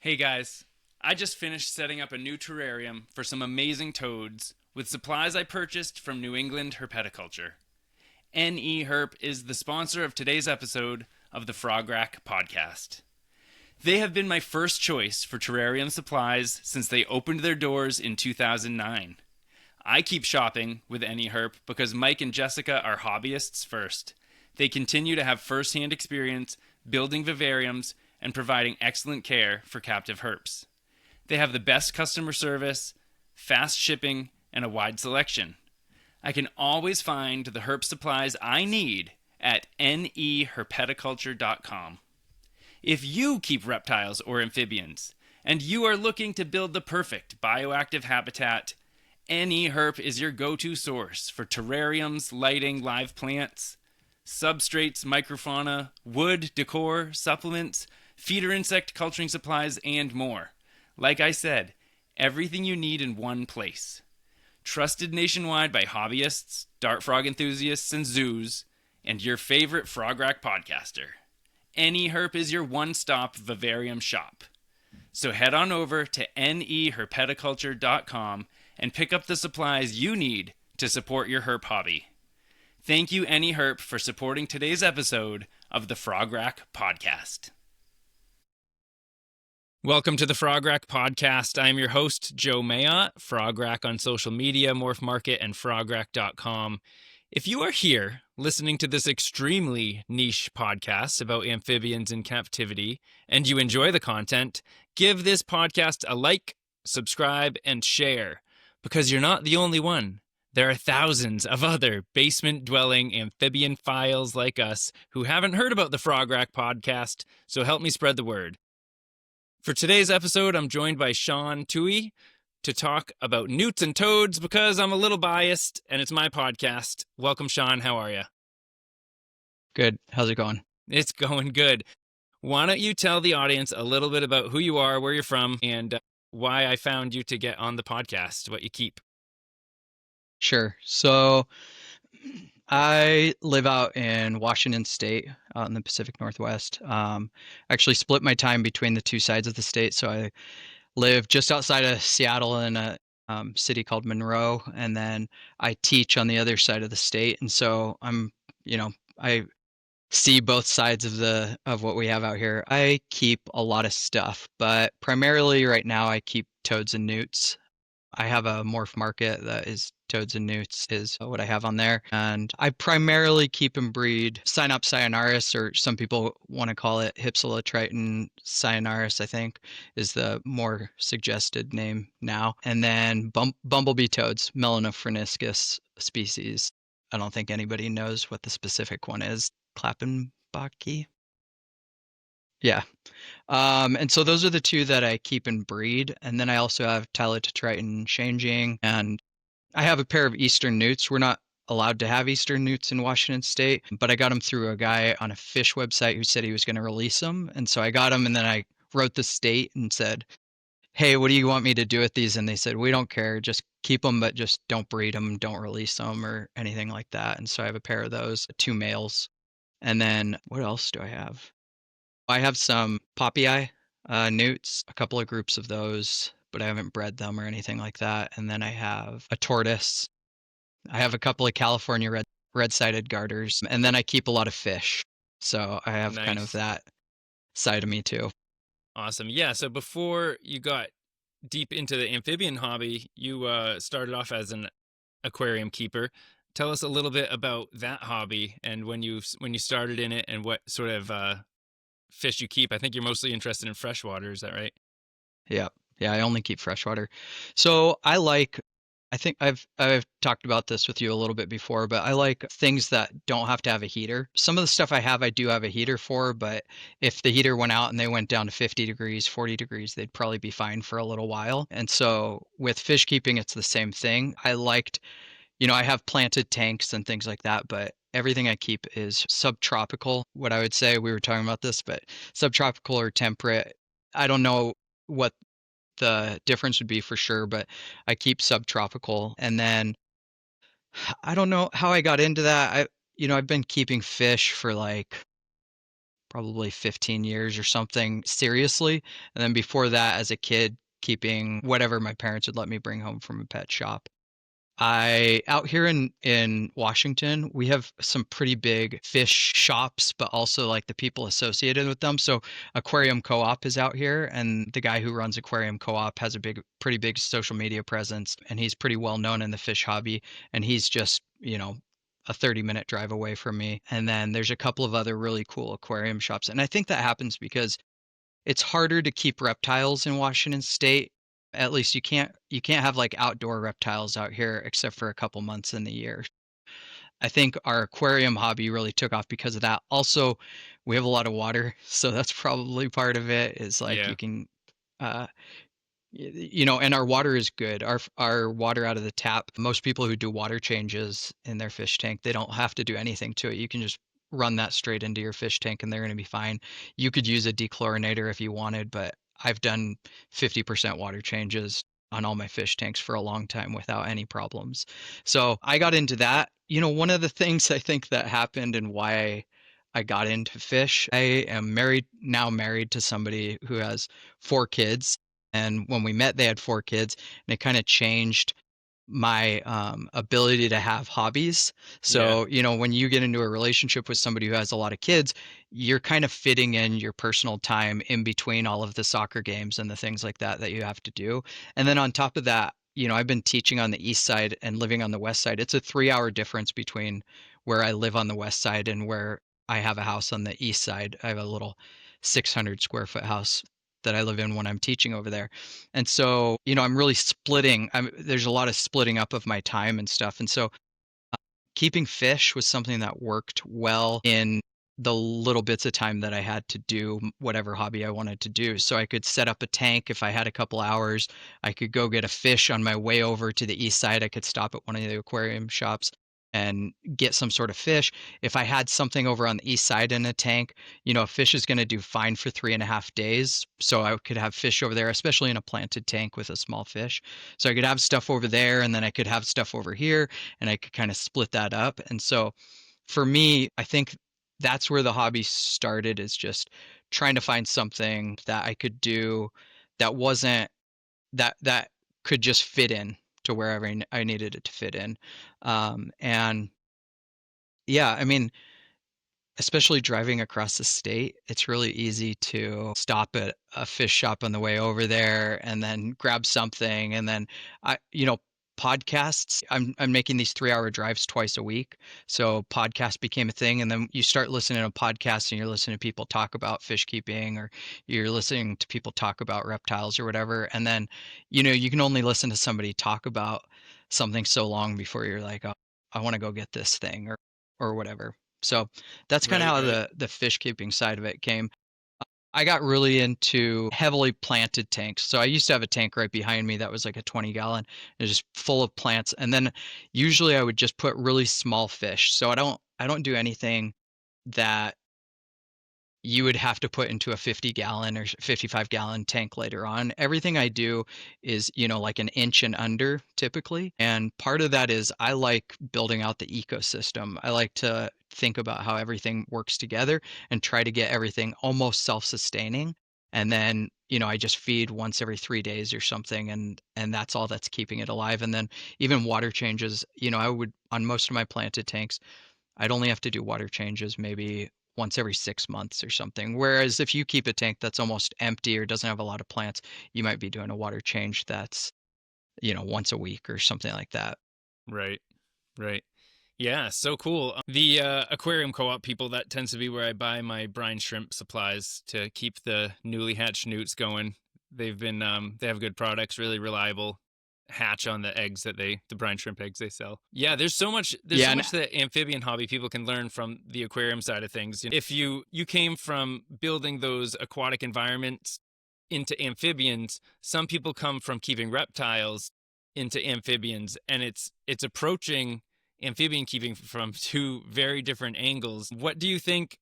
Hey guys, I just finished setting up a new terrarium for some amazing toads with supplies I purchased from New England Herpeticulture. NE Herp is the sponsor of today's episode of the Frograck Podcast. They have been my first choice for terrarium supplies since they opened their doors in 2009. I keep shopping with NE Herp because Mike and Jessica are hobbyists first. They continue to have first-hand experience building vivariums and providing excellent care for captive herps. They have the best customer service, fast shipping, and a wide selection. I can always find the herp supplies I need at neherpeticulture.com. If you keep reptiles or amphibians, and you are looking to build the perfect bioactive habitat, NE Herp is your go-to source for terrariums, lighting, live plants, substrates, microfauna, wood, decor, supplements, feeder insect culturing supplies, and more. Like I said, everything you need in one place. Trusted nationwide by hobbyists, dart frog enthusiasts, and zoos, and your favorite Frograck podcaster. NE Herp is your one-stop vivarium shop. So head on over to neherpeticulture.com and pick up the supplies you need to support your herp hobby. Thank you, NE Herp, for supporting today's episode of the Frograck Podcast. Welcome to the Frograck Podcast. I'm your host, Joe Mayotte, Frograck on social media, Morph Market, and Frograck.com. If you are here listening to this extremely niche podcast about amphibians in captivity and you enjoy the content, give this podcast a like, subscribe, and share, because you're not the only one. There are thousands of other basement-dwelling amphibian files like us who haven't heard about the Frograck Podcast, so help me spread the word. For today's episode, I'm joined by Twohy to talk about newts and toads because I'm a little biased and it's my podcast. Welcome, Sean. How are you? Good. How's it going? It's going good. Why don't you tell the audience a little bit about who you are, where you're from, and why I found you to get on the podcast, what you keep? Sure. So I live out in Washington State, out in the Pacific Northwest. Actually split my time between the two sides of the state. So I live just outside of Seattle in a city called Monroe, and then I teach on the other side of the state. And so I see both sides of what we have out here. I keep a lot of stuff, but primarily right now I keep toads and newts. I have a morph market that is toads and newts is what I have on there. And I primarily keep and breed Synops cyanaris, or some people want to call it Hypsilotriton cyanaris, I think is the more suggested name now. And then bumblebee toads, Melanophreniskis species. I don't think anybody knows what the specific one is. Klappenbachii? Yeah. And so those are the two that I keep and breed. And then I also have Tylotetriton changing, and I have a pair of Eastern newts. We're not allowed to have Eastern newts in Washington State, but I got them through a guy on a fish website who said he was going to release them. And so I got them, and then I wrote the state and said, hey, what do you want me to do with these? And they said, we don't care. Just keep them, but just don't breed them, don't release them or anything like that. And so I have a pair of those, two males. And then what else do I have? I have some poppy eye newts, a couple of groups of those, but I haven't bred them or anything like that. And then I have a tortoise. I have a couple of California red-sided garters, and then I keep a lot of fish. So I have kind of that side of me too. Awesome. Yeah, so before you got deep into the amphibian hobby, you started off as an aquarium keeper. Tell us a little bit about that hobby and when you started in it and what sort of fish you keep. I think you're mostly interested in freshwater, is that right? Yeah, I only keep freshwater. So I think I've talked about this with you a little bit before, but I like things that don't have to have a heater. Some of the stuff I do have a heater for, but if the heater went out and they went down to 50 degrees, 40 degrees, they'd probably be fine for a little while. And so with fish keeping, it's the same thing. I have planted tanks and things like that, but everything I keep is subtropical. What I would say, we were talking about this, but subtropical or temperate. I don't know what the difference would be for sure, but I keep subtropical. And then I don't know how I got into that. I've been keeping fish for like probably 15 years or something seriously. And then before that, as a kid, keeping whatever my parents would let me bring home from a pet shop. I out here in Washington, we have some pretty big fish shops, but also like the people associated with them. So Aquarium Co-op is out here, and the guy who runs Aquarium Co-op has a pretty big social media presence, and he's pretty well known in the fish hobby. And he's just, a 30-minute drive away from me. And then there's a couple of other really cool aquarium shops. And I think that happens because it's harder to keep reptiles in Washington State. At least you can't have like outdoor reptiles out here except for a couple months in the year. I think our aquarium hobby really took off because of that. Also, we have a lot of water, so that's probably part of it. Is like Yeah. you can uh and our water is good. Our water out of the tap. Most people who do water changes in their fish tank, they don't have to do anything to it. You can just run that straight into your fish tank and they're going to be fine. You could use a dechlorinator if you wanted, but I've done 50% water changes on all my fish tanks for a long time without any problems. So I got into that. One of the things I think that happened and why I got into fish, I am married to somebody who has 4 kids, and when we met, they had 4 kids, and it kind of changed my ability to have hobbies. Yeah. So, when you get into a relationship with somebody who has a lot of kids, you're kind of fitting in your personal time in between all of the soccer games and the things like that you have to do. And then on top of that, I've been teaching on the east side and living on the west side. It's a 3-hour difference between where I live on the west side and where I have a house on the east side. I have a little 600 square foot house that I live in when I'm teaching over there. And so, I'm really there's a lot of splitting up of my time and stuff. And so keeping fish was something that worked well in the little bits of time that I had to do whatever hobby I wanted to do. So I could set up a tank if I had a couple hours. I could go get a fish on my way over to the east side. I could stop at one of the aquarium shops and get some sort of fish. If I had something over on the east side in a tank, a fish is going to do fine for 3.5 days. So I could have fish over there, especially in a planted tank with a small fish. So I could have stuff over there and then I could have stuff over here and I could kind of split that up. And so for me, I think that's where the hobby started, is just trying to find something that I could do that wasn't that could just fit in to wherever I needed it to fit in. And yeah, I mean, especially driving across the state, it's really easy to stop at a fish shop on the way over there and then grab something. And then podcasts, I'm making these 3-hour drives twice a week. So podcast became a thing. And then you start listening to podcasts and you're listening to people talk about fish keeping, or you're listening to people talk about reptiles or whatever. And then, you can only listen to somebody talk about something so long before you're like, oh, I want to go get this thing or whatever. So that's kind of Right, how right. the fish keeping side of it came. I got really into heavily planted tanks. So I used to have a tank right behind me that was like a 20-gallon. It was just full of plants. And then usually I would just put really small fish. So I don't do anything that you would have to put into a 50-gallon or 55-gallon tank later on. Everything I do is, like an inch and under typically. And part of that is I like building out the ecosystem. I like to think about how everything works together and try to get everything almost self-sustaining. And then, I just feed once every 3 days or something, and that's all that's keeping it alive. And then even water changes, I would, on most of my planted tanks, I'd only have to do water changes maybe once every 6 months or something. Whereas if you keep a tank that's almost empty or doesn't have a lot of plants, you might be doing a water change that's, once a week or something like that. Right. Right. Yeah, so cool. The aquarium co-op people, that tends to be where I buy my brine shrimp supplies to keep the newly hatched newts going. They have good products, really reliable hatch on the eggs the brine shrimp eggs they sell. Yeah, there's Yeah, so and much that amphibian hobby people can learn from the aquarium side of things. If you came from building those aquatic environments into amphibians, some people come from keeping reptiles into amphibians, and it's approaching amphibian keeping from two very different angles. What do you think,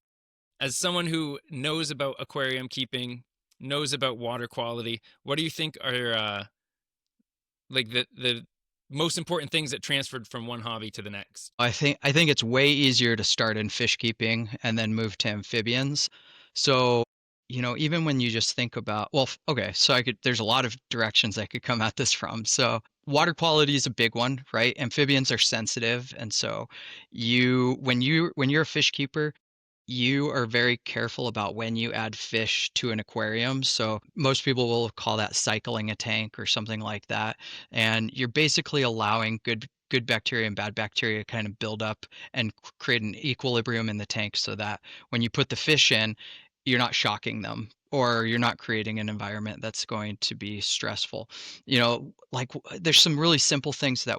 as someone who knows about aquarium keeping, knows about water quality, what do you think are like the most important things that transferred from one hobby to the next? I think it's way easier to start in fish keeping and then move to amphibians. So, even when you just think about, well, okay, so there's a lot of directions I could come at this from. So, water quality is a big one, right? Amphibians are sensitive, and so when you're a fish keeper, you are very careful about when you add fish to an aquarium. So most people will call that cycling a tank or something like that. And you're basically allowing good bacteria and bad bacteria to kind of build up and create an equilibrium in the tank so that when you put the fish in, you're not shocking them or you're not creating an environment that's going to be stressful. Like there's some really simple things that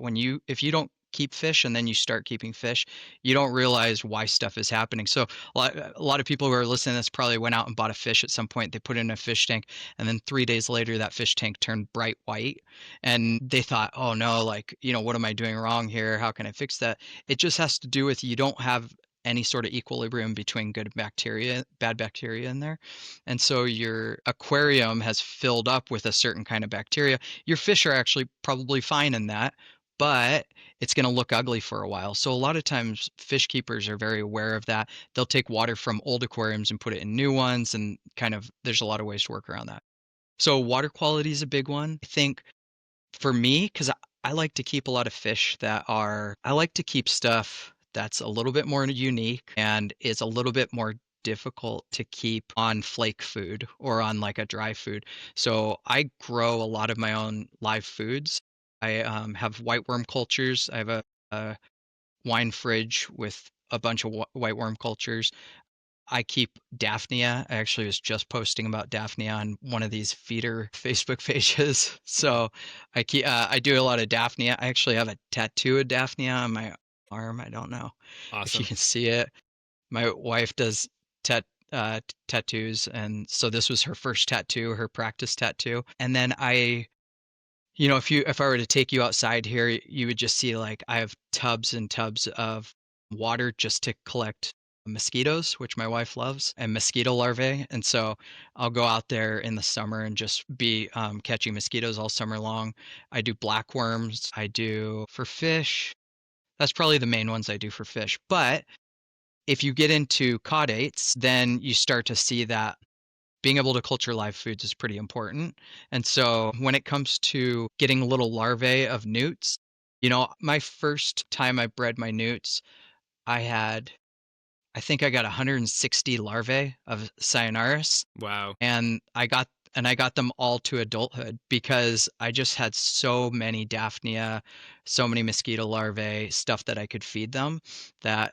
if you don't keep fish and then you start keeping fish, you don't realize why stuff is happening. So a lot of people who are listening to this probably went out and bought a fish at some point. They put it in a fish tank, and then 3 days later, that fish tank turned bright white, and they thought, "Oh no, like what am I doing wrong here? How can I fix that?" It just has to do with you don't have any sort of equilibrium between good bacteria, bad bacteria in there. And so your aquarium has filled up with a certain kind of bacteria. Your fish are actually probably fine in that, but it's going to look ugly for a while. So a lot of times fish keepers are very aware of that. They'll take water from old aquariums and put it in new ones, and kind of there's a lot of ways to work around that. So water quality is a big one. I think for me, because I like to keep a lot of fish I like to keep stuff that's a little bit more unique and is a little bit more difficult to keep on flake food or on like a dry food. So I grow a lot of my own live foods. I have whiteworm cultures. I have a wine fridge with a bunch of whiteworm cultures. I keep Daphnia. I actually was just posting about Daphnia on one of these feeder Facebook pages. So I do a lot of Daphnia. I actually have a tattoo of Daphnia on my arm. I don't know if you Awesome. can see it. My wife does tat tattoos, and so this was her first tattoo, her practice tattoo. And then if I were to take you outside here, you would just see like I have tubs and tubs of water just to collect mosquitoes, which my wife loves, and mosquito larvae. And so I'll go out there in the summer and just be catching mosquitoes all summer long. I do blackworms. I do for fish. That's probably the main ones I do for fish. But if you get into caudates, then you start to see that being able to culture live foods is pretty important. And so when it comes to getting little larvae of newts, my first time I bred my newts, I think I got 160 larvae of Cyanurus, Wow. and I got them all to adulthood because I just had so many Daphnia, so many mosquito larvae, stuff that I could feed them, that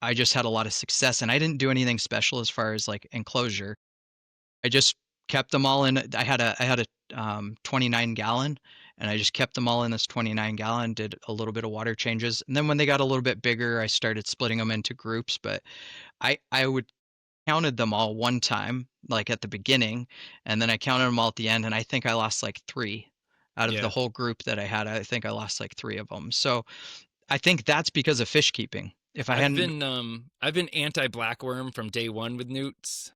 I just had a lot of success. And I didn't do anything special as far as like enclosure. I just kept them all in. I had a 29 gallon, and I just kept them all in this 29 gallon. Did a little bit of water changes, and then when they got a little bit bigger, I started splitting them into groups. But I would counted them all one time, like at the beginning, and then I counted them all at the end, and I think I lost like three out of the Yeah. whole group that I had. I think I lost like three of them. So I think that's because of fish keeping. If I hadn't, I've been anti blackworm from day one with newts.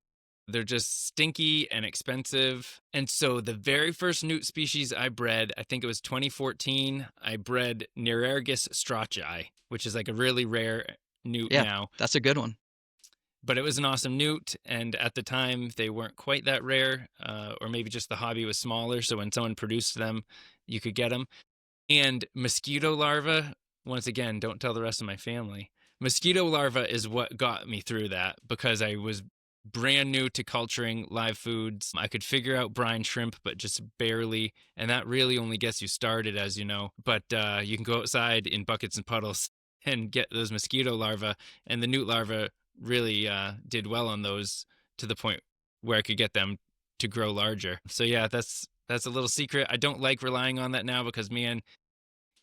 They're just stinky and expensive. And so the very first newt species I bred, I think it was 2014, I bred Nerergus strachii, which is like a really rare newt yeah, now. that's a good one. But it was an awesome newt, and at the time they weren't quite that rare, or maybe just the hobby was smaller, so when someone produced them, you could get them. And mosquito larvae, once again, don't tell the rest of my family. Mosquito larvae is what got me through that because I was brand new to culturing live foods. I could figure out brine shrimp, but just barely. And that really only gets you started, as you know. But you can go outside in buckets and puddles and get those mosquito larvae. And the newt larvae really did well on those to the point where I could get them to grow larger. So yeah, that's a little secret. I don't like relying on that now because, man,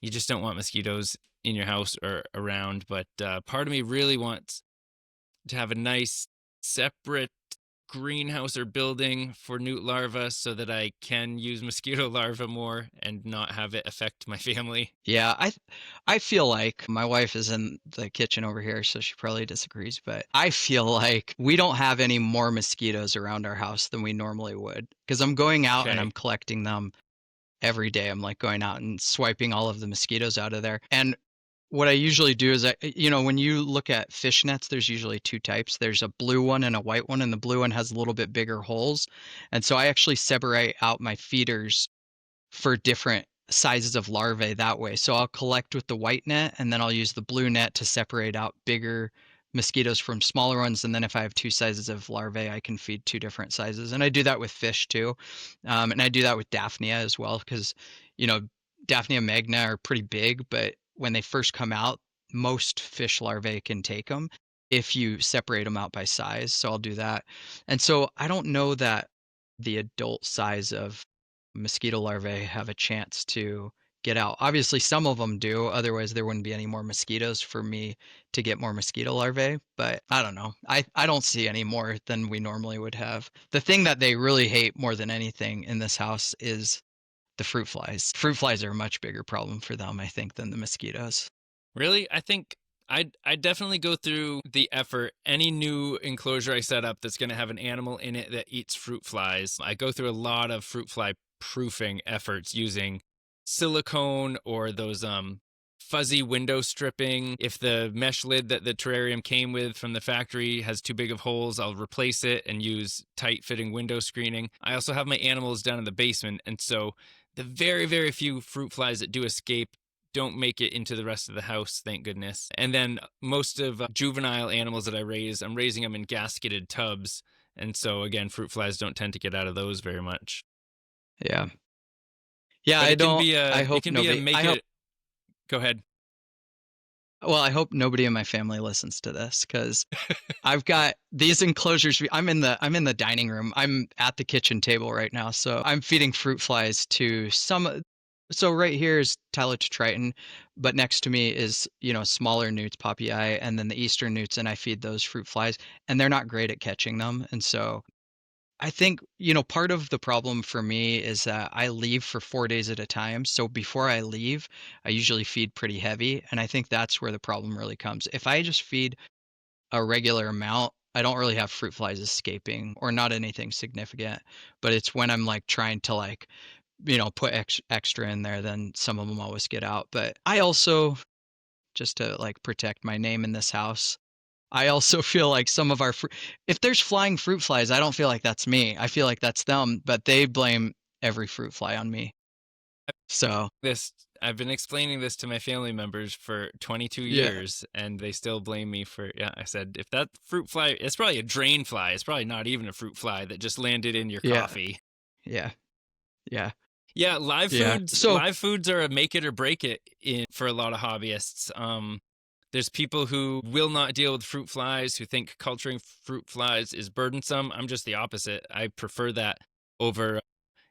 you just don't want mosquitoes in your house or around. But part of me really wants to have a nice separate greenhouse or building for newt larvae so that I can use mosquito larvae more and not have it affect my family. Yeah, I feel like my wife is in the kitchen over here, so she probably disagrees, but I feel like we don't have any more mosquitoes around our house than we normally would because I'm going out and I'm Okay. collecting them every day. I'm like going out and swiping all of the mosquitoes out of there. And what I usually do is when you look at fish nets, there's usually two types. There's a blue one and a white one, and the blue one has a little bit bigger holes. And so I actually separate out my feeders for different sizes of larvae that way. So I'll collect with the white net and then I'll use the blue net to separate out bigger mosquitoes from smaller ones. And then if I have two sizes of larvae, I can feed two different sizes. And I do that with fish too. And I do that with Daphnia as well because, you know, Daphnia magna are pretty big, but when they first come out, most fish larvae can take them if you separate them out by size. So I'll do that. And so I don't know that the adult size of mosquito larvae have a chance to get out. Obviously, some of them do. Otherwise, there wouldn't be any more mosquitoes for me to get more mosquito larvae. But I don't know. I don't see any more than we normally would have. The thing that they really hate more than anything in this house is the fruit flies. Fruit flies are a much bigger problem for them, I think, than the mosquitoes. Really? I think I definitely go through the effort. Any new enclosure I set up that's going to have an animal in it that eats fruit flies, I go through a lot of fruit fly proofing efforts using silicone or those fuzzy window stripping. If the mesh lid that the terrarium came with from the factory has too big of holes, I'll replace it and use tight fitting window screening. I also have my animals down in the basement, and so the very, very few fruit flies that do escape don't make it into the rest of the house, thank goodness. And then most of juvenile animals that I raise, I'm raising them in gasketed tubs. And so, again, fruit flies don't tend to get out of those very much. Yeah. Yeah, But I it can don't. be a, I it hope can be a nobody. make I hope. it. Go ahead. Well, I hope nobody in my family listens to this because I've got these enclosures. I'm in the dining room. I'm at the kitchen table right now, so I'm feeding fruit flies to some. So right here is Tylotriton, but next to me is smaller newts, poppy eye, and then the eastern newts, and I feed those fruit flies, and they're not great at catching them, and so I think part of the problem for me is that I leave for 4 days at a time. So before I leave, I usually feed pretty heavy, and I think that's where the problem really comes. If I just feed a regular amount, I don't really have fruit flies escaping or not anything significant. But it's when I'm like trying to like, put extra in there, then some of them always get out. But I also, just to like protect my name in this house, I also feel like some of our if there's flying fruit flies, I don't feel like that's me. I feel like that's them, but they blame every fruit fly on me. So, This I've been explaining this to my family members for 22 yeah. years, and they still blame me for. Yeah, I said if that fruit fly, it's probably a drain fly. It's probably not even a fruit fly that just landed in your Yeah. coffee. Yeah. Yeah. Yeah, live Yeah. foods. So, Live foods are a make it or break it for a lot of hobbyists. There's people who will not deal with fruit flies, who think culturing fruit flies is burdensome. I'm just the opposite. I prefer that over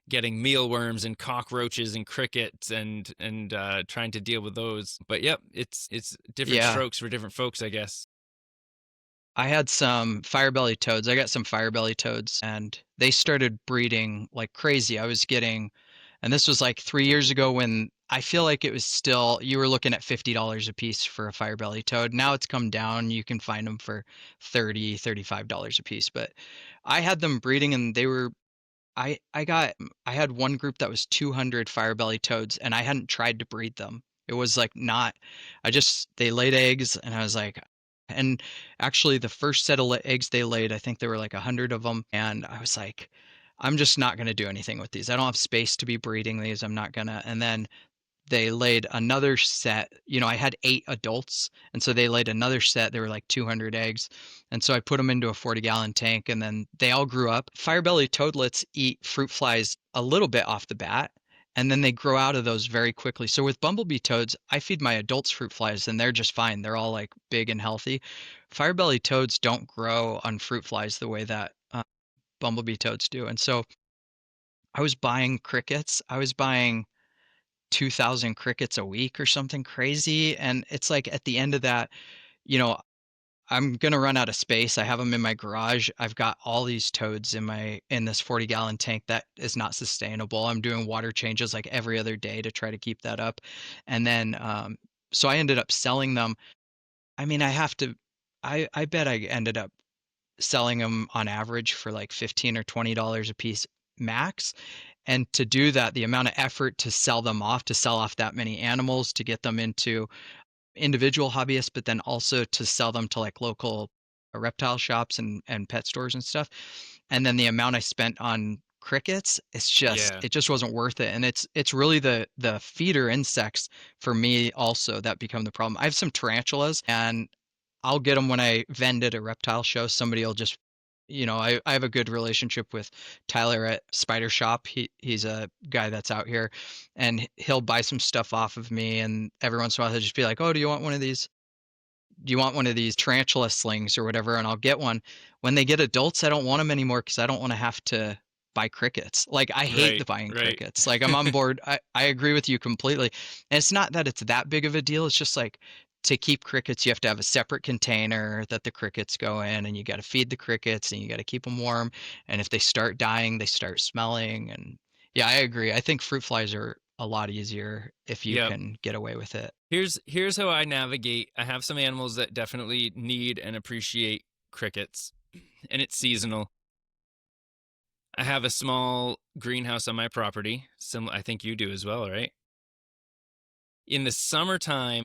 getting mealworms and cockroaches and crickets and trying to deal with those. But yep, it's different yeah, strokes for different folks, I guess. I had some firebelly toads. I got some firebelly toads and they started breeding like crazy. And this was like 3 years ago when I feel like it was still, you were looking at $50 a piece for a firebelly toad. Now it's come down. You can find them for $35 a piece. But I had them breeding and I had one group that was 200 firebelly toads and I hadn't tried to breed them. It was like not, they laid eggs and I was like, and actually the first set of eggs they laid, I think there were like 100 of them. And I was like, I'm just not going to do anything with these. I don't have space to be breeding these. I'm not gonna. And then they laid another set. I had 8 adults, and so they laid another set. There were like 200 eggs, and so I put them into a 40-gallon tank, and then they all grew up. Firebelly toadlets eat fruit flies a little bit off the bat, and then they grow out of those very quickly. So with bumblebee toads, I feed my adults fruit flies, and they're just fine. They're all like big and healthy. Firebelly toads don't grow on fruit flies the way that bumblebee toads do, and so I was buying crickets. I was buying 2,000 crickets a week or something crazy. And it's like at the end of that, you know, I'm going to run out of space. I have them in my garage. I've got all these toads in this 40-gallon tank that is not sustainable. I'm doing water changes like every other day to try to keep that up. And then so I ended up selling them. I mean, I bet I ended up selling them on average for like 15 or $20 a piece max. And to do that, the amount of effort to sell off that many animals, to get them into individual hobbyists, but then also to sell them to like local reptile shops and pet stores and stuff. And then the amount I spent on crickets, Yeah. it just wasn't worth it. And it's really the feeder insects for me also that become the problem. I have some tarantulas, and I'll get them when I vend at a reptile show. Somebody will just, I have a good relationship with Tyler at Spider Shop. He's a guy that's out here, and he'll buy some stuff off of me. And every once in a while, he'll just be like, "Oh, do you want one of these? Do you want one of these tarantula slings or whatever?" And I'll get one. When they get adults, I don't want them anymore because I don't want to have to buy crickets. Like, I hate the Right, buying right. crickets. Like, I'm on board. I agree with you completely. And it's not that it's that big of a deal. It's just like, to keep crickets, you have to have a separate container that the crickets go in, and you got to feed the crickets, and you got to keep them warm. And if they start dying, they start smelling. And yeah, I agree. I think fruit flies are a lot easier if you Yep. can get away with it. Here's how I navigate. I have some animals that definitely need and appreciate crickets, and it's seasonal. I have a small greenhouse on my property. I think you do as well, right? In the summertime,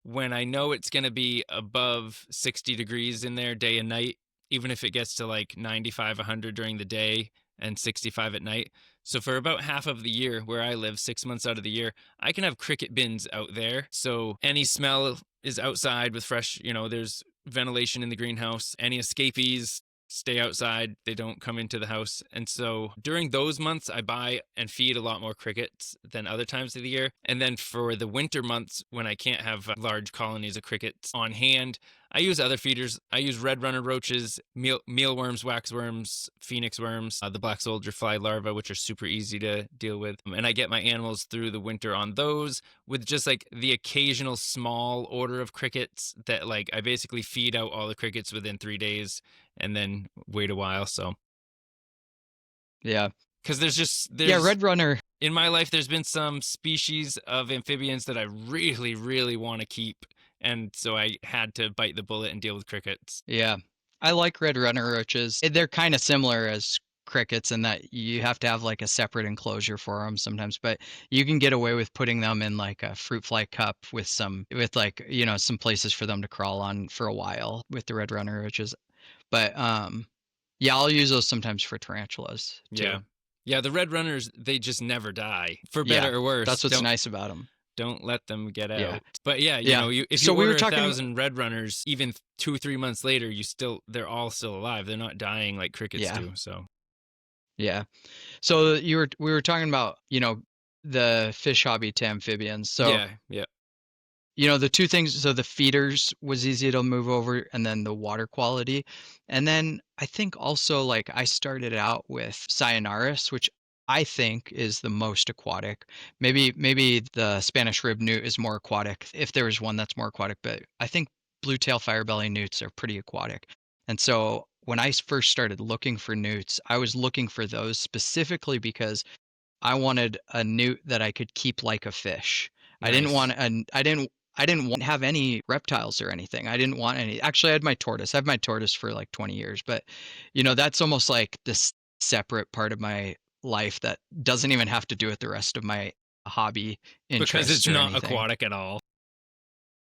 when I know it's going to be above 60 degrees in there day and night, even if it gets to like 95, 100 during the day and 65 at night. So for about half of the year where I live, 6 months out of the year, I can have cricket bins out there. So any smell is outside with fresh, there's ventilation in the greenhouse. Any escapees stay outside. They don't come into the house. And so during those months, I buy and feed a lot more crickets than other times of the year. And then for the winter months, when I can't have large colonies of crickets on hand, I use other feeders. I use red runner roaches, mealworms, waxworms, phoenix worms, the black soldier fly larvae, which are super easy to deal with. And I get my animals through the winter on those, with just like the occasional small order of crickets that, like, I basically feed out all the crickets within 3 days and then wait a while. So, Yeah. because Yeah, there's red runner. in my life, there's been some species of amphibians that I really, really want to keep. And so I had to bite the bullet and deal with crickets. Yeah. I like red runner roaches. They're kind of similar as crickets in that you have to have like a separate enclosure for them sometimes, but you can get away with putting them in like a fruit fly cup with like, some places for them to crawl on for a while with the red runner roaches. But yeah, I'll use those sometimes for tarantulas too. Yeah. Yeah, the red runners, they just never die, for Yeah. better or worse. That's what's nice about them. Don't let them get Yeah. out. But yeah, Yeah. if So you we order were talking 1,000 red runners, even 2 or 3 months later, they're all still alive. They're not dying like crickets Yeah. do. So Yeah. So we were talking about, the fish hobby to amphibians. So, yeah, yeah, the two things, so the feeders was easy to move over, and then the water quality. And then I think also, like, I started out with Sayanaris, which I think is the most aquatic. Maybe the Spanish rib newt is more aquatic, if there is one that's more aquatic, but I think blue tail firebelly newts are pretty aquatic. And so when I first started looking for newts, I was looking for those specifically because I wanted a newt that I could keep like a fish. I didn't nice. want an I didn't want to have any reptiles or anything. I didn't want any. Actually, I had my tortoise. I have my tortoise for like 20 years, but that's almost like this separate part of my life that doesn't even have to do with the rest of my hobby Because interests it's or not anything. aquatic at all.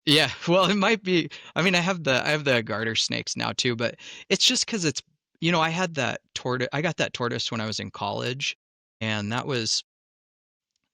Yeah, well, it might be. I mean, I have the garter snakes now too, but it's just because it's I had that tortoise. I got that tortoise when I was in college, and that was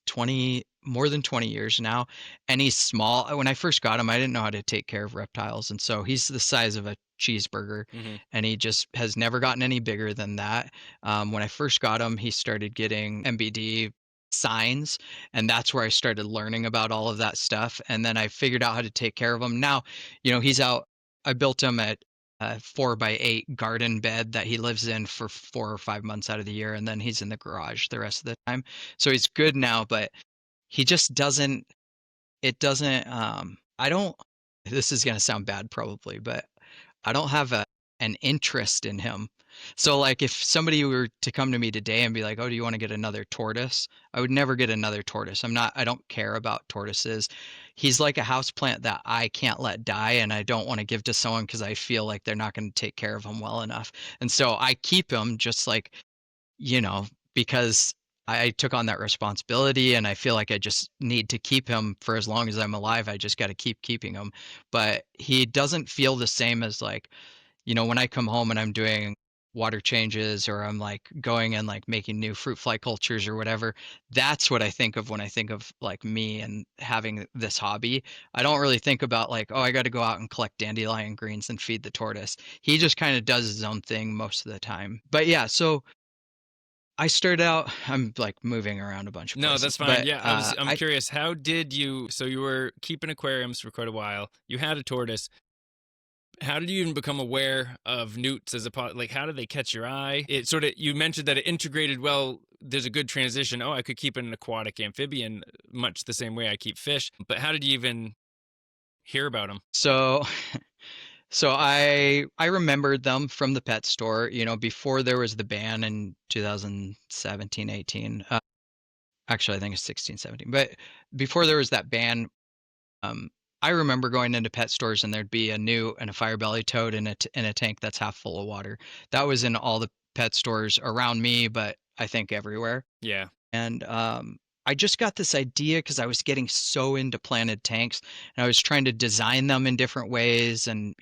20 more than 20 years now, and he's small. When I first got him, I didn't know how to take care of reptiles, and so he's the size of a cheeseburger, Hmm. and he just has never gotten any bigger than that. When I first got him, he started getting MBD signs, and that's where I started learning about all of that stuff, and then I figured out how to take care of him. Now, he's out. I built him at a 4x8 garden bed that he lives in for 4 or 5 months out of the year, and then he's in the garage the rest of the time. So he's good now, but he just doesn't it doesn't I don't this is going to sound bad probably, but I don't have an interest in him. So like if somebody were to come to me today and be like, "Oh, do you want to get another tortoise?" I would never get another tortoise. I don't care about tortoises. He's like a house plant that I can't let die, and I don't want to give to someone because I feel like they're not going to take care of him well enough. And so I keep him just like, you know, because I took on that responsibility, and I feel like I just need to keep him for as long as I'm alive. I just got to keep keeping him. But he doesn't feel the same as like, when I come home and I'm doing water changes, or I'm like going and like making new fruit fly cultures or whatever, that's what I think of when I think of like me and having this hobby. I don't really think about like, oh, I got to go out and collect dandelion greens and feed the tortoise. He just kind of does his own thing most of the time. But yeah, so I started out, I'm like moving around a bunch of No, places, that's fine. but Yeah, I'm curious. How did you? So you were keeping aquariums for quite a while. You had a tortoise. How did you even become aware of newts as a pot? Like, how did they catch your eye? It sort of, you mentioned that it integrated well. There's a good transition. Oh, I could keep an aquatic amphibian much the same way I keep fish. But how did you even hear about them? so So I remembered them from the pet store, before there was the ban in 2017, 18. Actually, I think it's 16, 17. But before there was that ban, um, I remember going into pet stores and there'd be a newt and a firebelly toad in a tank that's half full of water. That was in all the pet stores around me, but I think everywhere. Yeah. And I just got this idea because I was getting so into planted tanks, and I was trying to design them in different ways. And,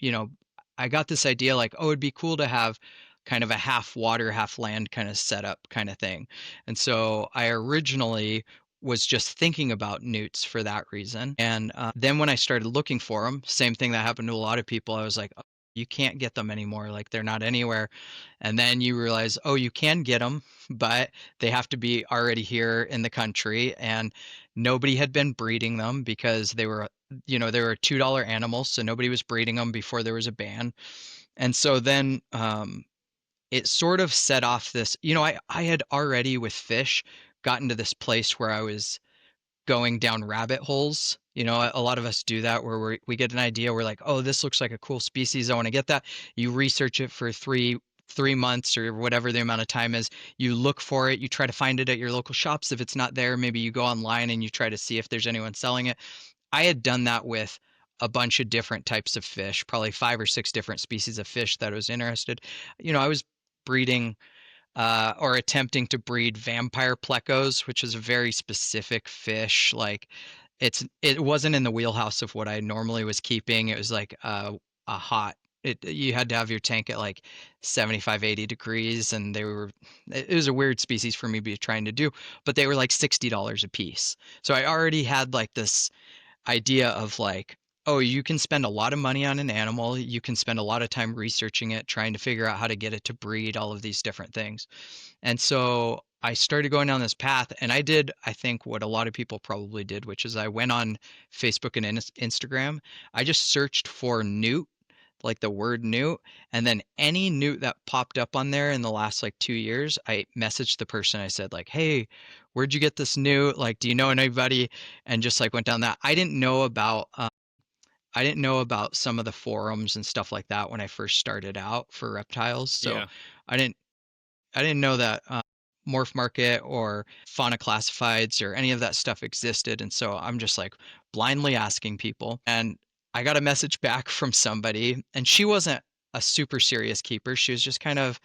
I got this idea like, oh, it'd be cool to have kind of a half water, half land kind of setup kind of thing. And so I originally was just thinking about newts for that reason. And then when I started looking for them, same thing that happened to a lot of people, I was like, oh, you can't get them anymore. Like they're not anywhere. And then you realize, oh, you can get them, but they have to be already here in the country. And nobody had been breeding them because they were $2 animals. So nobody was breeding them before there was a ban. And so then it sort of set off this, I had already with fish gotten to this place where I was going down rabbit holes. A lot of us do that where we get an idea. We're like, oh, this looks like a cool species. I want to get that. You research it for three months or whatever the amount of time is. You look for it. You try to find it at your local shops. If it's not there, maybe you go online and you try to see if there's anyone selling it. I had done that with a bunch of different types of fish, probably 5 or 6 different species of fish that I was interested. I was breeding or attempting to breed vampire plecos, which is a very specific fish. Like it wasn't in the wheelhouse of what I normally was keeping. It was like a hot. You had to have your tank at like 75, 80 degrees, and it was a weird species for me to be trying to do, but they were like $60 a piece. So I already had like this idea of like, oh, you can spend a lot of money on an animal. You can spend a lot of time researching it, trying to figure out how to get it to breed, all of these different things. And so I started going down this path, and I did, I think, what a lot of people probably did, which is I went on Facebook and Instagram. I just searched for newt, like the word newt, and then any newt that popped up on there in the last like 2 years, I messaged the person. I said like, hey, where'd you get this newt? Like, do you know anybody? And just like went down that. I didn't know about some of the forums and stuff like that when I first started out for reptiles. So Yeah. I didn't I didn't know that Morph Market or Fauna Classifieds or any of that stuff existed. And so I'm just like blindly asking people. And I got a message back from somebody, and she wasn't a super serious keeper. She was just kind of,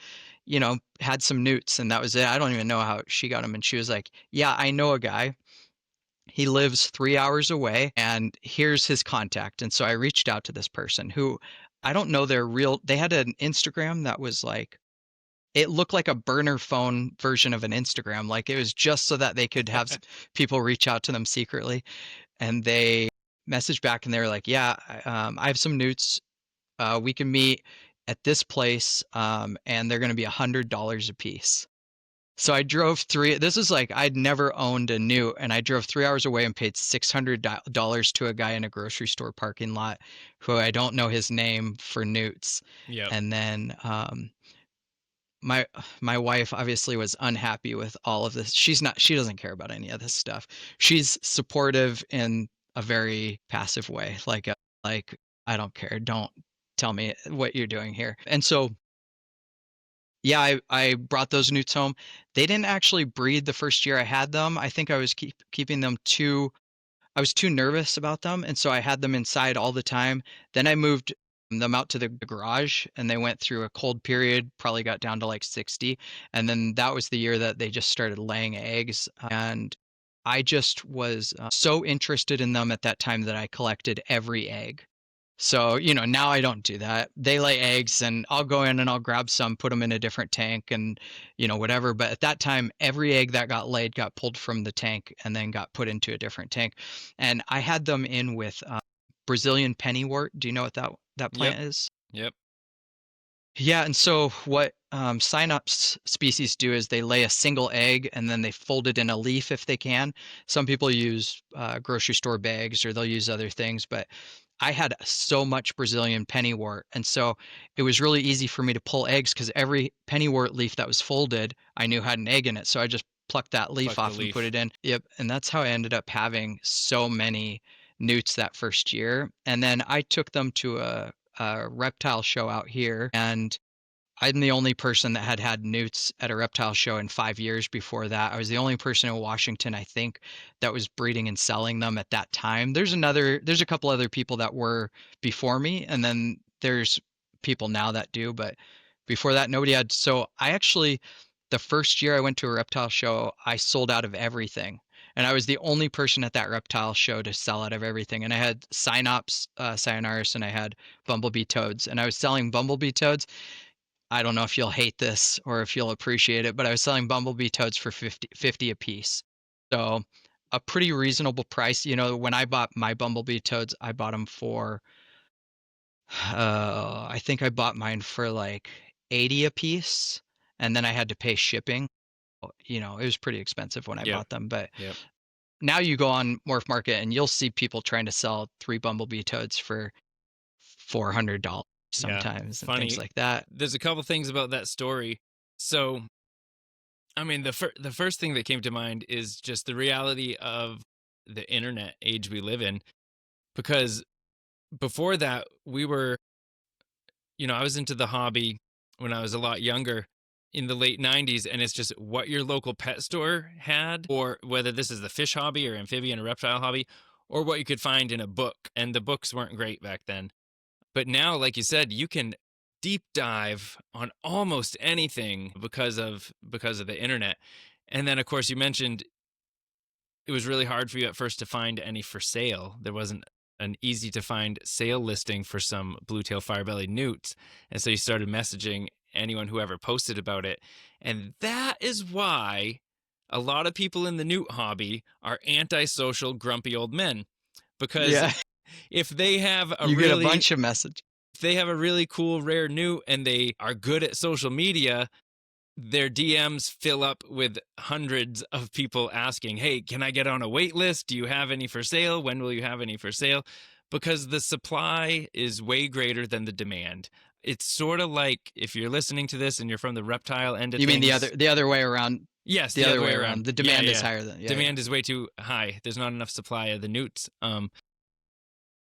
had some newts, and that was it. I don't even know how she got them. And she was like, yeah, I know a guy. He lives 3 hours away, and here's his contact. And so I reached out to this person who I don't know they had an Instagram that was like, it looked like a burner phone version of an Instagram. Like it was just so that they could have people reach out to them secretly. And they messaged back and they were like, yeah, I have some newts. We can meet at this place. And they're going to be $100 a piece. So I drove this is like, I'd never owned a newt, and I drove 3 hours away and paid $600 to a guy in a grocery store parking lot who I don't know his name for newts. Yep. And then, my my wife obviously was unhappy with all of this. She doesn't care about any of this stuff. She's supportive in a very passive way, like I don't care. Don't tell me what you're doing here. And so yeah, I brought those newts home. They didn't actually breed the first year I had them. I think I was keeping them I was too nervous about them, and so I had them inside all the time. Then I moved them out to the garage, and they went through a cold period, probably got down to like 60. And then that was the year that they just started laying eggs. And I just was so interested in them at that time that I collected every egg. So, now I don't do that. They lay eggs and I'll go in and I'll grab some, put them in a different tank and, whatever. But at that time, every egg that got laid got pulled from the tank and then got put into a different tank. And I had them in with Brazilian pennywort. Do you know what that Yep. plant is? Yep. Yeah, and so what Synops species do is they lay a single egg and then they fold it in a leaf if they can. Some people use grocery store bags or they'll use other things, but I had so much Brazilian pennywort, and so it was really easy for me to pull eggs because every pennywort leaf that was folded, I knew had an egg in it. So I just plucked that leaf Pluck the off and put leaf. it in. Yep, and that's how I ended up having so many newts that first year. And then I took them to a reptile show out here, and I'm the only person that had newts at a reptile show in 5 years before that. I was the only person in Washington, I think, that was breeding and selling them at that time. There's a couple other people that were before me, and then there's people now that do, but before that, nobody had. So I actually, the first year I went to a reptile show, I sold out of everything. And I was the only person at that reptile show to sell out of everything. And I had Cynops, Cyanaris, and I had bumblebee toads. And I was selling bumblebee toads. I don't know if you'll hate this or if you'll appreciate it, but I was selling bumblebee toads for 50 a piece. So a pretty reasonable price. When I bought my bumblebee toads, I bought them for, I think I bought mine for like 80 a piece. And then I had to pay shipping. It was pretty expensive when I Yep. bought them. But Yep. now you go on Morph Market and you'll see people trying to sell 3 bumblebee toads for $400 Yeah. sometimes and things Funny. like that. There's a couple things about that story. So, I mean, the first thing that came to mind is just the reality of the internet age we live in. Because before that, I was into the hobby when I was a lot younger in the late 90s, and it's just what your local pet store had, or whether this is the fish hobby or amphibian or reptile hobby, or what you could find in a book. And the books weren't great back then. But now, like you said, you can deep dive on almost anything because of the internet. And then, of course, you mentioned it was really hard for you at first to find any for sale. There wasn't an easy to find sale listing for some blue-tail firebelly newts. And so you started messaging anyone who ever posted about it. And that is why a lot of people in the newt hobby are antisocial, grumpy old men. Because Yeah. if they have You get a bunch of messages. if they have a really cool rare newt and they are good at social media, their DMs fill up with hundreds of people asking, hey, can I get on a wait list? Do you have any for sale? When will you have any for sale? Because the supply is way greater than the demand. It's sort of like if you're listening to this and you're from the reptile end of You things. mean the other way around? Yes, the other way around. The demand is higher than demand is way too high. There's not enough supply of the newts.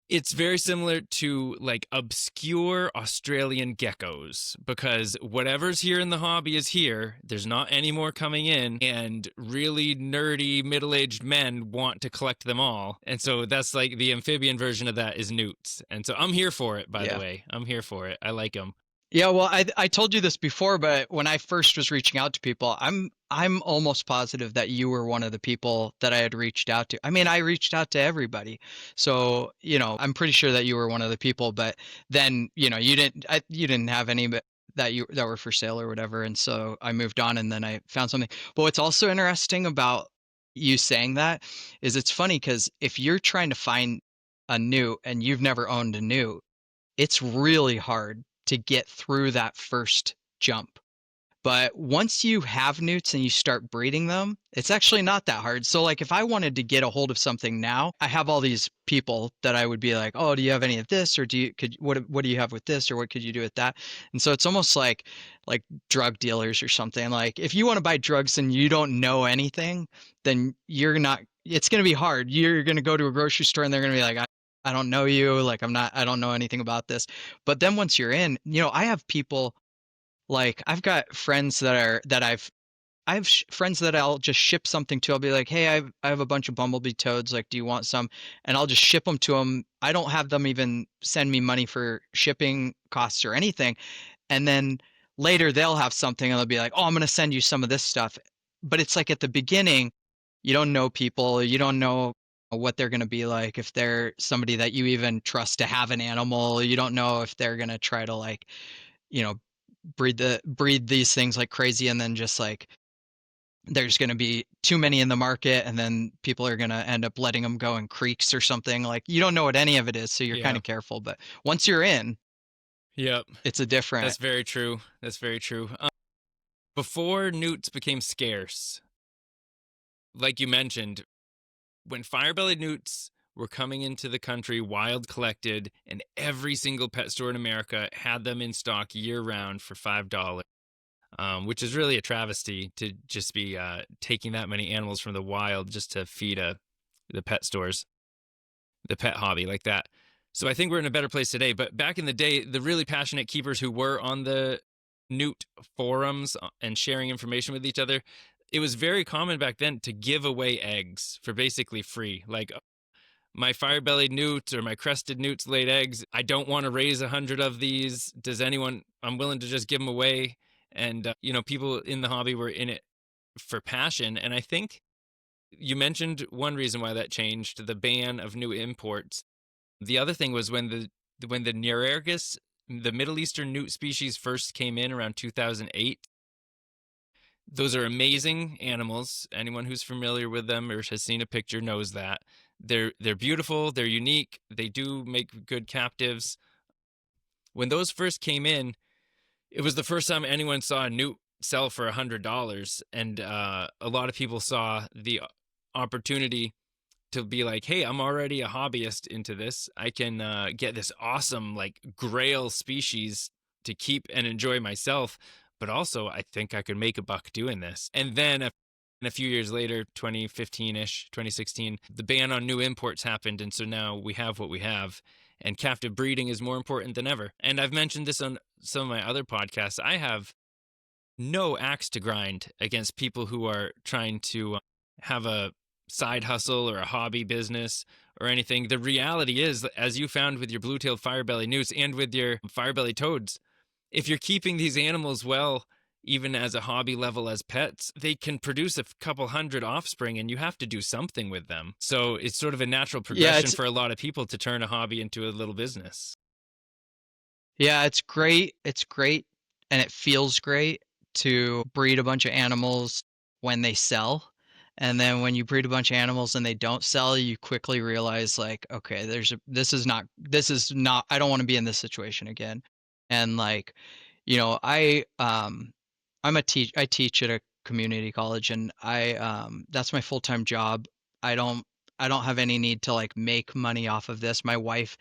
It's very similar to like obscure Australian geckos, because whatever's here in the hobby is here. There's not any more coming in, and really nerdy middle-aged men want to collect them all. And so that's like the amphibian version of that is newts. And so I'm here for it, by the way. I'm here for it. I like them. Yeah, well, I told you this before, but when I first was reaching out to people, I'm almost positive that you were one of the people that I had reached out to. I mean, I reached out to everybody. So, I'm pretty sure that you were one of the people, but then, you didn't have any that were for sale or whatever, and so I moved on and then I found something. But what's also interesting about you saying that is it's funny because if you're trying to find a newt and you've never owned a newt, it's really hard to get through that first jump. But once you have newts and you start breeding them, it's actually not that hard. So like if I wanted to get a hold of something now, I have all these people that I would be like, "Oh, do you have any of this, or what do you have with this, or what could you do with that?" And so it's almost like drug dealers or something. Like if you want to buy drugs and you don't know anything, then it's going to be hard. You're going to go to a grocery store and they're going to be like, I don't know you. Like I don't know anything about this. But then once you're in, I have people like I've got friends that I've I have friends that I'll just ship something to. I'll be like, hey, I have a bunch of bumblebee toads. Like, do you want some? And I'll just ship them to them. I don't have them even send me money for shipping costs or anything. And then later they'll have something and they'll be like, oh, I'm going to send you some of this stuff. But it's like at the beginning, you don't know people. You don't know what they're going to be like. If they're somebody that you even trust to have an animal, you don't know if they're going to try to like, you know, breed these things like crazy and then just like there's going to be too many in the market and then people are going to end up letting them go in creeks or something. Like you don't know what any of it is, so you're kind Yeah. of careful. But once you're in, Yep. it's a different. That's very true. That's very true. Before newts became scarce, like you mentioned, when firebelly newts were coming into the country wild collected, and every single pet store in America had them in stock year round for $5, which is really a travesty to just be taking that many animals from the wild just to feed the pet stores, the pet hobby like that. So I think we're in a better place today. But back in the day, the really passionate keepers who were on the newt forums and sharing information with each other, it was very common back then to give away eggs for basically free. Like, my fire-bellied newts or my crested newts laid eggs. I don't want to raise 100 of these. Does anyone? I'm willing to just give them away. And people in the hobby were in it for passion. And I think you mentioned one reason why that changed: the ban of new imports. The other thing was when the Nereus, the Middle Eastern newt species, first came in around 2008. Those are amazing animals. Anyone who's familiar with them or has seen a picture knows that. They're beautiful, they're unique, they do make good captives. When those first came in, it was the first time anyone saw a newt sell for $100, and a lot of people saw the opportunity to be like, hey, I'm already a hobbyist into this. I can get this awesome like grail species to keep and enjoy myself, but also I think I could make a buck doing this. And then a few years later, 2015-ish, 2016, the ban on new imports happened, and so now we have what we have, and captive breeding is more important than ever. And I've mentioned this on some of my other podcasts. I have no axe to grind against people who are trying to have a side hustle or a hobby business or anything. The reality is, as you found with your blue-tailed firebelly newts and with your firebelly toads, if you're keeping these animals well, even as a hobby level as pets, they can produce a couple hundred offspring, and you have to do something with them. So it's sort of a natural progression for a lot of people to turn a hobby into a little business. Yeah, it's great. It's great, and it feels great to breed a bunch of animals when they sell. And then when you breed a bunch of animals and they don't sell, you quickly realize like, okay, this is not, I don't want to be in this situation again. And like, I teach at a community college, and that's my full-time job. I don't I don't have any need to like make money off of this. My wife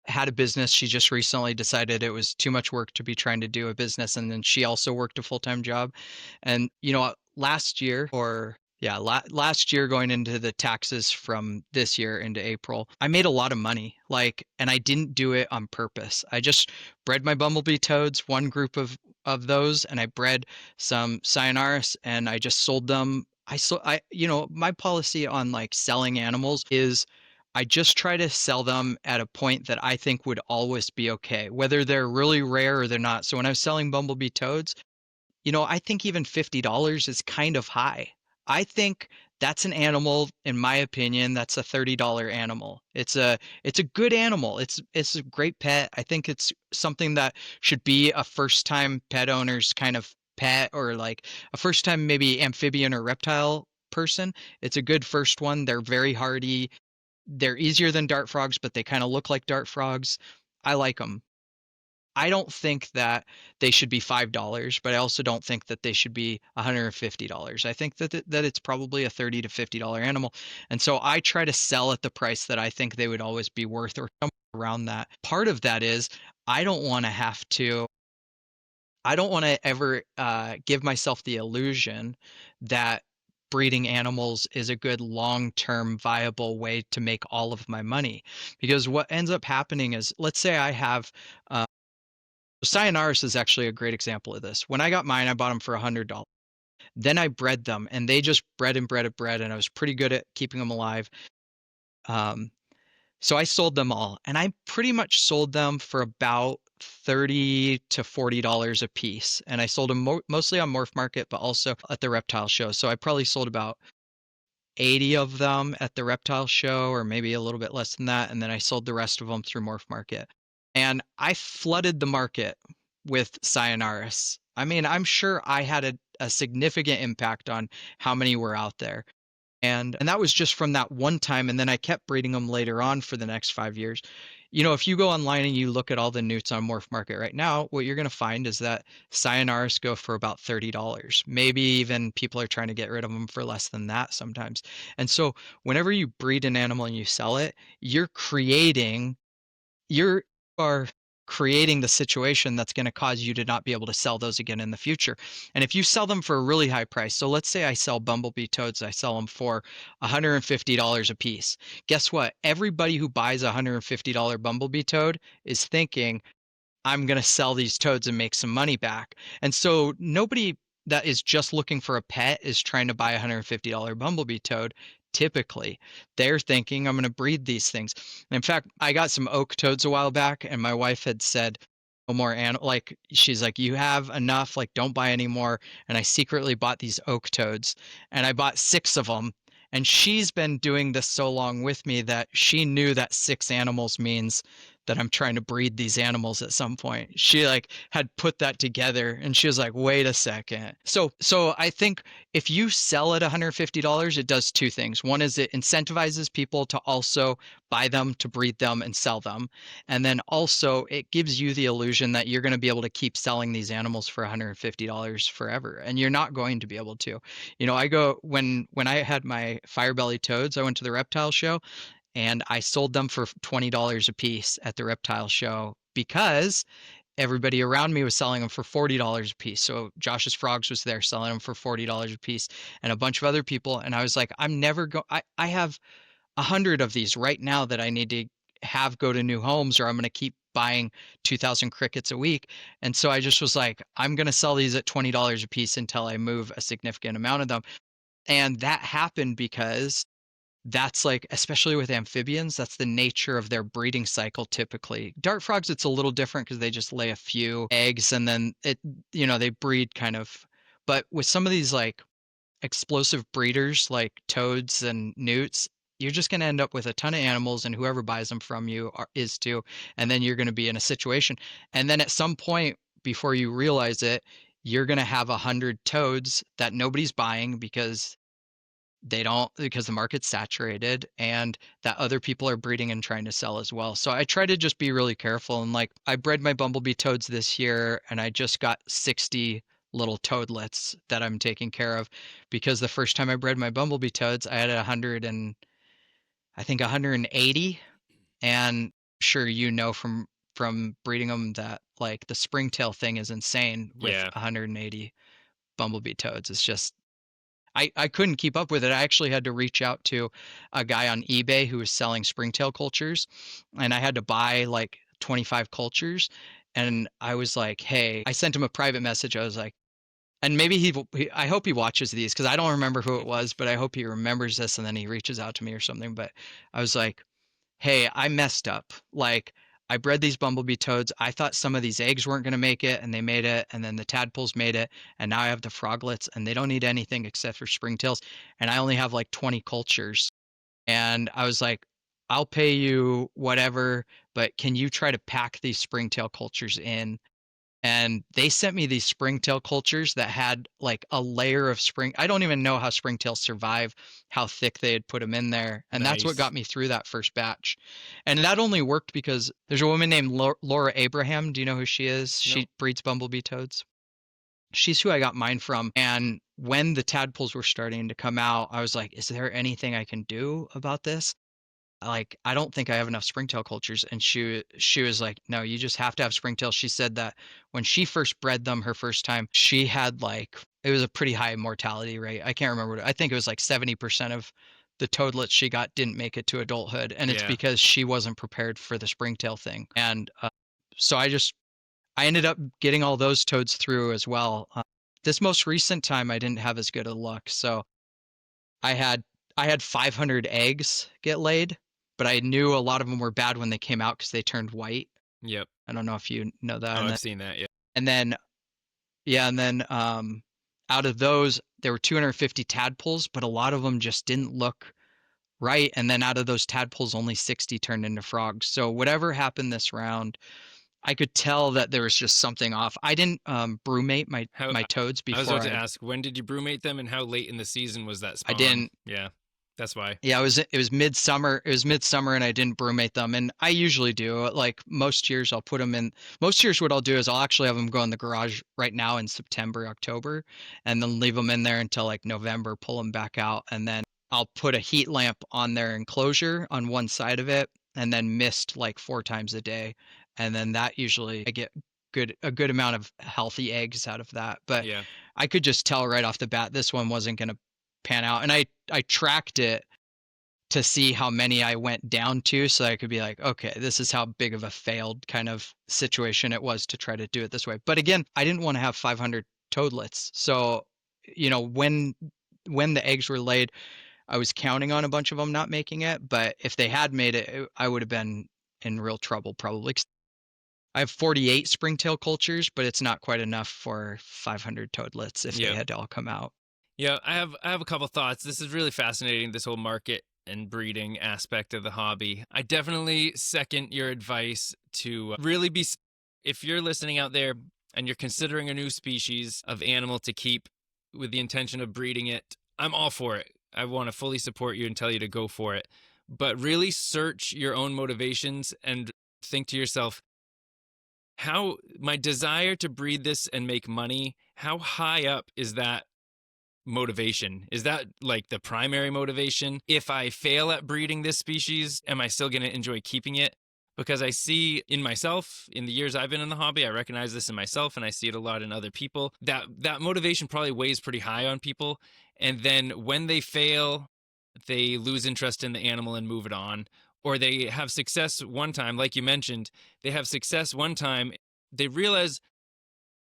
had a business. She just recently decided it was too much work to be trying to do a business, and then she also worked a full-time job. And last year, last year, going into the taxes from this year into April, I made a lot of money. Like, and I didn't do it on purpose. I just bred my bumblebee toads, one group of those, and I bred some Cyanarus, and I just sold them. My policy on like selling animals is I just try to sell them at a point that I think would always be okay, whether they're really rare or they're not. So when I was selling bumblebee toads, I think even $50 is kind of high. I think that's an animal, in my opinion, that's a $30 animal. It's a good animal. It's a great pet. I think it's something that should be a first time pet owner's kind of pet, or like a first time maybe amphibian or reptile person. It's a good first one. They're very hardy. They're easier than dart frogs, but they kind of look like dart frogs. I like them. I don't think that they should be $5, but I also don't think that they should be $150. I think that it's probably a $30 to $50 animal. And so I try to sell at the price that I think they would always be worth, or somewhere around that. Part of that is I don't want to ever give myself the illusion that breeding animals is a good long-term viable way to make all of my money. Because what ends up happening is, let's say I have Cyanarus is actually a great example of this. When I got mine, I bought them for $100. Then I bred them, and they just bred and bred and bred, and I was pretty good at keeping them alive. Um, so I sold them all, and I pretty much sold them for about $30 to $40 a piece. And I sold them mostly on Morph Market, but also at the reptile show. So I probably sold about 80 of them at the reptile show, or maybe a little bit less than that. And then I sold the rest of them through Morph Market. And I flooded the market with Sayanaris. I mean, I'm sure I had a significant impact on how many were out there. And that was just from that one time, and then I kept breeding them later on for the next 5 years. If you go online and you look at all the newts on Morph Market right now, what you're going to find is that Sayanaris go for about $30. Maybe even people are trying to get rid of them for less than that sometimes. And so whenever you breed an animal and you sell it, you are creating the situation that's going to cause you to not be able to sell those again in the future. And if you sell them for a really high price, so let's say I sell bumblebee toads, I sell them for $150 a piece. Guess what? Everybody who buys a $150 bumblebee toad is thinking, I'm going to sell these toads and make some money back. And so nobody that is just looking for a pet is trying to buy a $150 bumblebee toad. Typically, they're thinking, I'm going to breed these things. And in fact, I got some oak toads a while back, and my wife had said, no more animal. Like, she's like, you have enough, like, don't buy any more. And I secretly bought these oak toads, and I bought 6 of them. And she's been doing this so long with me that she knew that 6 animals means that I'm trying to breed these animals at some point. She like had put that together, and she was like, wait a second. So I think if you sell at $150, it does 2 things. One is it incentivizes people to also buy them, to breed them and sell them. And then also it gives you the illusion that you're going to be able to keep selling these animals for $150 forever. And you're not going to be able to. I go when I had my firebelly toads, I went to the reptile show, and I sold them for $20 a piece at the reptile show because everybody around me was selling them for $40 a piece. So Josh's Frogs was there selling them for $40 a piece, and a bunch of other people. And I was like, I have 100 of these right now that I need to have go to new homes, or I'm going to keep buying 2,000 crickets a week. And so I just was like, I'm going to sell these at $20 a piece until I move a significant amount of them. And that happened because that's like, especially with amphibians, that's the nature of their breeding cycle typically. Dart frogs, it's a little different because they just lay a few eggs and then they breed kind of. But with some of these like explosive breeders like toads and newts, you're just going to end up with a ton of animals, and whoever buys them from you is too. And then you're going to be in a situation. And then at some point, before you realize it, you're going to have 100 toads that nobody's buying because the market's saturated, and that other people are breeding and trying to sell as well. So I try to just be really careful. And like, I bred my bumblebee toads this year, and I just got 60 little toadlets that I'm taking care of, because the first time I bred my bumblebee toads, I had 100 and I think 180. And sure, from breeding them that like the springtail thing is insane with Yeah. 180 bumblebee toads. It's just I couldn't keep up with it. I actually had to reach out to a guy on eBay who was selling springtail cultures, and I had to buy like 25 cultures. And I was like, hey, I sent him a private message. I was like, and maybe I hope he watches these because I don't remember who it was, but I hope he remembers this and then he reaches out to me or something. But I was like, hey, I messed up. Like, I bred these bumblebee toads. I thought some of these eggs weren't going to make it, and they made it. And then the tadpoles made it. And now I have the froglets, and they don't need anything except for springtails. And I only have like 20 cultures. And I was like, I'll pay you whatever, but can you try to pack these springtail cultures in? And they sent me these springtail cultures that had like a layer of spring. I don't even know how springtails survive, how thick they had put them in there. And that's what Nice. got me through that first batch. And that only worked because there's a woman named Laura Abraham. Do you know who she is? Nope. She breeds bumblebee toads. She's who I got mine from. And when the tadpoles were starting to come out, I was like, is there anything I can do about this? Like, I don't think I have enough springtail cultures. And she was like, no, you just have to have springtail. She said that when she first bred them her first time, she had like, it was a pretty high mortality rate. I can't remember I think it was like 70% of the toadlets she got didn't make it to adulthood. And it's Yeah. because she wasn't prepared for the springtail thing. And so I ended up getting all those toads through as well. this most recent time I didn't have as good a luck. So I had I had 500 eggs get laid, but I knew a lot of them were bad when they came out because they turned white. Yep. I don't know if you know that. Oh, I've seen that. Yeah. And then yeah, and then out of those there were 250 tadpoles, but a lot of them just didn't look right. And then out of those tadpoles, only 60 turned into frogs. So whatever happened this round, I could tell that there was just something off. I didn't brewmate my toads I was before. about to ask, when did you brewmate them, and how late in the season was that spawn? I didn't. Yeah, that's why. Yeah, it was midsummer. It was midsummer, and I didn't brewmate them. And I usually do. Like most years, I'll put them in. Most years, what I'll do is I'll actually have them go in the garage right now in September, October, and then leave them in there until like November. Pull them back out, and then I'll put a heat lamp on their enclosure on one side of it, and then mist like 4 times a day, and then that usually I get a good amount of healthy eggs out of that. But Yeah. I could just tell right off the bat this one wasn't going to pan out, and I tracked it to see how many I went down to so I could be like, okay, this is how big of a failed kind of situation it was to try to do it this way. But again, I didn't want to have 500 toadlets. So, you know, when the eggs were laid, I was counting on a bunch of them not making it, but if they had made it, I would have been in real trouble probably. I have 48 springtail cultures, but it's not quite enough for 500 toadlets if they had to all come out. Yeah, I have a couple thoughts. This is really fascinating, this whole market and breeding aspect of the hobby. I definitely second your advice to really be, if you're listening out there and you're considering a new species of animal to keep with the intention of breeding it, I'm all for it. I want to fully support you and tell you to go for it. But really search your own motivations and think to yourself, how my desire to breed this and make money, how high up is that motivation? Is that like the primary motivation? If I fail at breeding this species, am I still going to enjoy keeping it? Because I see in myself, in the years I've been in the hobby, I recognize this in myself, and I see it a lot in other people, that motivation probably weighs pretty high on people. And then when they fail, they lose interest in the animal and move it on. Or they have success one time, like you mentioned, they have success one time, they realize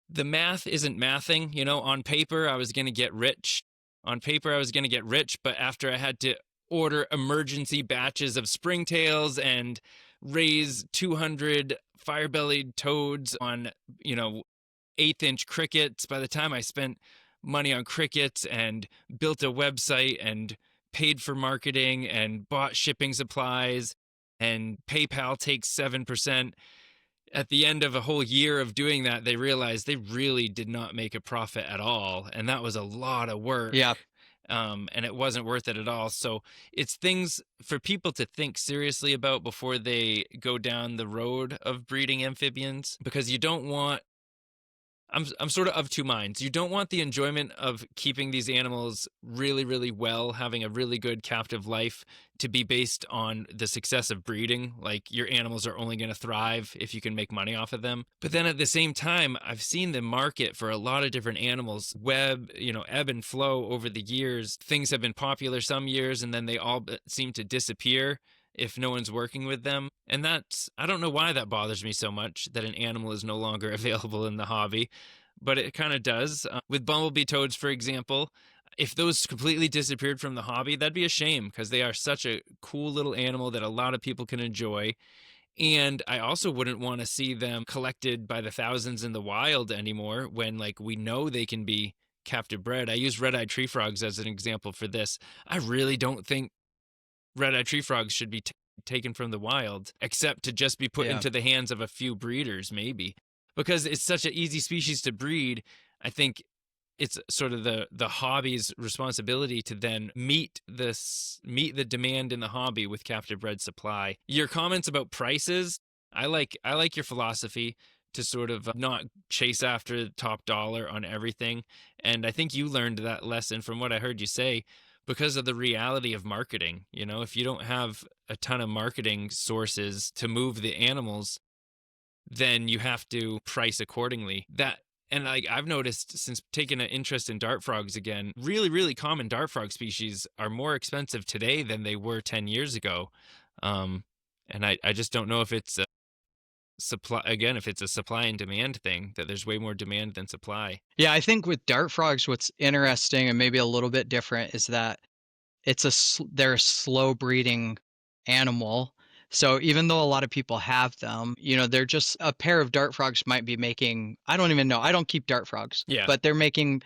the math isn't mathing. You know, on paper, I was going to get rich. But after I had to order emergency batches of springtails and raise 200 fire-bellied toads on, 1/8-inch crickets, by the time I spent money on crickets and built a website and paid for marketing and bought shipping supplies, and PayPal takes 7%. At the end of a whole year of doing that, they realized they really did not make a profit at all. And that was a lot of work. Yeah. And it wasn't worth it at all. So it's things for people to think seriously about before they go down the road of breeding amphibians, because you don't want, I'm sort of two minds. You don't want the enjoyment of keeping these animals really, really well, having a really good captive life, to be based on the success of breeding. Like, your animals are only going to thrive if you can make money off of them. But then at the same time, I've seen the market for a lot of different animals ebb and flow over the years. Things have been popular some years, and then they all seem to disappear if no one's working with them. And I don't know why that bothers me so much, that an animal is no longer available in the hobby, but it kind of does. With bumblebee toads, for example, if those completely disappeared from the hobby, that'd be a shame, because they are such a cool little animal that a lot of people can enjoy. And I also wouldn't want to see them collected by the thousands in the wild anymore, when we know they can be captive bred. I use red-eyed tree frogs as an example for this. I really don't think red-eyed tree frogs should be taken from the wild, except to just be put into the hands of a few breeders, maybe, because it's such an easy species to breed. I think it's sort of the hobby's responsibility to then meet the demand in the hobby with captive bred supply. Your comments about prices, I like your philosophy to sort of not chase after the top dollar on everything. And I think you learned that lesson from what I heard you say, because of the reality of marketing. If you don't have a ton of marketing sources to move the animals, then you have to price accordingly. And I've noticed, since taking an interest in dart frogs again, really, really common dart frog species are more expensive today than they were 10 years ago. And I just don't know if it's supply again, if it's a supply and demand thing, that there's way more demand than supply. Yeah, I think with dart frogs, what's interesting and maybe a little bit different is that they're a slow breeding animal. So even though a lot of people have them, they're just a pair of dart frogs might be making, I don't even know. I don't keep dart frogs, Yeah. but they're making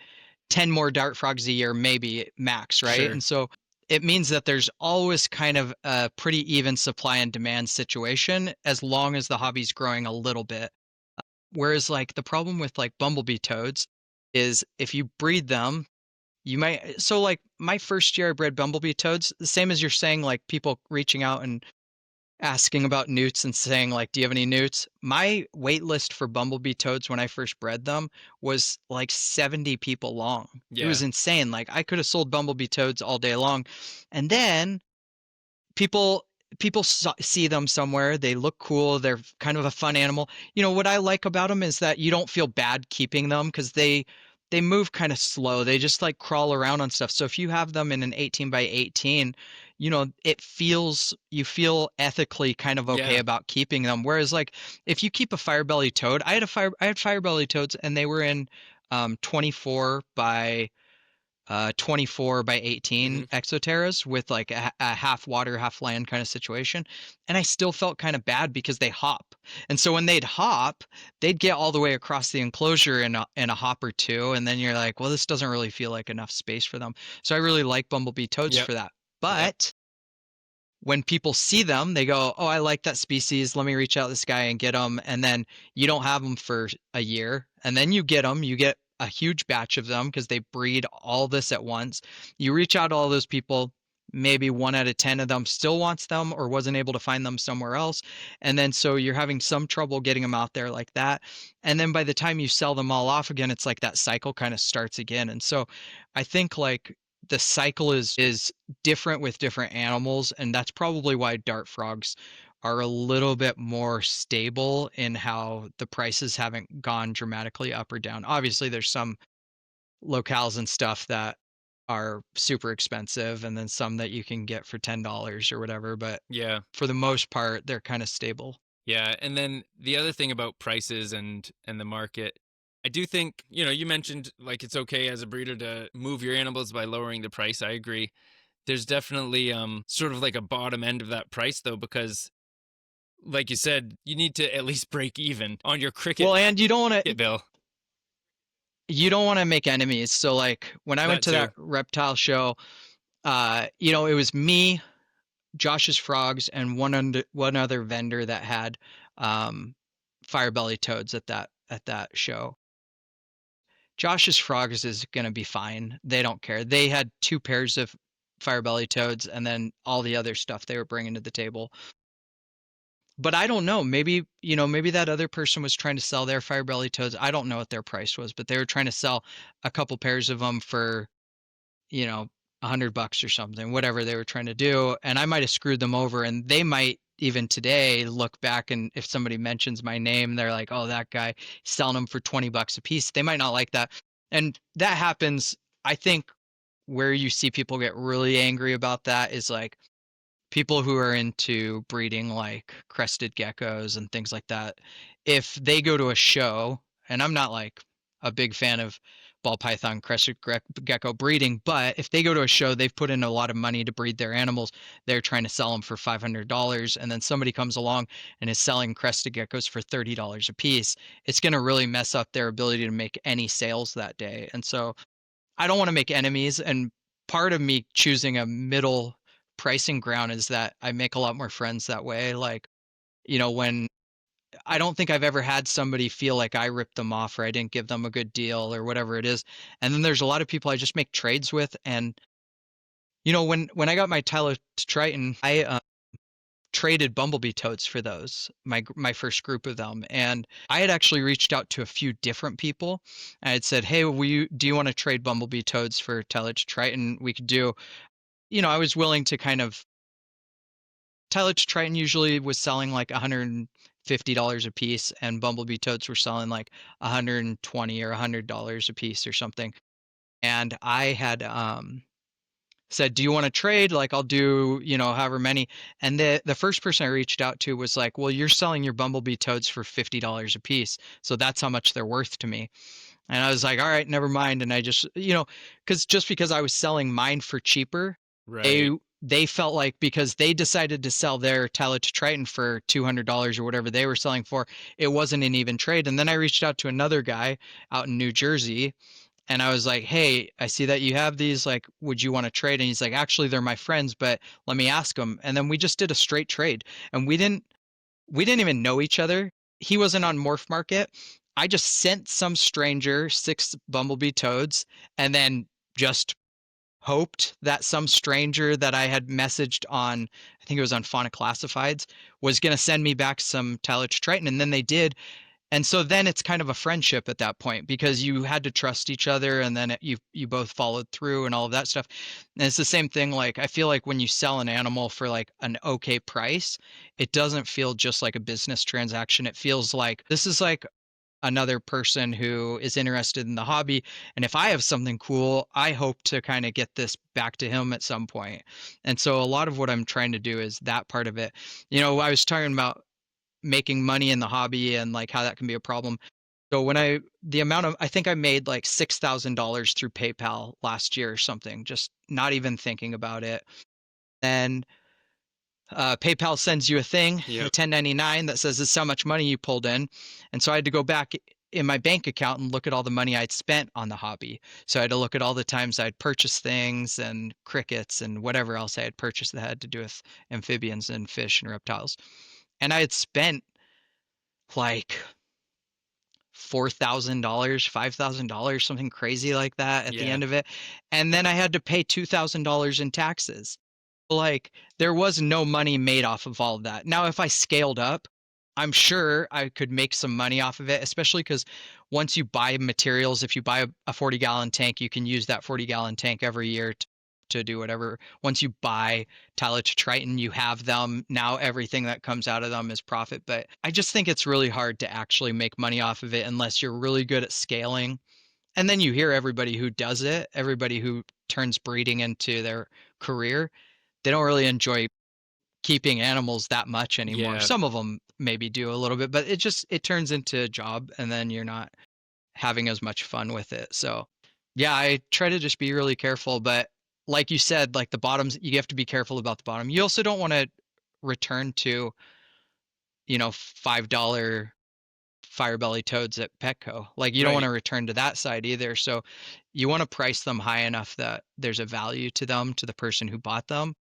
10 more dart frogs a year, maybe max, right? Sure. And so it means that there's always kind of a pretty even supply and demand situation as long as the hobby's growing a little bit. Whereas like the problem with like bumblebee toads is if you breed them, so like my first year I bred bumblebee toads, the same as you're saying, like people reaching out and asking about newts and saying like, do you have any newts? My wait list for bumblebee toads when I first bred them was like 70 people long. It was Yeah. insane. Like I could have sold bumblebee toads all day long. And then people see them somewhere, they look cool, they're kind of a fun animal. What I like about them is that you don't feel bad keeping them because they move kind of slow, they just like crawl around on stuff. So if you have them in an 18 by 18, you feel ethically kind of okay Yeah. about keeping them. Whereas like if you keep a firebelly toad, I had firebelly toads and they were in 24 by 24 by 18 exoterras with like a half water, half land kind of situation. And I still felt kind of bad because they hop. And so when they'd hop, they'd get all the way across the enclosure in a hop or two. And then you're like, well, this doesn't really feel like enough space for them. So I really like bumblebee toads Yep. for that. But when people see them, they go, oh, I like that species. Let me reach out to this guy and get them. And then you don't have them for a year. And then you get them. You get a huge batch of them because they breed all this at once. You reach out to all those people. Maybe 1 out of 10 of them still wants them or wasn't able to find them somewhere else. And then so you're having some trouble getting them out there like that. And then by the time you sell them all off again, it's like that cycle kind of starts again. And so I think like the cycle is different with different animals, and that's probably why dart frogs are a little bit more stable in how the prices haven't gone dramatically up or down. Obviously, there's some locales and stuff that are super expensive, and then some that you can get for $10 or whatever. But Yeah. for the most part, they're kind of stable. Yeah, and then the other thing about prices and the market, I do think, you mentioned like it's okay as a breeder to move your animals by lowering the price. I agree. There's definitely sort of like a bottom end of that price though, because like you said, you need to at least break even on your cricket. Well, and you don't want to bill. You don't want to make enemies. So like when I went to that reptile show, it was me, Josh's Frogs, and one other vendor that had firebelly toads at that show. Josh's Frogs is going to be fine. They don't care. They had 2 pairs of firebelly toads and then all the other stuff they were bringing to the table. But I don't know. Maybe that other person was trying to sell their firebelly toads. I don't know what their price was, but they were trying to sell a couple pairs of them for, $100 or something, whatever they were trying to do. And I might have screwed them over, and they might even today look back, and if somebody mentions my name, they're like, oh, that guy selling them for $20 a piece. They might not like that. And that happens. I think where you see people get really angry about that is like people who are into breeding like crested geckos and things like that. If they go to a show, and I'm not like a big fan of ball python crested gecko breeding, but if they go to a show, they've put in a lot of money to breed their animals, they're trying to sell them for $500, and then somebody comes along and is selling crested geckos for $30 a piece, it's going to really mess up their ability to make any sales that day. And so I don't want to make enemies, and part of me choosing a middle pricing ground is that I make a lot more friends that way. Like, when I don't think I've ever had somebody feel like I ripped them off or I didn't give them a good deal or whatever it is. And then there's a lot of people I just make trades with. And, when I got my Tyler Triton, I traded bumblebee toads for those, my first group of them. And I had actually reached out to a few different people. I had said, hey, do you want to trade bumblebee toads for Tyler Triton? We could do, I was willing to kind of, Tyler Triton usually was selling like $150 a piece, and bumblebee toads were selling like $120 or $100 a piece or something. And I had said, do you want to trade? Like, I'll do, however many. And the first person I reached out to was like, well, you're selling your bumblebee toads for $50 a piece. So that's how much they're worth to me. And I was like, all right, never mind. And I just, because I was selling mine for cheaper, Right. they felt like because they decided to sell their Tyler to Triton for $200 or whatever they were selling for, it wasn't an even trade. And then I reached out to another guy out in New Jersey, and I was like, hey, I see that you have these, like, would you want to trade? And he's like, actually, they're my friends, but let me ask them. And then we just did a straight trade, and we didn't even know each other. He wasn't on Morph Market. I just sent some stranger 6 bumblebee toads, and then just hoped that some stranger that I had messaged on, I think it was on Fauna Classifieds, was going to send me back some Talich Triton. And then they did. And so then it's kind of a friendship at that point, because you had to trust each other, and then you both followed through and all of that stuff. And it's the same thing. Like, I feel like when you sell an animal for like an okay price, it doesn't feel just like a business transaction. It feels like this is like another person who is interested in the hobby. And if I have something cool, I hope to kind of get this back to him at some point. And so a lot of what I'm trying to do is that part of it. I was talking about making money in the hobby and like how that can be a problem. So I think I made like $6,000 through PayPal last year or something, just not even thinking about it. And PayPal sends you a thing, a Yep. 1099 that says this is how much money you pulled in. And so I had to go back in my bank account and look at all the money I'd spent on the hobby. So I had to look at all the times I'd purchased things and crickets and whatever else I had purchased that had to do with amphibians and fish and reptiles. And I had spent like $4,000, $5,000, something crazy like that at the Yeah. end of it. And then I had to pay $2,000 in taxes. Like, there was no money made off of all of that. Now, if I scaled up, I'm sure I could make some money off of it, especially because once you buy materials, if you buy a 40-gallon tank, you can use that 40-gallon tank every year to do whatever. Once you buy Tyler to Triton, you have them. Now everything that comes out of them is profit. But I just think it's really hard to actually make money off of it unless you're really good at scaling. And then you hear everybody who does it, everybody who turns breeding into their career, they don't really enjoy keeping animals that much anymore. Yeah. Some of them maybe do a little bit, but it turns into a job, and then you're not having as much fun with it. So yeah, I try to just be really careful, but like you said, like the bottoms, you have to be careful about the bottom. You also don't want to return to, $5 firebelly toads at Petco. Like, you don't want Right. to return to that side either. So you want to price them high enough that there's a value to them, to the person who bought them,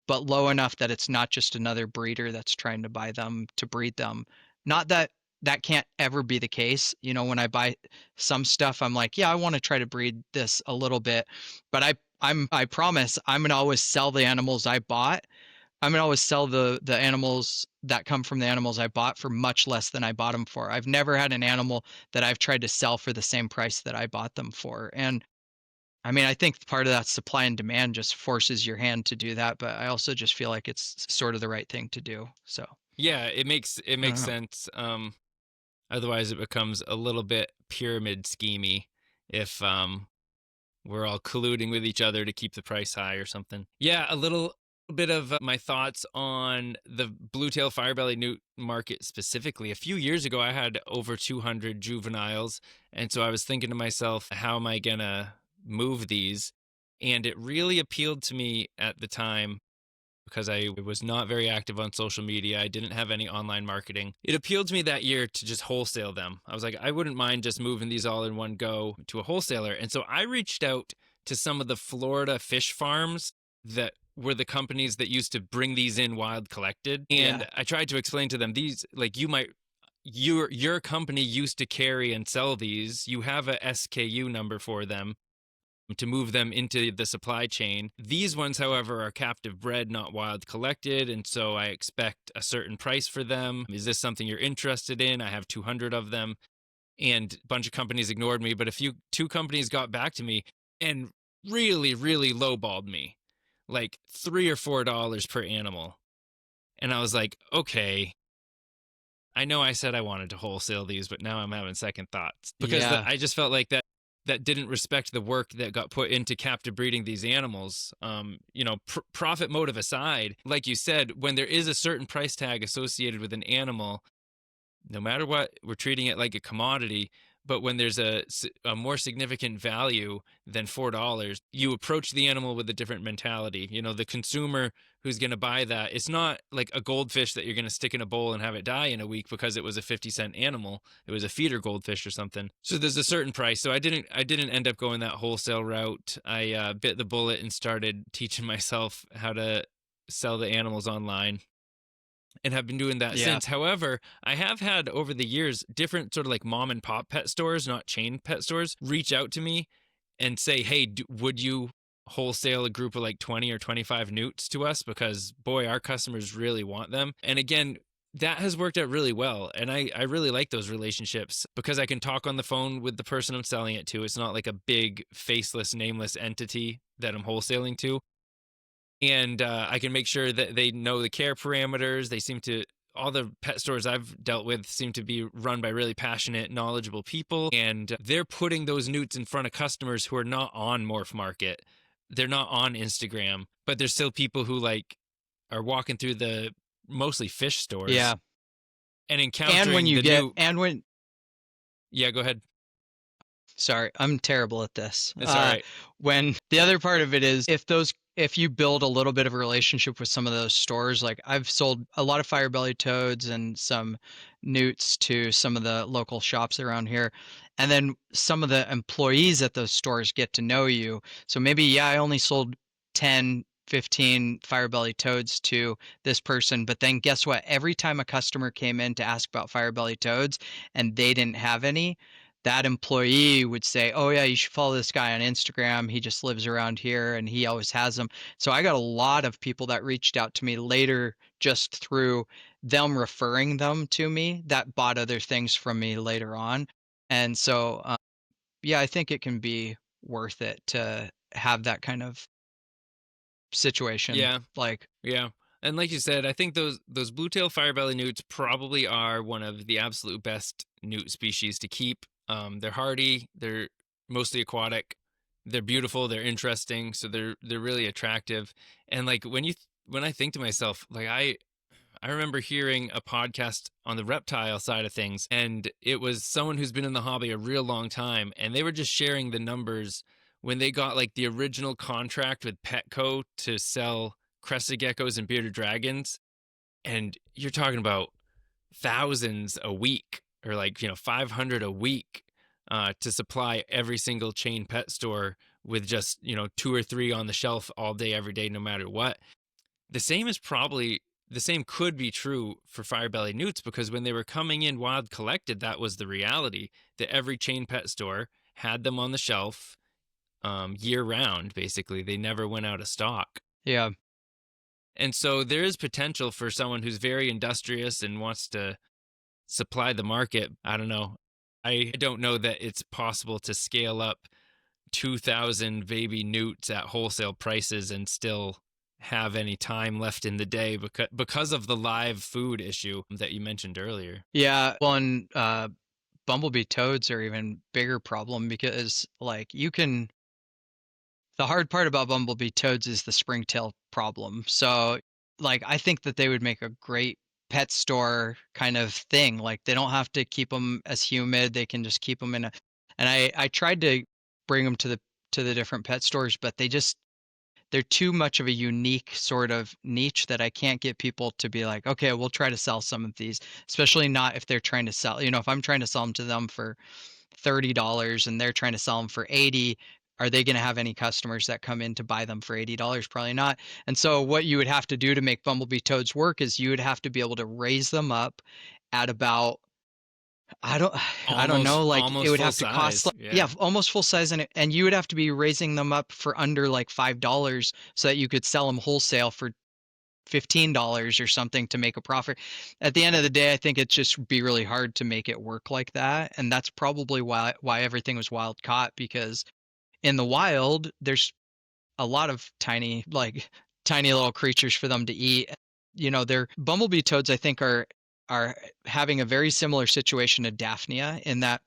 but low enough that it's not just another breeder that's trying to buy them to breed them. Not that that can't ever be the case. When I buy some stuff, I'm like, yeah, I want to try to breed this a little bit, but I promise I'm gonna always sell the animals I bought. I'm gonna always sell the animals that come from the animals I bought for much less than I bought them for. I've never had an animal that I've tried to sell for the same price that I bought them for. And I mean, I think part of that supply and demand just forces your hand to do that, but I also just feel like it's sort of the right thing to do. So Yeah, it makes I don't know. sense. Otherwise it becomes a little bit pyramid schemy if we're all colluding with each other to keep the price high or something. Yeah, a little bit of my thoughts on the blue-tail firebelly newt market specifically. A few years ago, I had over 200 juveniles, and so I was thinking to myself, how am I gonna move these? And it really appealed to me at the time because I was not very active on social media. I didn't have any online marketing. It appealed to me that year to just wholesale them. I was like, I wouldn't mind just moving these all in one go to a wholesaler. And so I reached out to some of the Florida fish farms that were the companies that used to bring these in wild collected. And Yeah. I tried to explain to them, these, like, your company used to carry and sell these. You have a SKU number for them to move them into the supply chain. These ones, however, are captive bred, not wild collected, and so I expect a certain price for them. Is this something you're interested in? I have 200 of them. And a bunch of companies ignored me, but two companies got back to me and really, really lowballed me, like $3 or $4 per animal. And I was like, okay, I know I said I wanted to wholesale these, but now I'm having second thoughts because Yeah. I just felt like that that didn't respect the work that got put into captive breeding these animals. Profit motive aside, like you said, when there is a certain price tag associated with an animal, no matter what, we're treating it like a commodity. But when there's a more significant value than $4, you approach the animal with a different mentality. The consumer who's going to buy that, it's not like a goldfish that you're going to stick in a bowl and have it die in a week because it was a 50-cent animal. It was a feeder goldfish or something. So there's a certain price. So I didn't end up going that wholesale route. I bit the bullet and started teaching myself how to sell the animals online, and have been doing that since. However, I have had over the years different sort of like mom and pop pet stores, not chain pet stores, reach out to me and say, hey, would you wholesale a group of like 20 or 25 newts to us? Because boy, our customers really want them. And again, that has worked out really well. And I really like those relationships because I can talk on the phone with the person I'm selling it to. It's not like a big faceless, nameless entity that I'm wholesaling to. And I can make sure that they know the care parameters. All the pet stores I've dealt with seem to be run by really passionate, knowledgeable people. And they're putting those newts in front of customers who are not on Morph Market. They're not on Instagram, but there's still people who are walking through the mostly fish stores. Yeah. And encountering Yeah, go ahead. Sorry, I'm terrible at this. That's all right. When the other part of it is if you build a little bit of a relationship with some of those stores, like I've sold a lot of firebelly toads and some newts to some of the local shops around here. And then some of the employees at those stores get to know you. So maybe, I only sold 10, 15 firebelly toads to this person, but then guess what? Every time a customer came in to ask about firebelly toads and they didn't have any, that employee would say, oh yeah, you should follow this guy on Instagram. He just lives around here and he always has them. So I got a lot of people that reached out to me later just through them referring them to me that bought other things from me later on. And so, I think it can be worth it to have that kind of situation. Yeah. Yeah. And like you said, I think those blue-tail firebelly newts probably are one of the absolute best newt species to keep. They're hardy, they're mostly aquatic, they're beautiful, they're interesting, so they're really attractive. And like when I think to myself, like I remember hearing a podcast on the reptile side of things, and it was someone who's been in the hobby a real long time, and they were just sharing the numbers when they got like the original contract with Petco to sell crested geckos and bearded dragons, and you're talking about thousands a week, or 500 a week, to supply every single chain pet store with just 2 or 3 on the shelf all day, every day, no matter what. The same could be true for firebelly newts, because when they were coming in wild collected, that was the reality, that every chain pet store had them on the shelf year round. Basically, they never went out of stock. Yeah. And so there is potential for someone who's very industrious and wants to supply the market. I don't know. I don't know that it's possible to scale up 2,000 baby newts at wholesale prices and still have any time left in the day because of the live food issue that you mentioned earlier. Yeah. One, bumblebee toads are even bigger problem because the hard part about bumblebee toads is the springtail problem. So I think that they would make a great pet store kind of thing. Like they don't have to keep them as humid. They can just keep them and I tried to bring them to the different pet stores, but they're too much of a unique sort of niche that I can't get people to be like, okay, we'll try to sell some of these, especially not if they're trying to sell, if I'm trying to sell them to them for $30 and they're trying to sell them for $80, are they going to have any customers that come in to buy them for $80? Probably not. And so what you would have to do to make bumblebee toads work is you would have to be able to raise them up at about, I don't know, it would have to cost almost full size, and you would have to be raising them up for under $5 so that you could sell them wholesale for $15 or something to make a profit. At the end of the day, I think it'd just be really hard to make it work like that. And that's probably why everything was wild caught, because in the wild, there's a lot of tiny little creatures for them to eat. Their bumblebee toads, I think, are having a very similar situation to Daphnia, in that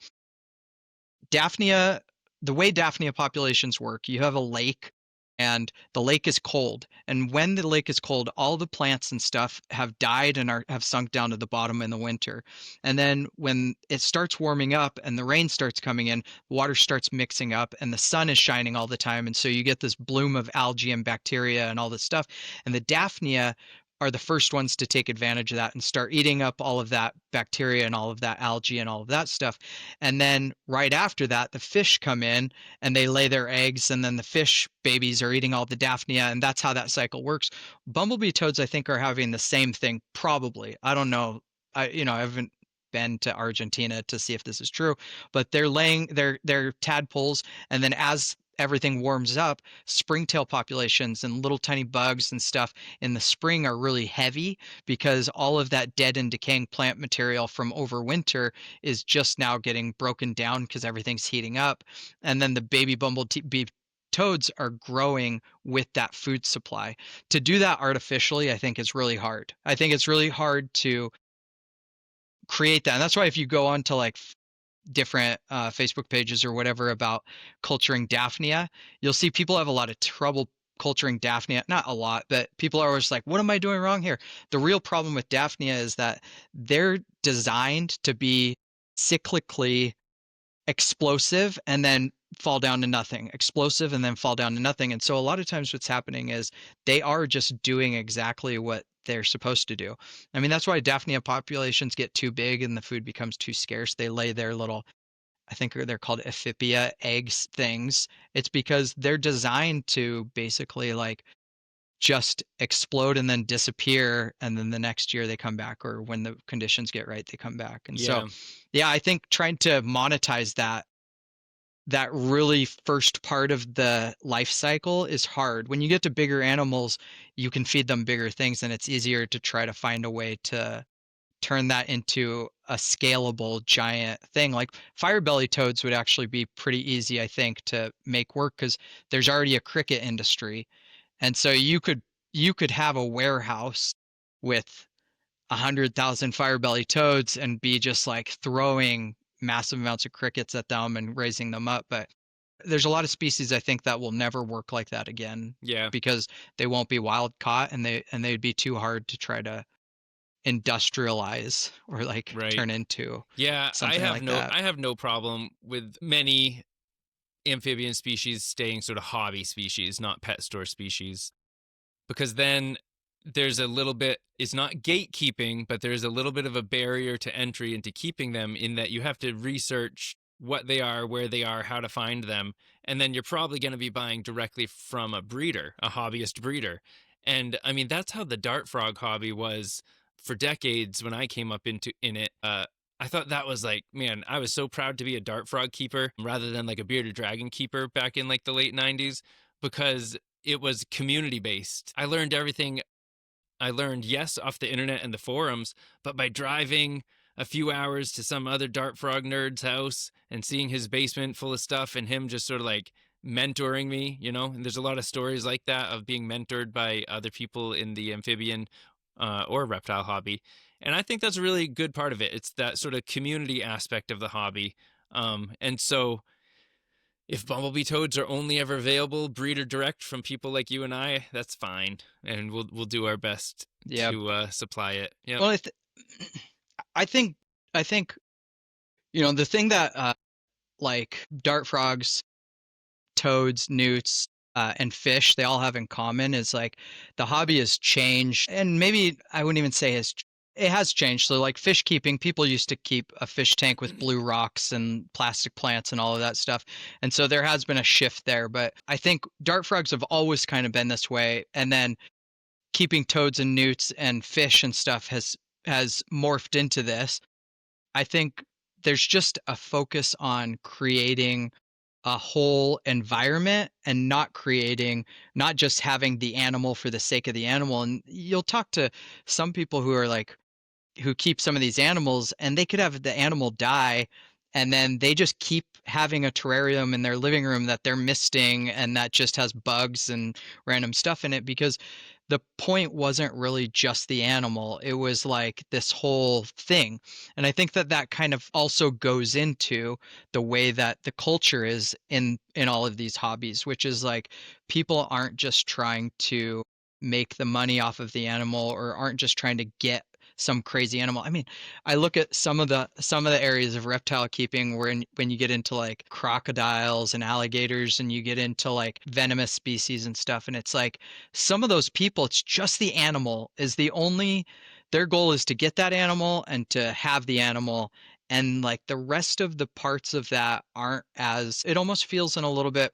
Daphnia the way Daphnia populations work, you have a lake and the lake is cold. And when the lake is cold, all the plants and stuff have died and have sunk down to the bottom in the winter. And then when it starts warming up and the rain starts coming in, the water starts mixing up and the sun is shining all the time. And so you get this bloom of algae and bacteria and all this stuff. And the Daphnia are the first ones to take advantage of that and start eating up all of that bacteria and all of that algae and all of that stuff. And then right after that, the fish come in and they lay their eggs, and then the fish babies are eating all the Daphnia, and that's how that cycle works. Bumblebee toads, I think, are having the same thing, probably. I don't know. I haven't been to Argentina to see if this is true, but they're laying their tadpoles, and then as everything warms up, springtail populations and little tiny bugs and stuff in the spring are really heavy because all of that dead and decaying plant material from overwinter is just now getting broken down because everything's heating up. And then the baby bumblebee toads are growing with that food supply. To do that artificially, I think is really hard. I think it's really hard to create that. And that's why if you go on to like different Facebook pages or whatever about culturing Daphnia, you'll see people have a lot of trouble culturing Daphnia. Not a lot, but people are always like, what am I doing wrong here? The real problem with Daphnia is that they're designed to be cyclically explosive and then fall down to nothing, explosive and then fall down to nothing. And so a lot of times what's happening is they are just doing exactly what they're supposed to do. I mean, that's why Daphnia populations get too big and the food becomes too scarce. They lay their little, I think they're called amphibia eggs things. It's because they're designed to basically like just explode and then disappear, and then the next year they come back, or when the conditions get right, they come back. And so, yeah, I think trying to monetize that really first part of the life cycle is hard. When you get to bigger animals, you can feed them bigger things, and it's easier to try to find a way to turn that into a scalable giant thing. Like firebelly toads would actually be pretty easy, I think, to make work because there's already a cricket industry. And so you could have a warehouse with 100,000 firebelly toads and be just like throwing massive amounts of crickets at them and raising them up. But there's a lot of species I think that will never work like that again. Yeah. Because they won't be wild caught, and they'd be too hard to try to industrialize or like turn into. Yeah, something like that. I have no problem with many amphibian species staying sort of hobby species, not pet store species, because then there's a little bit, it's not gatekeeping, but there's a little bit of a barrier to entry into keeping them, in that you have to research what they are, where they are, how to find them. And then you're probably going to be buying directly from a breeder, a hobbyist breeder. And I mean, that's how the dart frog hobby was for decades when I came up in it. I thought that was like, man, I was so proud to be a dart frog keeper rather than like a bearded dragon keeper back in like the late 90s, because it was community based. I learned everything. I learned, yes, off the internet and the forums, but by driving a few hours to some other dart frog nerd's house and seeing his basement full of stuff and him just sort of like mentoring me, you know. And there's a lot of stories like that of being mentored by other people in the amphibian or reptile hobby. And I think that's a really good part of it. It's that sort of community aspect of the hobby. And so if bumblebee toads are only ever available breeder direct from people like you and I, that's fine. And we'll do our best to supply it. Yeah. Well, I think, you know, the thing that like dart frogs, toads, newts, and fish, they all have in common is like the hobby has changed, and maybe I wouldn't even say it has changed. So like fish keeping, people used to keep a fish tank with blue rocks and plastic plants and all of that stuff. And so there has been a shift there, but I think dart frogs have always kind of been this way. And then keeping toads and newts and fish and stuff has morphed into this. I think there's just a focus on creating a whole environment and not just having the animal for the sake of the animal. And you'll talk to some people who keep some of these animals, and they could have the animal die, and then they just keep having a terrarium in their living room that they're misting and that just has bugs and random stuff in it, because the point wasn't really just the animal. It was like this whole thing. And I think that that kind of also goes into the way that the culture is in all of these hobbies, which is like people aren't just trying to make the money off of the animal or aren't just trying to get some crazy animal. I mean, I look at some of the areas of reptile keeping when you get into like crocodiles and alligators and you get into like venomous species and stuff, and it's like some of those people, it's just the animal is the only, their goal is to get that animal and to have the animal, and like the rest of the parts of that aren't as, it almost feels a little bit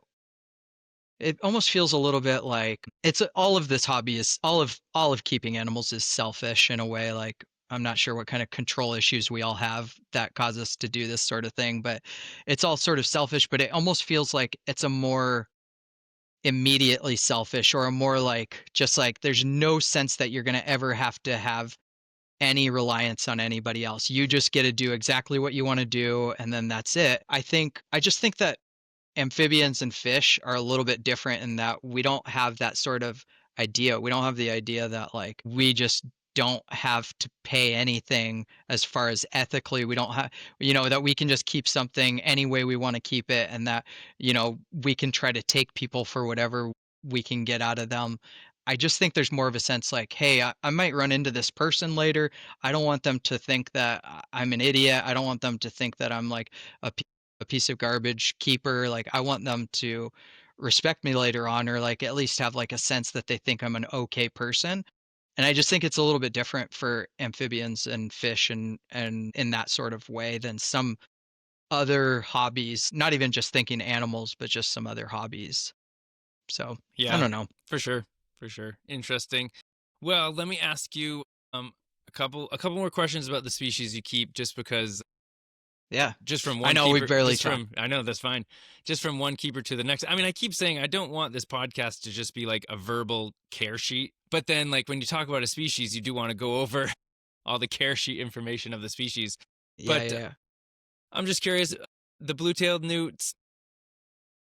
like it's all of this hobby is all of keeping animals is selfish in a way. Like I'm not sure what kind of control issues we all have that cause us to do this sort of thing, but it's all sort of selfish, but it almost feels like it's a more immediately selfish or a more like just like there's no sense that you're going to ever have to have any reliance on anybody else. You just get to do exactly what you want to do and then that's it. I just think that amphibians and fish are a little bit different in that we don't have that sort of idea. We don't have the idea that like we just don't have to pay anything as far as ethically. We don't have, that we can just keep something any way we want to keep it, and that, we can try to take people for whatever we can get out of them. I just think there's more of a sense like, hey, I might run into this person later. I don't want them to think that I'm an idiot. I don't want them to think that I'm like a piece of garbage keeper. Like I want them to respect me later on, or like at least have like a sense that they think I'm an okay person. And I just think it's a little bit different for amphibians and fish and in that sort of way than some other hobbies, not even just thinking animals, but just some other hobbies. So I Yeah, don't know. for sure. For sure. Interesting. Well, let me ask you a couple more questions about the species you keep, just because Yeah. just from I one know we keeper barely just talk. from I know that's fine. Just from one keeper to the next. I mean, I keep saying I don't want this podcast to just be like a verbal care sheet, but then like when you talk about a species, you do want to go over all the care sheet information of the species. Yeah, But yeah. I'm just curious, the blue-tailed newts,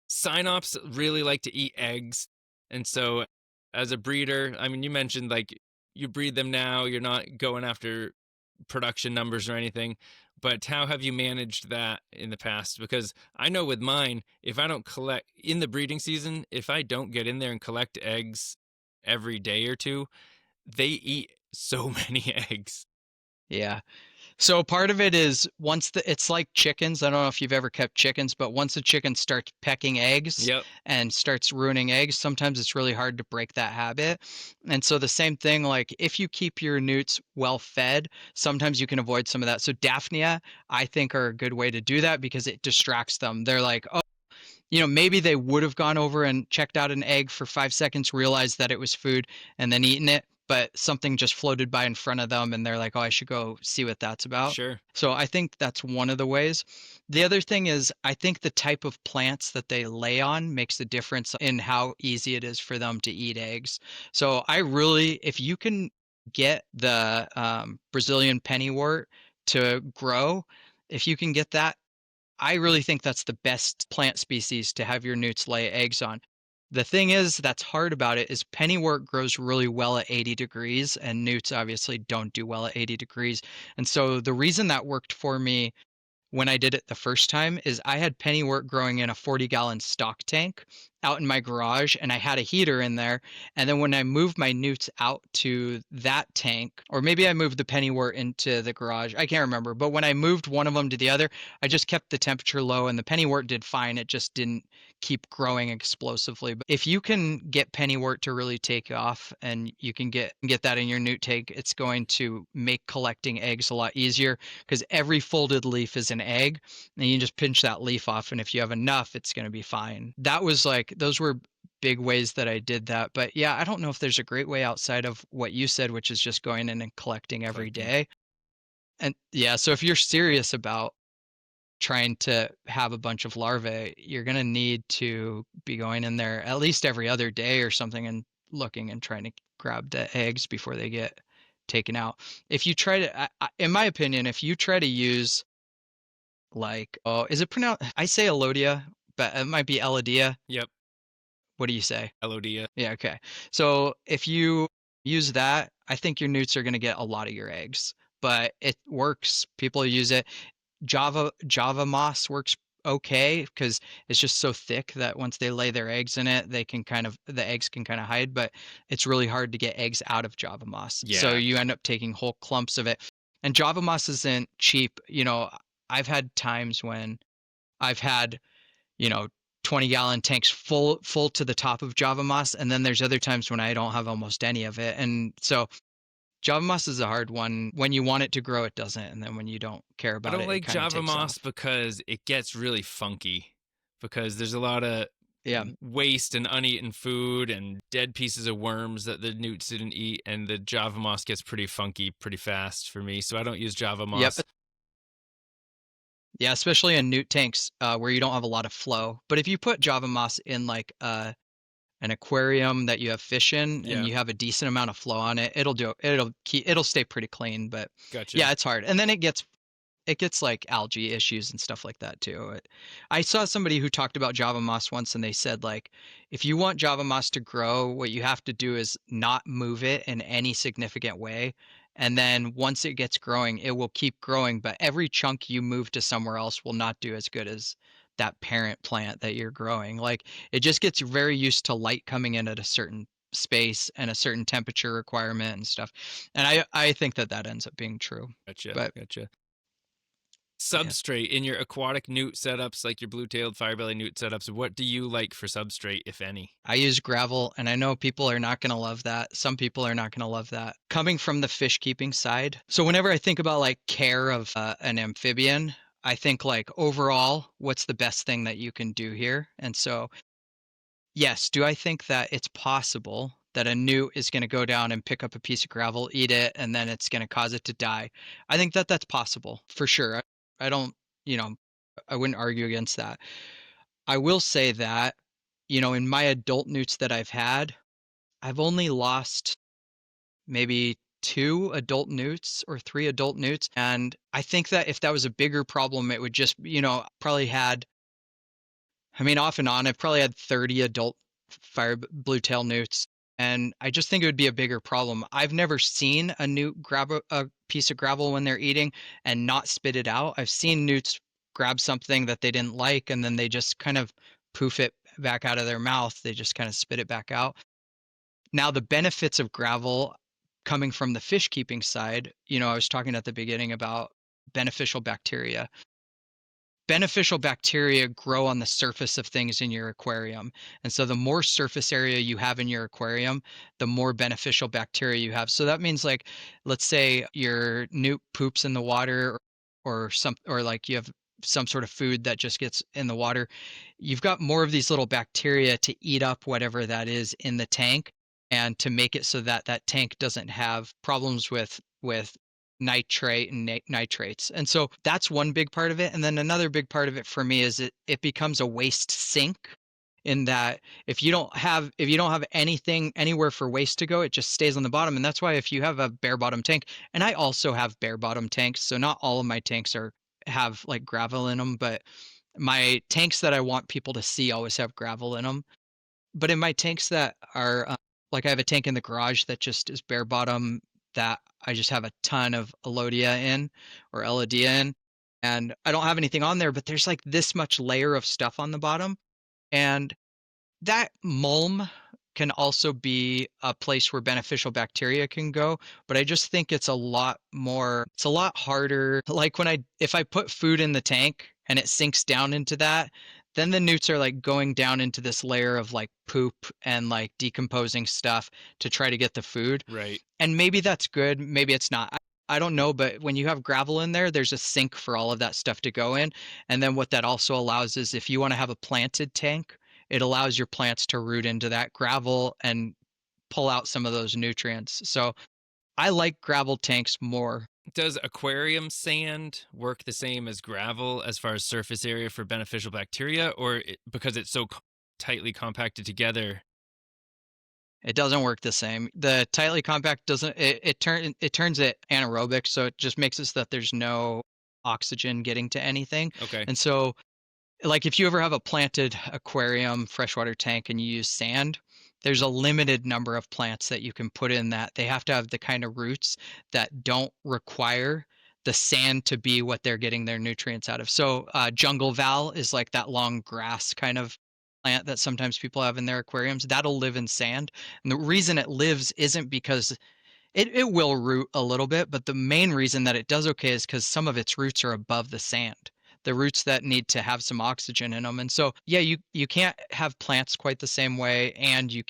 cynops really like to eat eggs. And so as a breeder, I mean, you mentioned like you breed them now, you're not going after production numbers or anything, but how have you managed that in the past? Because I know with mine, if I don't collect in the breeding season, if I don't get in there and collect eggs every day or two, they eat so many eggs. Yeah. So part of it is it's like chickens. I don't know if you've ever kept chickens, but once a chicken starts pecking eggs Yep. and starts ruining eggs, sometimes it's really hard to break that habit. And so the same thing, like if you keep your newts well fed, sometimes you can avoid some of that. So Daphnia, I think, are a good way to do that because it distracts them. They're like, oh, maybe they would have gone over and checked out an egg for 5 seconds, realized that it was food, and then eaten it, but something just floated by in front of them, and they're like, oh, I should go see what that's about. Sure. So I think that's one of the ways. The other thing is, I think the type of plants that they lay on makes a difference in how easy it is for them to eat eggs. So if you can get the Brazilian pennywort to grow, if you can get that, I really think that's the best plant species to have your newts lay eggs on. The thing is that's hard about it is pennywort grows really well at 80 degrees, and newts obviously don't do well at 80 degrees. And so the reason that worked for me when I did it the first time is I had pennywort growing in a 40-gallon stock tank out in my garage, and I had a heater in there. And then when I moved my newts out to that tank, or maybe I moved the pennywort into the garage, I can't remember. But when I moved one of them to the other, I just kept the temperature low and the pennywort did fine. It just didn't keep growing explosively. But if you can get pennywort to really take off and you can get that in your newt tank, it's going to make collecting eggs a lot easier because every folded leaf is an egg, and you just pinch that leaf off, and if you have enough, it's going to be fine. Those were big ways that I did that. But yeah, I don't know if there's a great way outside of what you said, which is just going in and collecting every day. And yeah, so if you're serious about trying to have a bunch of larvae, you're going to need to be going in there at least every other day or something and looking and trying to grab the eggs before they get taken out. If you try to, in my opinion, if you try to use like, oh, is it pronounced? I say Elodia, but it might be Elodia. Yep. What do you say? Elodia. Yeah, okay. So if you use that, I think your newts are going to get a lot of your eggs, but it works. People use it. Java moss works okay because it's just so thick that once they lay their eggs in it, the eggs can kind of hide, but it's really hard to get eggs out of Java moss. So Yeah. you end up taking whole clumps of it. And Java moss isn't cheap. I've had times when I've had, you know, 20-gallon tanks full to the top of Java moss, and then there's other times when I don't have almost any of it. And so Java moss is a hard one. When you want it to grow, it doesn't, and then when you don't care I about don't it, it like kind of Java takes moss off. because it gets really funky because there's a lot of Yeah. waste and uneaten food and dead pieces of worms that the newts didn't eat, and the Java moss gets pretty funky pretty fast for me, so I don't use Java moss. Yep. Yeah, especially in newt tanks where you don't have a lot of flow. But if you put Java moss in like an aquarium that you have fish in Yeah. and you have a decent amount of flow on it, it'll stay pretty clean. But Gotcha. yeah, it's hard. And then it gets like algae issues and stuff like that too. I saw somebody who talked about Java moss once, and they said like, if you want Java moss to grow, what you have to do is not move it in any significant way. And then once it gets growing, it will keep growing, but every chunk you move to somewhere else will not do as good as that parent plant that you're growing. Like it just gets very used to light coming in at a certain space and a certain temperature requirement and stuff. And I think that ends up being true. Gotcha. But Gotcha. Substrate in your aquatic newt setups, like your blue-tailed firebelly newt setups, what do you like for substrate, if any? I use gravel, and I know people are not going to love that. Some people are not going to love that. Coming from the fish keeping side. So whenever I think about like care of an amphibian, I think like overall, what's the best thing that you can do here? And so, yes, do I think that it's possible that a newt is going to go down and pick up a piece of gravel, eat it, and then it's going to cause it to die? I think that that's possible for sure. I don't, I wouldn't argue against that. I will say that, in my adult newts that I've had, I've only lost maybe 2 adult newts or 3 adult newts. And I think that if that was a bigger problem, it would just, probably had, I mean, off and on, I've probably had 30 adult blue-tail newts. And I just think it would be a bigger problem. I've never seen a newt grab a piece of gravel when they're eating and not spit it out. I've seen newts grab something that they didn't like and then they just kind of poof it back out of their mouth. They just kind of spit it back out. Now, the benefits of gravel coming from the fish keeping side, I was talking at the beginning about beneficial bacteria. Beneficial bacteria grow on the surface of things in your aquarium. And so the more surface area you have in your aquarium, the more beneficial bacteria you have. So that means like, let's say your newt poops in the water or like you have some sort of food that just gets in the water. You've got more of these little bacteria to eat up whatever that is in the tank and to make it so that that tank doesn't have problems with nitrate and nitrates. And so that's one big part of it. And then another big part of it for me is it becomes a waste sink in that if you don't have anything anywhere for waste to go, it just stays on the bottom. And that's why if you have a bare bottom tank, and I also have bare bottom tanks, so not all of my tanks have like gravel in them, but my tanks that I want people to see always have gravel in them. But in my tanks that are like I have a tank in the garage that just is bare bottom that I just have a ton of Elodia in or Elodia in, and I don't have anything on there, but there's like this much layer of stuff on the bottom. And that mulm can also be a place where beneficial bacteria can go, but I just think it's a lot harder. Like if I put food in the tank and it sinks down into that, then the newts are like going down into this layer of like poop and like decomposing stuff to try to get the food. Right. And maybe that's good, maybe it's not. I don't know, but when you have gravel in there, there's a sink for all of that stuff to go in. And then what that also allows is if you want to have a planted tank, it allows your plants to root into that gravel and pull out some of those nutrients. So I like gravel tanks more. Does aquarium sand work the same as gravel as far as surface area for beneficial bacteria, or because it's so tightly compacted together? It doesn't work the same. The tightly compact doesn't. It turns it anaerobic, so it just makes it so that there's no oxygen getting to anything. Okay. And so like if you ever have a planted aquarium, freshwater tank, and you use sand, there's a limited number of plants that you can put in that. They have to have the kind of roots that don't require the sand to be what they're getting their nutrients out of. So jungle val is like that long grass kind of plant that sometimes people have in their aquariums. That'll live in sand. And the reason it lives isn't because it will root a little bit, but the main reason that it does okay is because some of its roots are above the sand, the roots that need to have some oxygen in them. And so, yeah, you can't have plants quite the same way, and you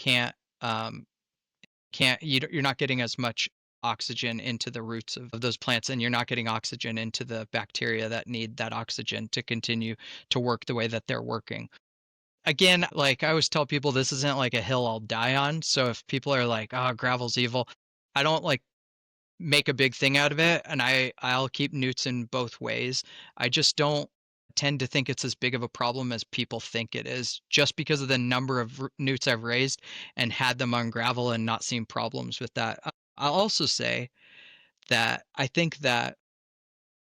you're not getting as much oxygen into the roots of those plants, and you're not getting oxygen into the bacteria that need that oxygen to continue to work the way that they're working. Again, like I always tell people, this isn't like a hill I'll die on. So if people are like, "Oh, gravel's evil," I don't like make a big thing out of it, and I'll keep newts in both ways. I just don't tend to think it's as big of a problem as people think it is, just because of the number of newts I've raised and had them on gravel and not seen problems with that. I'll also say that I think that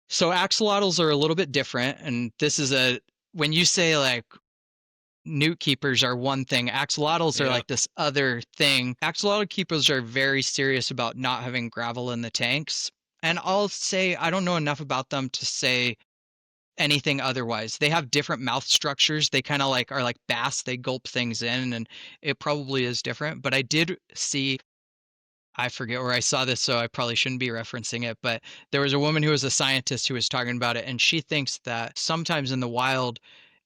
so axolotls are a little bit different, and this is when you say like newt keepers are one thing, axolotls are like this other thing. Axolotl keepers are very serious about not having gravel in the tanks. And I'll say I don't know enough about them to say anything otherwise. They have different mouth structures. They kind of like are like bass, they gulp things in, and it probably is different. But I did see, I forget where I saw this, so I probably shouldn't be referencing it, but there was a woman who was a scientist who was talking about it, and she thinks that sometimes in the wild,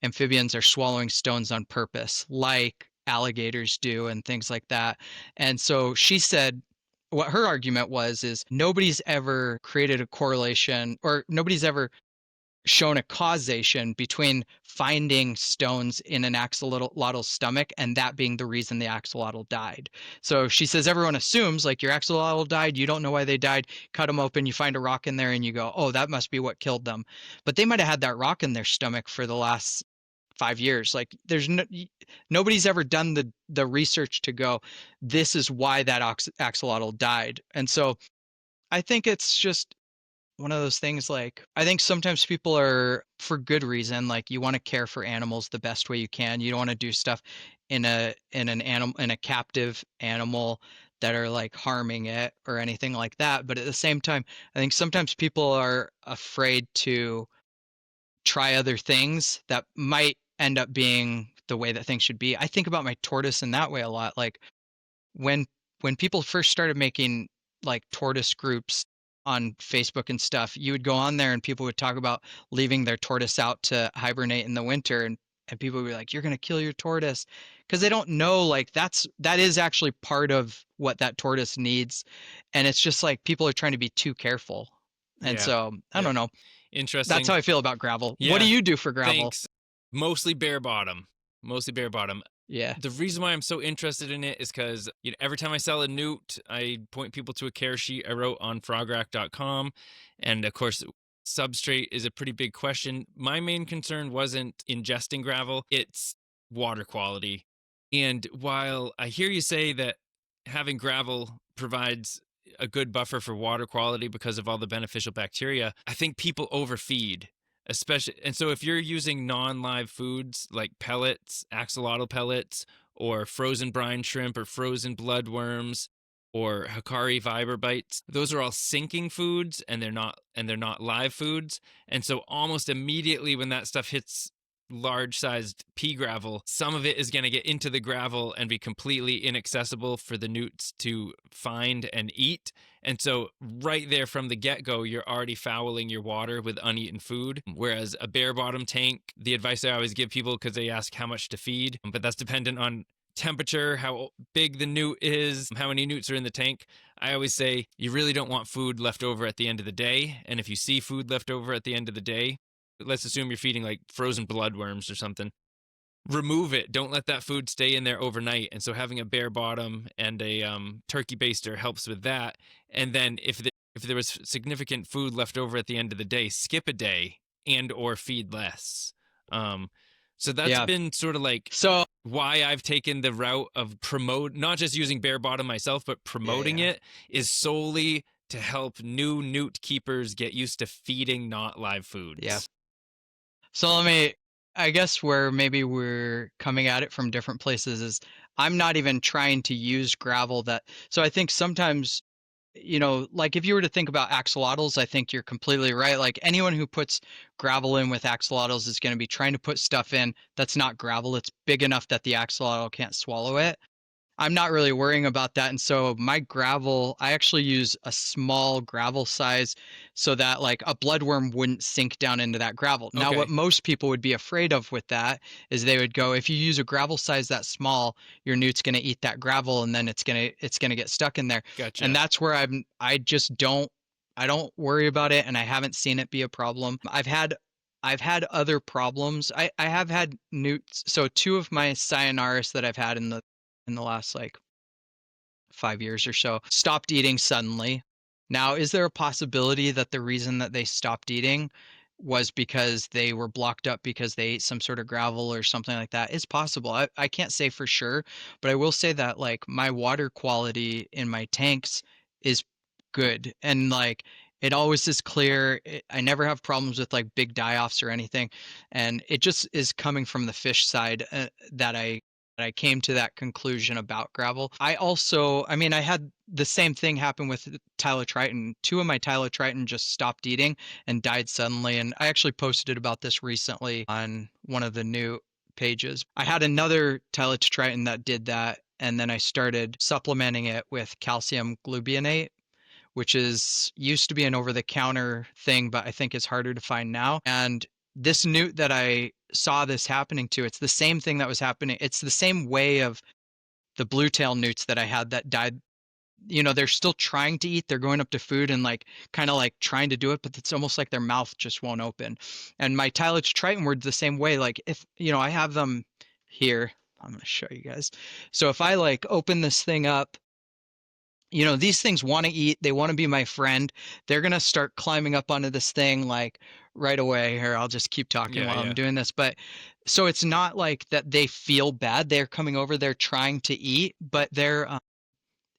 amphibians are swallowing stones on purpose, like alligators do and things like that. And so she said what her argument was is nobody's ever created a correlation, or nobody's ever shown a causation between finding stones in an axolotl's stomach and that being the reason the axolotl died. So she says everyone assumes like your axolotl died, you don't know why they died, cut them open, you find a rock in there and you go, oh, that must be what killed them. But they might have had that rock in their stomach for the last 5 years. Like there's nobody's ever done the research to go, this is why that axolotl died. And so I think it's just one of those things. Like I think sometimes people are, for good reason, like you want to care for animals the best way you can. You don't want to do stuff in a captive animal that are like harming it or anything like that. But at the same time, I think sometimes people are afraid to try other things that might end up being the way that things should be. I think about my tortoise in that way a lot. Like when people first started making like tortoise groups on Facebook and stuff, you would go on there and people would talk about leaving their tortoise out to hibernate in the winter, and people would be like, you're going to kill your tortoise, because they don't know like that is actually part of what that tortoise needs. And it's just like people are trying to be too careful. And so I don't know. Interesting. That's how I feel about gravel. Yeah. What do you do for gravel? Thanks. Mostly bare bottom. Yeah. The reason why I'm so interested in it is because every time I sell a newt, I point people to a care sheet I wrote on Frograck.com. And of course, substrate is a pretty big question. My main concern wasn't ingesting gravel, it's water quality. And while I hear you say that having gravel provides a good buffer for water quality because of all the beneficial bacteria, I think people overfeed. And so if you're using non-live foods like pellets, axolotl pellets, or frozen brine shrimp, or frozen bloodworms, or Hikari fiber bites, those are all sinking foods, and they're not live foods. And so almost immediately when that stuff hits large-sized pea gravel, some of it is going to get into the gravel and be completely inaccessible for the newts to find and eat. And so right there from the get-go, you're already fouling your water with uneaten food. Whereas a bare bottom tank, the advice I always give people, because they ask how much to feed, but that's dependent on temperature, how big the newt is, how many newts are in the tank. I always say you really don't want food left over at the end of the day. And if you see food left over at the end of the day, let's assume you're feeding like frozen bloodworms or something, remove it. Don't let that food stay in there overnight. And so having a bare bottom and a turkey baster helps with that. And then if there was significant food left over at the end of the day, skip a day and or feed less. So that's been sort of like why I've taken the route of not just using bare bottom myself, but promoting it is solely to help new newt keepers get used to feeding not live foods. Yeah. So let me I guess where maybe we're coming at it from different places is I'm not even trying to use gravel so I think sometimes, like if you were to think about axolotls, I think you're completely right. Like anyone who puts gravel in with axolotls is going to be trying to put stuff in that's not gravel. It's big enough that the axolotl can't swallow it. I'm not really worrying about that. And so my gravel, I actually use a small gravel size so that like a bloodworm wouldn't sink down into that gravel. Now, Okay. what most people would be afraid of with that is they would go, if you use a gravel size that small, your newt's going to eat that gravel and then it's going to get stuck in there. Gotcha. And that's where I just don't, I don't worry about it. And I haven't seen it be a problem. I've had other problems. I have had newts. So two of my Cyanuris that I've had in the last like 5 years or so stopped eating suddenly. Now, is there a possibility that the reason that they stopped eating was because they were blocked up because they ate some sort of gravel or something like that? It's possible. I can't say for sure, but I will say that like my water quality in my tanks is good and like it always is clear. I never have problems with like big die-offs or anything, and it just is coming from the fish side that I came to that conclusion about gravel. I mean, I had the same thing happen with Tylotriton. Two of my Tylotriton just stopped eating and died suddenly. And I actually posted about this recently on one of the new pages. I had another Tylotriton that did that. And then I started supplementing it with calcium gluburonate, which is used to be an over-the-counter thing, but I think it's harder to find now. And this newt that I saw this happening to, it's the same thing that was happening. It's the same way of the blue tail newts that I had that died. They're still trying to eat. They're going up to food and like kind of like trying to do it, but it's almost like their mouth just won't open. And my Tyloch Triton were the same way. Like if, I have them here, I'm going to show you guys. So if I like open this thing up, these things want to eat. They want to be my friend. They're going to start climbing up onto this thing like right away. Here, I'll just keep talking while I'm doing this. But so it's not like that they feel bad. They're coming over, they're trying to eat, but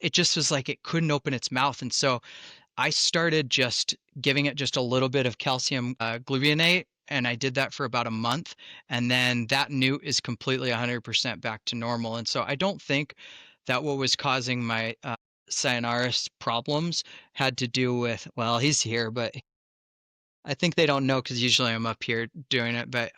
it just was like it couldn't open its mouth. And so I started just giving it just a little bit of calcium gluburonate. And I did that for about a month. And then that newt is completely 100% back to normal. And so I don't think that what was causing my Cyanuris problems had to do with, well, he's here, but I think they don't know because usually I'm up here doing it. But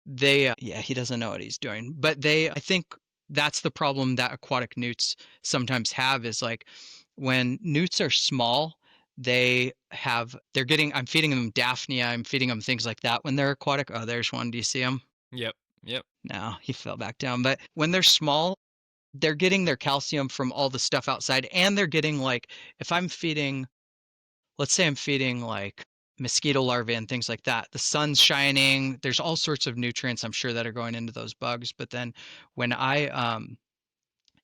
he doesn't know what he's doing. But I think that's the problem that aquatic newts sometimes have is like when newts are small, I'm feeding them Daphnia, I'm feeding them things like that when they're aquatic. Oh, there's one. Do you see him? Yep. No, he fell back down. But when they're small, they're getting their calcium from all the stuff outside, and they're getting like, if I'm feeding, let's say I'm feeding like mosquito larvae and things like that, the sun's shining, there's all sorts of nutrients I'm sure that are going into those bugs. But then when I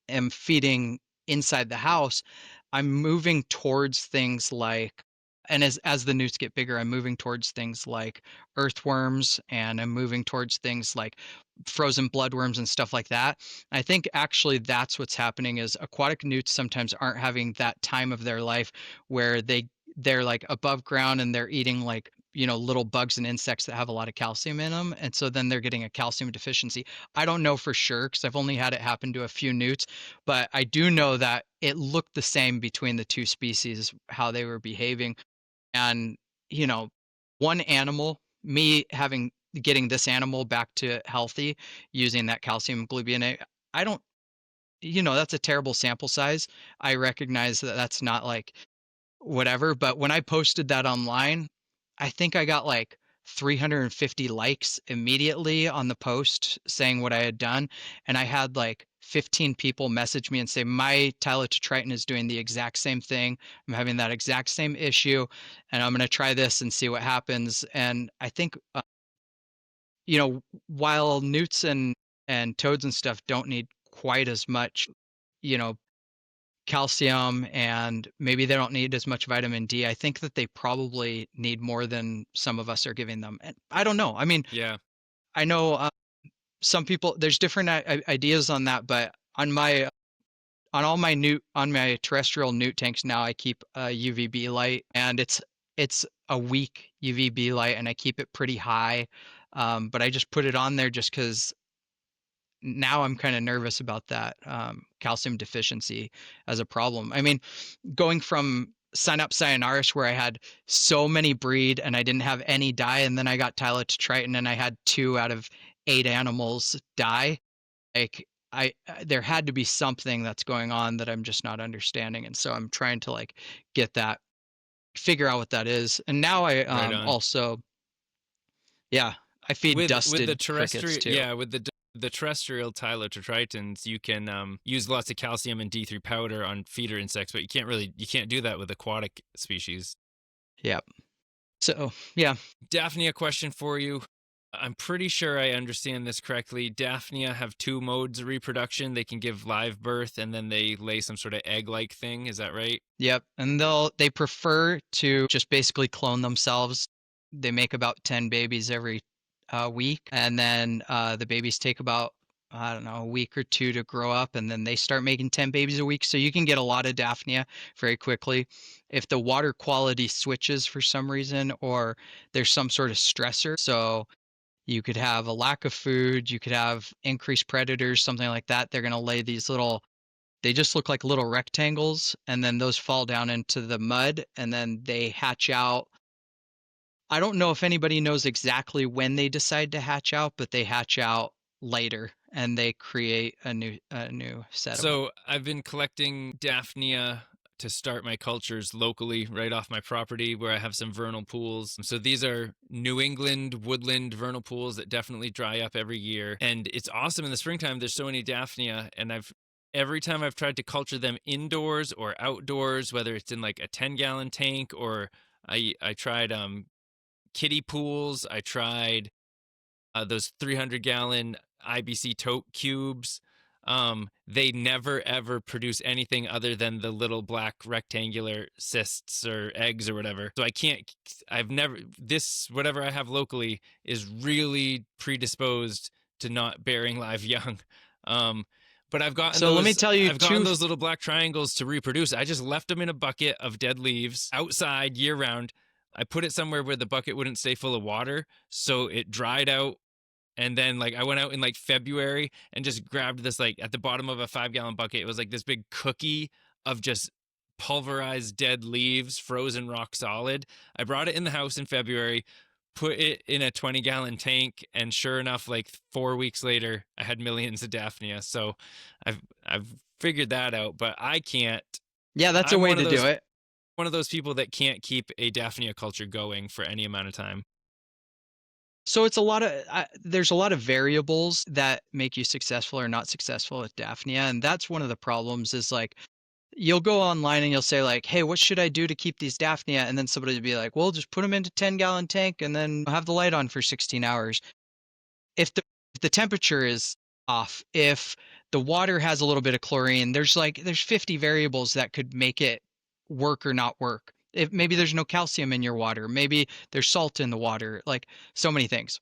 am feeding inside the house, I'm moving towards things like, and as the newts get bigger, I'm moving towards things like earthworms, and I'm moving towards things like frozen bloodworms and stuff like that. I think actually that's what's happening is aquatic newts sometimes aren't having that time of their life where they're like above ground and they're eating like little bugs and insects that have a lot of calcium in them, and so then they're getting a calcium deficiency. I don't know for sure because I've only had it happen to a few newts, but I do know that it looked the same between the two species, how they were behaving. And one animal, getting this animal back to healthy using that calcium gluburonate, I don't, that's a terrible sample size. I recognize that that's not like whatever, but when I posted that online, I think I got like 350 likes immediately on the post saying what I had done. And I had like 15 people message me and say, my Tylotriton is doing the exact same thing. I'm having that exact same issue, and I'm going to try this and see what happens. And I think, while newts and toads and stuff don't need quite as much, you know, calcium, and maybe they don't need as much vitamin D, I think that they probably need more than some of us are giving them. And I don't know. I mean, Yeah. I know some people, there's different ideas on that, but on my terrestrial newt tanks now, I keep a UVB light, and it's a weak UVB light, and I keep it pretty high. But I just put it on there just because now I'm kind of nervous about that calcium deficiency as a problem. I mean, going from Sign-Up Sayonara's where I had so many breed and I didn't have any die, and then I got Tyler to Triton and I had 2 out of 8 animals die. Like there had to be something that's going on that I'm just not understanding, and so I'm trying to like get that, figure out what that is. And now I Right on. also, yeah, I feed with dusted the crickets terrestrial, too. yeah, with the terrestrial Tritons, you can use lots of calcium and D3 powder on feeder insects, but you can't do that with aquatic species. Yep. So yeah. Daphnia, question for you. I'm pretty sure I understand this correctly. Daphnia have 2 modes of reproduction. They can give live birth and then they lay some sort of egg-like thing. Is that right? Yep. And they prefer to just basically clone themselves. They make about 10 babies every week, and then the babies take about, I don't know, a week or 2 to grow up, and then they start making 10 babies a week. So you can get a lot of Daphnia very quickly. If the water quality switches for some reason, or there's some sort of stressor, so you could have a lack of food, you could have increased predators, something like that, they're going to lay these little, they just look like little rectangles, and then those fall down into the mud, and then they hatch out. I don't know if anybody knows exactly when they decide to hatch out, but they hatch out later and they create a new set of them. So I've been collecting Daphnia to start my cultures locally right off my property where I have some vernal pools. So these are New England woodland vernal pools that definitely dry up every year. And it's awesome in the springtime. There's so many Daphnia, and every time I've tried to culture them indoors or outdoors, whether it's in like a 10-gallon tank, or I tried kiddie pools. I tried those 300-gallon IBC tote cubes. They never ever produce anything other than the little black rectangular cysts or eggs or whatever. So whatever I have locally is really predisposed to not bearing live young. But I've gotten let me tell you, I've gotten those little black triangles to reproduce. I just left them in a bucket of dead leaves outside year round. I put it somewhere where the bucket wouldn't stay full of water, so it dried out. And then I went out in February and just grabbed this at the bottom of a 5-gallon bucket. It was this big cookie of just pulverized dead leaves, frozen rock solid. I brought it in the house in February, put it in a 20-gallon tank, and sure enough, 4 weeks later, I had millions of Daphnia. So I've figured that out, but I can't. Yeah, that's a way to do it. One of those people that can't keep a Daphnia culture going for any amount of time. So it's there's a lot of variables that make you successful or not successful with Daphnia. And that's one of the problems is you'll go online and you'll say hey, what should I do to keep these Daphnia? And then somebody will be like, well, just put them into 10-gallon tank and then have the light on for 16 hours. If the temperature is off, if the water has a little bit of chlorine, there's 50 variables that could make it work or not work. If maybe there's no calcium in your water, maybe there's salt in the water, so many things.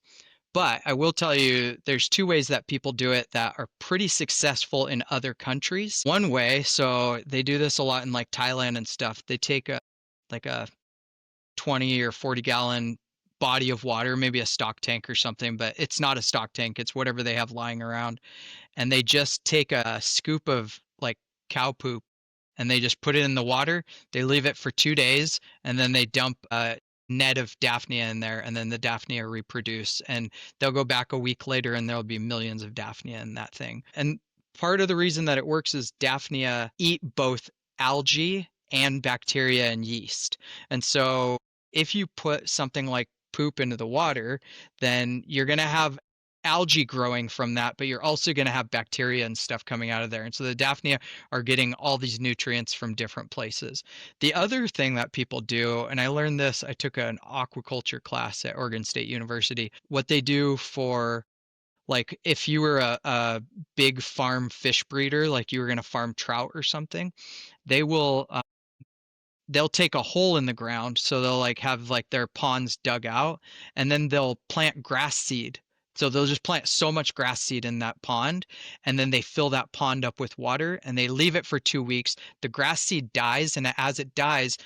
But I will tell you, there's 2 ways that people do it that are pretty successful in other countries. One way, so they do this a lot in Thailand and stuff. They take a 20 or 40-gallon body of water, maybe a stock tank or something, but it's not a stock tank. It's whatever they have lying around. And they just take a scoop of cow poop, and they just put it in the water. They leave it for 2 days, and then they dump a net of Daphnia in there, and then the Daphnia reproduce. And they'll go back a week later, and there'll be millions of Daphnia in that thing. And part of the reason that it works is Daphnia eat both algae and bacteria and yeast. And so if you put something like poop into the water, then you're going to have algae growing from that, but you're also going to have bacteria and stuff coming out of there. And so the Daphnia are getting all these nutrients from different places. The other thing that people do, and I learned this, I took an aquaculture class at Oregon State University. What they do for if you were a big farm fish breeder, you were going to farm trout or something, they will they'll take a hole in the ground, so they'll have their ponds dug out, and then they'll plant grass seed. So they'll just plant so much grass seed in that pond, and then they fill that pond up with water, and they leave it for 2 weeks. The grass seed dies, and as it dies,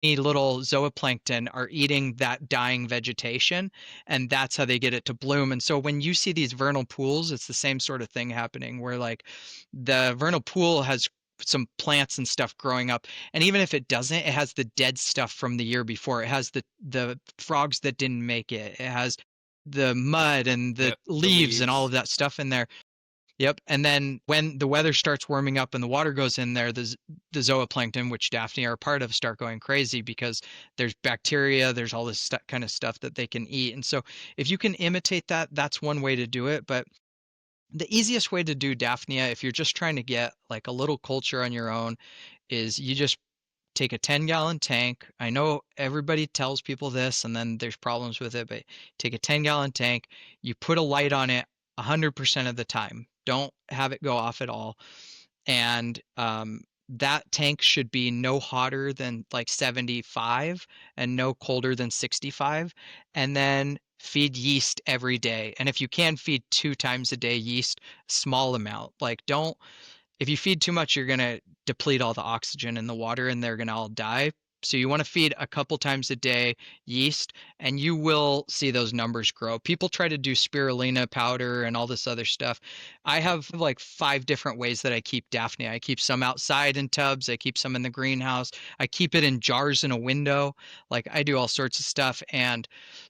little zooplankton are eating that dying vegetation, and that's how they get it to bloom. And so when you see these vernal pools, it's the same sort of thing happening where like the vernal pool has some plants and stuff growing up, and even if it doesn't, it has the dead stuff from the year before. It has the frogs that didn't make it. It has the mud and the Yep, the leaves and all leaves. of that stuff in there. Yep. And then when the weather starts warming up and the water goes in there, the zooplankton, which Daphne are a part of, start going crazy because there's bacteria, there's all this kind of stuff that they can eat. And so if you can imitate that, that's one way to do it. But the easiest way to do Daphnia, if you're just trying to get like a little culture on your own, is you just take a 10-gallon tank. I know everybody tells people this and then there's problems with it, but take a 10-gallon tank, you put a light on it 100% of the time. Don't have it go off at all. And that tank should be no hotter than like 75 and no colder than 65. And then feed yeast every day. And if you can feed 2 times a day yeast, small amount. Like don't if you feed too much, you're going to deplete all the oxygen in the water and they're going to all die. So you want to feed a couple times a day yeast and you will see those numbers grow. People try to do spirulina powder and all this other stuff. I have like 5 different ways that I keep Daphne. I keep some outside in tubs. I keep some in the greenhouse. I keep it in jars in a window. Like I do all sorts of stuff. And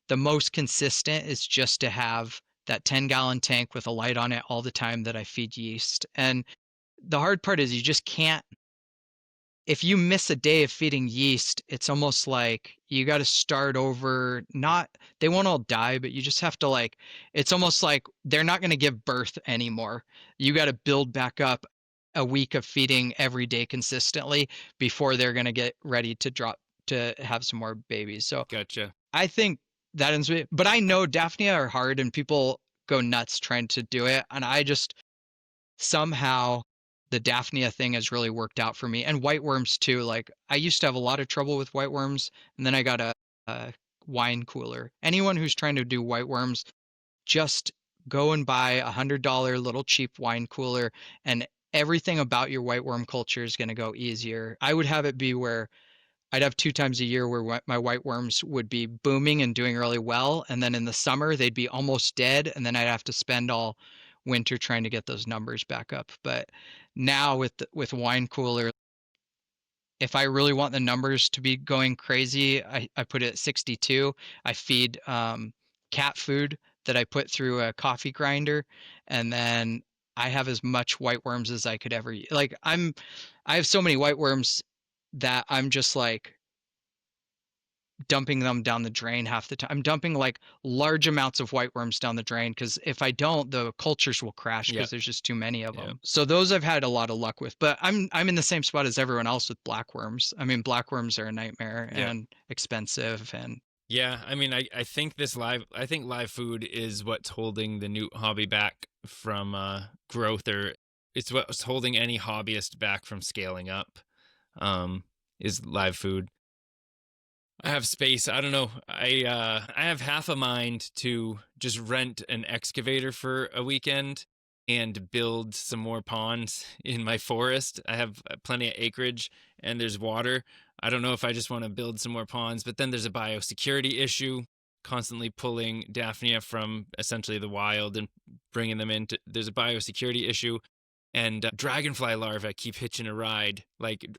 the most consistent is just to have that 10-gallon tank with a light on it all the time that I feed yeast. And the hard part is you just can't if you miss a day of feeding yeast, it's almost like you got to start over. Not they won't all die, but you just have to like it's almost like they're not going to give birth anymore. You got to build back up a week of feeding every day consistently before they're going to get ready to drop to have some more babies. So Gotcha. I think that ends with, but I know Daphnia are hard and people go nuts trying to do it, and I just somehow the Daphnia thing has really worked out for me. And white worms too. Like I used to have a lot of trouble with white worms, and then I got a wine cooler. Anyone who's trying to do white worms, just go and buy $100 little cheap wine cooler, and everything about your white worm culture is going to go easier. I would have it be where I'd have 2 times a year where my white worms would be booming and doing really well, and then in the summer they'd be almost dead, and then I'd have to spend all winter trying to get those numbers back up. But now with wine cooler, if I really want the numbers to be going crazy, I put it at 62. I feed cat food that I put through a coffee grinder, and then I have as much white worms as I could ever eat. Like I have so many white worms that I'm just like dumping them down the drain half the time. I'm dumping like large amounts of white worms down the drain because if I don't, the cultures will crash because Yep. there's just too many of Yep. them. So those I've had a lot of luck with. But I'm in the same spot as everyone else with blackworms. I mean, blackworms are a nightmare Yep. and expensive and Yeah, I mean, I think I think live food is what's holding the newt hobby back from growth, or it's what's holding any hobbyist back from scaling up. Is live food. I have space. I don't know. I have half a mind to just rent an excavator for a weekend and build some more ponds in my forest. I have plenty of acreage and there's water. I don't know if I just want to build some more ponds, but then there's a biosecurity issue, constantly pulling Daphnia from essentially the wild and bringing them into. There's a biosecurity issue, and dragonfly larvae keep hitching a ride,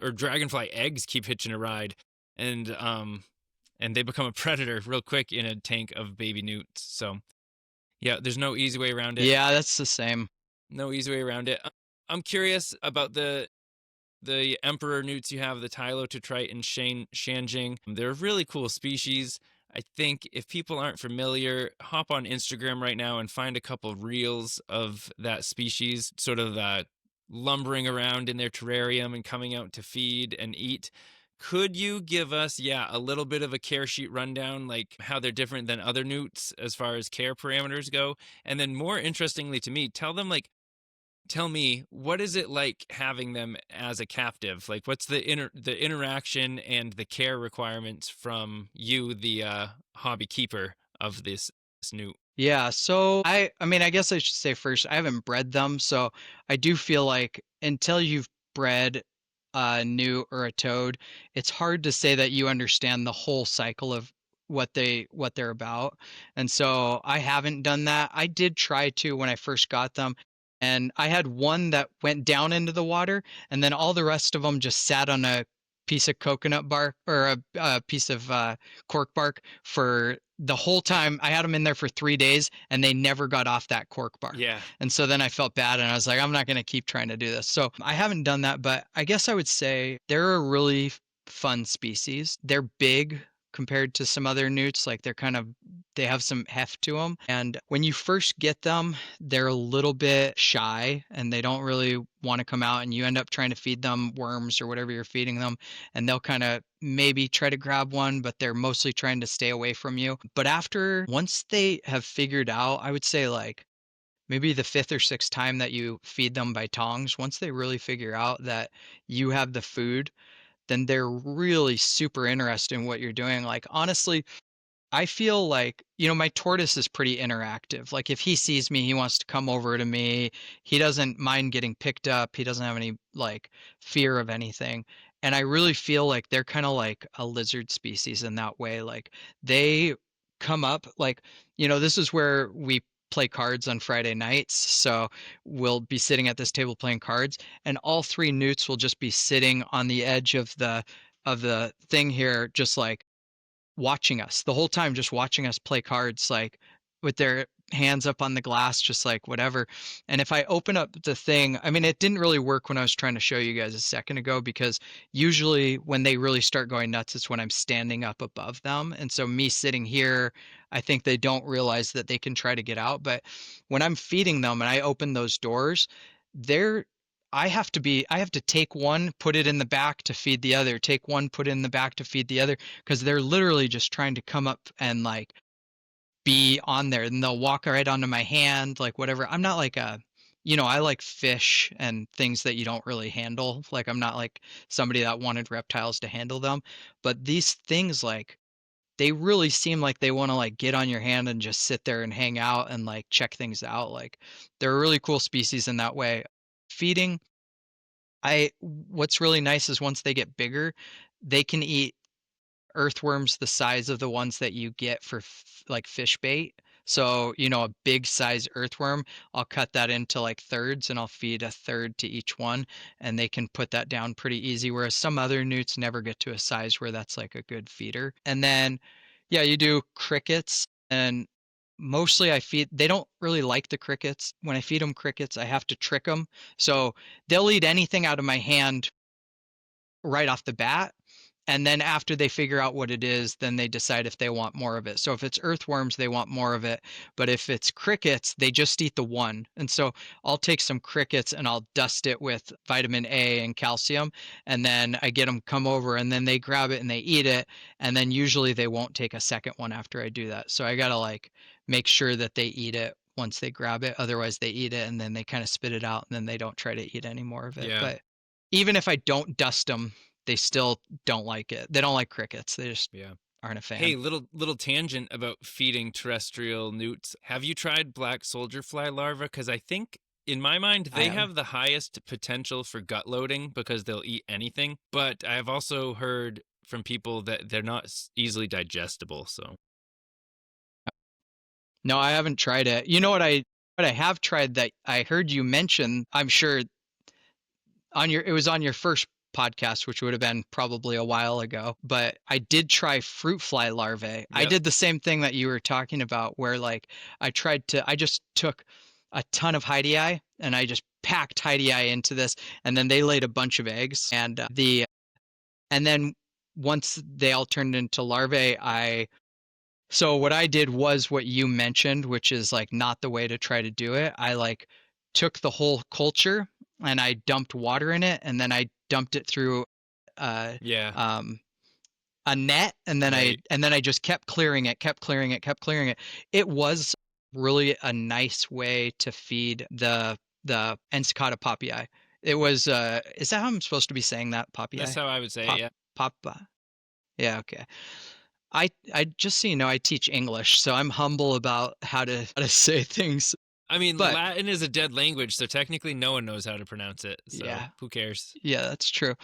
or dragonfly eggs keep hitching a ride, and they become a predator real quick in a tank of baby newts. So, yeah, there's no easy way around it. yeah, that's the same. No easy way around it. I'm curious about the emperor newts you have, the Tylotetrite and Shanjing. They're a really cool species. I think if people aren't familiar, hop on Instagram right now and find a couple reels of that species sort of lumbering around in their terrarium and coming out to feed and eat. Could you give us, a little bit of a care sheet rundown, like how they're different than other newts as far as care parameters go? And then more interestingly to me, tell me, what is it like having them as a captive? Like, what's the interaction and the care requirements from you, the hobby keeper of this newt? Yeah, so I mean, I guess I should say first, I haven't bred them, so I do feel like until you've bred a newt or a toad, it's hard to say that you understand the whole cycle of what they're about. And so I haven't done that. I did try to when I first got them, and I had one that went down into the water, and then all the rest of them just sat on a piece of coconut bark or a piece of cork bark for the whole time. I had them in there for 3 days, and they never got off that cork bark. Yeah. And so then I felt bad, and I was like, I'm not going to keep trying to do this. So I haven't done that, but I guess I would say they're a really fun species. They're big compared to some other newts. Like they have some heft to them. And when you first get them, they're a little bit shy and they don't really want to come out, and you end up trying to feed them worms or whatever you're feeding them, and they'll kind of maybe try to grab one, but they're mostly trying to stay away from you. But once they have figured out, I would say like maybe the fifth or sixth time that you feed them by tongs, once they really figure out that you have the food, then they're really super interested in what you're doing. Like, honestly, I feel like, my tortoise is pretty interactive. Like, if he sees me, he wants to come over to me. He doesn't mind getting picked up. He doesn't have any, like, fear of anything. And I really feel like they're kind of like a lizard species in that way. Like, they come up, like, this is where we play cards on Friday nights. So we'll be sitting at this table playing cards, and all three newts will just be sitting on the edge of the thing here, just like watching us the whole time, just watching us play cards, like with their hands up on the glass, just like whatever. And if I open up the thing, I mean, it didn't really work when I was trying to show you guys a second ago, because usually when they really start going nuts, it's when I'm standing up above them. And so me sitting here, I think they don't realize that they can try to get out. But when I'm feeding them and I open those doors, they're I have to take one, put it in the back to feed the other, take one, put it in the back to feed the other, because they're literally just trying to come up and like be on there, and they'll walk right onto my hand, like whatever. I'm not like I like fish and things that you don't really handle. Like, I'm not like somebody that wanted reptiles to handle them, but these things, like, they really seem like they want to like get on your hand and just sit there and hang out and like check things out. Like, they're a really cool species in that way. Feeding, what's really nice is once they get bigger, they can eat earthworms the size of the ones that you get for like fish bait. So, a big size earthworm, I'll cut that into like thirds, and I'll feed a third to each one, and they can put that down pretty easy. Whereas some other newts never get to a size where that's like a good feeder. And then, yeah, you do crickets, and mostly they don't really like the crickets. When I feed them crickets, I have to trick them. So they'll eat anything out of my hand right off the bat. And then after they figure out what it is, then they decide if they want more of it. So if it's earthworms, they want more of it. But if it's crickets, they just eat the one. And so I'll take some crickets and I'll dust it with vitamin A and calcium. And then I get them come over, and then they grab it and they eat it. And then usually they won't take a second one after I do that. So I got to like make sure that they eat it once they grab it. Otherwise they eat it and then they kind of spit it out, and then they don't try to eat any more of it. Yeah. But even if I don't dust them, they still don't like it. They don't like crickets. They just aren't a fan. Hey, little tangent about feeding terrestrial newts. Have you tried black soldier fly larvae? Because I think, in my mind, they have the highest potential for gut loading because they'll eat anything. But I have also heard from people that they're not easily digestible. So, no, I haven't tried it. You know what I have tried that I heard you mention, I'm sure it was on your first podcast, which would have been probably a while ago, but I did try fruit fly larvae. Yep. I did the same thing that you were talking about, where like I just took a ton of Heidi and I just packed Heidi into this, and then they laid a bunch of eggs, and then once they all turned into larvae, so what I did was what you mentioned, which is like not the way to try to do it. I like took the whole culture and I dumped water in it, and then I dumped it through a net, and then I just kept clearing it. It was really a nice way to feed the Ensiccata popii. It was is that how I'm supposed to be saying that, popii? That's how I would say it, yeah. Papa. Yeah, okay. I just so you know, I teach English, so I'm humble about how to say things. I mean, Latin is a dead language, so technically no one knows how to pronounce it. So who cares? Yeah, that's true.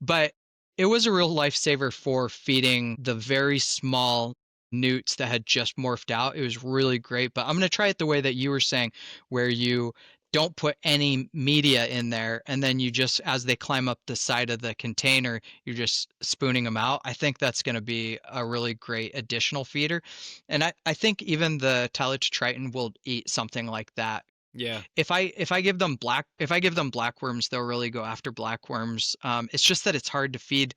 But it was a real lifesaver for feeding the very small newts that had just morphed out. It was really great. But I'm going to try it the way that you were saying, where you don't put any media in there, and then you just, as they climb up the side of the container, you're just spooning them out. I think that's going to be a really great additional feeder. And I think even the Tyler to Triton will eat something like that. Yeah. If I give them blackworms, they'll really go after blackworms. It's just that it's hard to feed.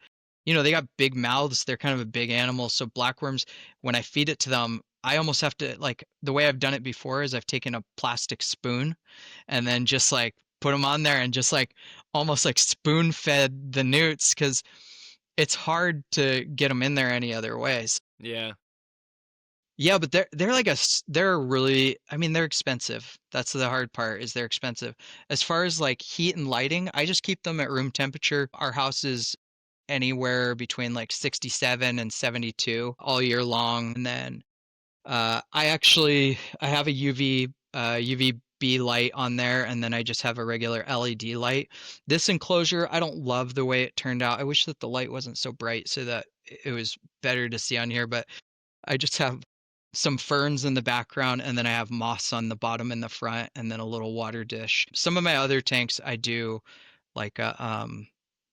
They got big mouths. They're kind of a big animal. So blackworms, when I feed it to them, I almost have to, like, the way I've done it before is I've taken a plastic spoon and then just like put them on there and just like almost like spoon fed the newts, because it's hard to get them in there any other ways. Yeah. Yeah, but they're really, I mean, they're expensive. That's the hard part, is they're expensive. As far as like heat and lighting, I just keep them at room temperature. Our house is anywhere between like 67 and 72 all year long. And then I have a UVB light on there, and then I just have a regular LED light. This enclosure, I don't love the way it turned out. I wish that the light wasn't so bright so that it was better to see on here, but I just have some ferns in the background, and then I have moss on the bottom and the front, and then a little water dish. Some of my other tanks I do like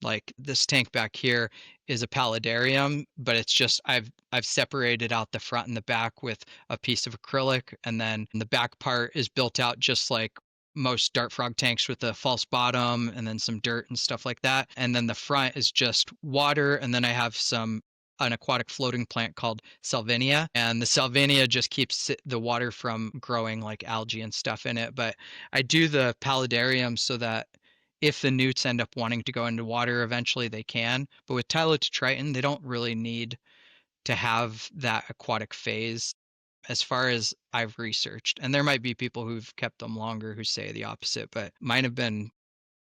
like this tank back here is a paludarium, but it's just I've separated out the front and the back with a piece of acrylic, and then the back part is built out just like most dart frog tanks with a false bottom and then some dirt and stuff like that. And then the front is just water, and then I have an aquatic floating plant called salvinia, and the salvinia just keeps the water from growing like algae and stuff in it. But I do the paludarium so that if the newts end up wanting to go into water eventually, they can. But with Tyler to Triton, they don't really need to have that aquatic phase, as far as I've researched. And there might be people who've kept them longer who say the opposite, but mine have been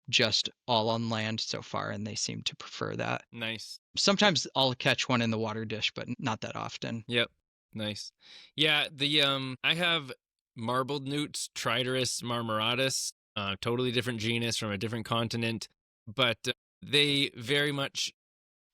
just all on land so far, and they seem to prefer that. Nice. Sometimes I'll catch one in the water dish, but not that often. Yep. Nice. Yeah, I have marbled newts, Tridoris marmoratus, totally different genus from a different continent, but they very much,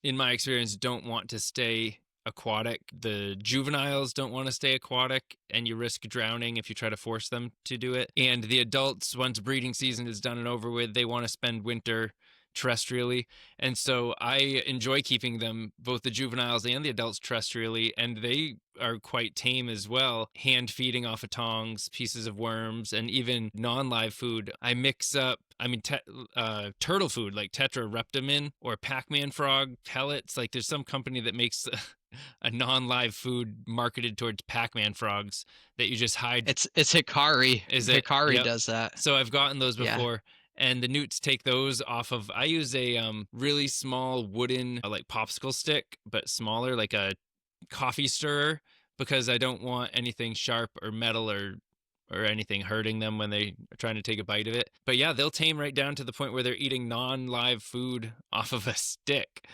in my experience, don't want to stay aquatic. The juveniles don't want to stay aquatic, and you risk drowning if you try to force them to do it. And the adults, once breeding season is done and over with, they want to spend winter terrestrially. And so I enjoy keeping them, both the juveniles and the adults, terrestrially, and they are quite tame as well, hand feeding off of tongs, pieces of worms, and even non-live food. I mix up, turtle food like tetrareptamin or Pac-Man frog pellets. Like there's some company that makes a non-live food marketed towards Pac-Man frogs that you just hide. It's Hikari. Is it? Hikari Yep. does that. So I've gotten those before. Yeah. And the newts take those off of, I use a really small wooden like popsicle stick, but smaller, like a coffee stirrer, because I don't want anything sharp or metal or anything hurting them when they are trying to take a bite of it. But yeah, they'll tame right down to the point where they're eating non-live food off of a stick,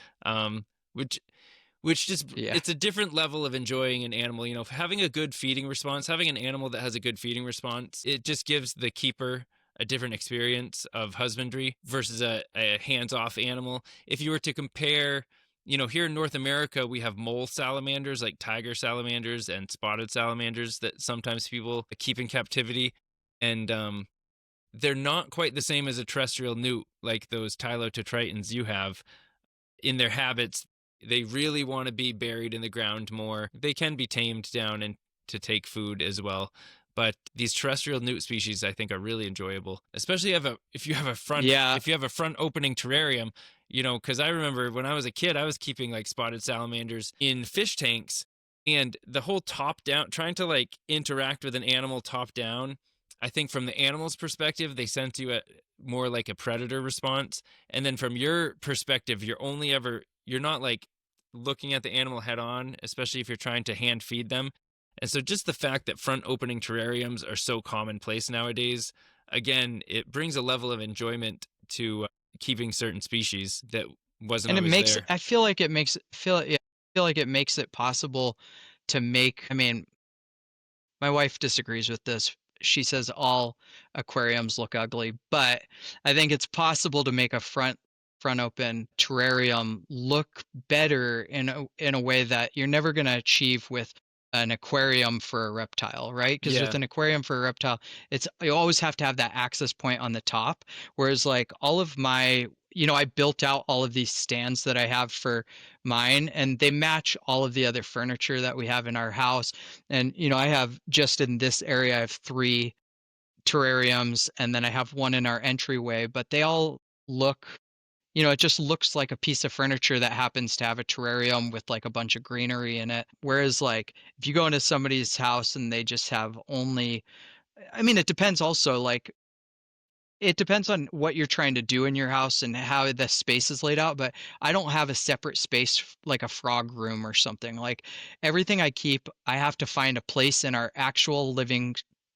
which just, it's a different level of enjoying an animal. You know, having a good feeding response, having an animal that has a good feeding response, it just gives the keeper a different experience of husbandry versus a hands-off animal. If you were to compare, you know, here in North America, we have mole salamanders like tiger salamanders and spotted salamanders that sometimes people keep in captivity. And they're not quite the same as a terrestrial newt, like those Tylototritons you have. In their habits, they really want to be buried in the ground more. They can be tamed down and to take food as well. But these terrestrial newt species, I think, are really enjoyable, especially if you have a front opening terrarium. You know, because I remember when I was a kid, I was keeping like spotted salamanders in fish tanks, and the whole top down, trying to like interact with an animal top down. I think from the animal's perspective, they sense you at more like a predator response, and then from your perspective, you're not like looking at the animal head on, especially if you're trying to hand feed them. And so just the fact that front opening terrariums are so commonplace nowadays, again, it brings a level of enjoyment to keeping certain species that wasn't and always it makes there. I feel like it makes it possible to make, I mean, my wife disagrees with this. She says all aquariums look ugly, but I think it's possible to make a front front open terrarium look better in a way that you're never going to achieve with an aquarium for a reptile, right? Because with Yeah. an aquarium for a reptile, you always have to have that access point on the top. Whereas like all of my, I built out all of these stands that I have for mine, and they match all of the other furniture that we have in our house. And I have just in this area, I have 3 terrariums, and then I have one in our entryway, but they all look, it just looks like a piece of furniture that happens to have a terrarium with like a bunch of greenery in it. Whereas like if you go into somebody's house and they just have only, I mean, it depends also, like it depends on what you're trying to do in your house and how the space is laid out, but I don't have a separate space like a frog room or something. Like everything I keep, I have to find a place in our actual living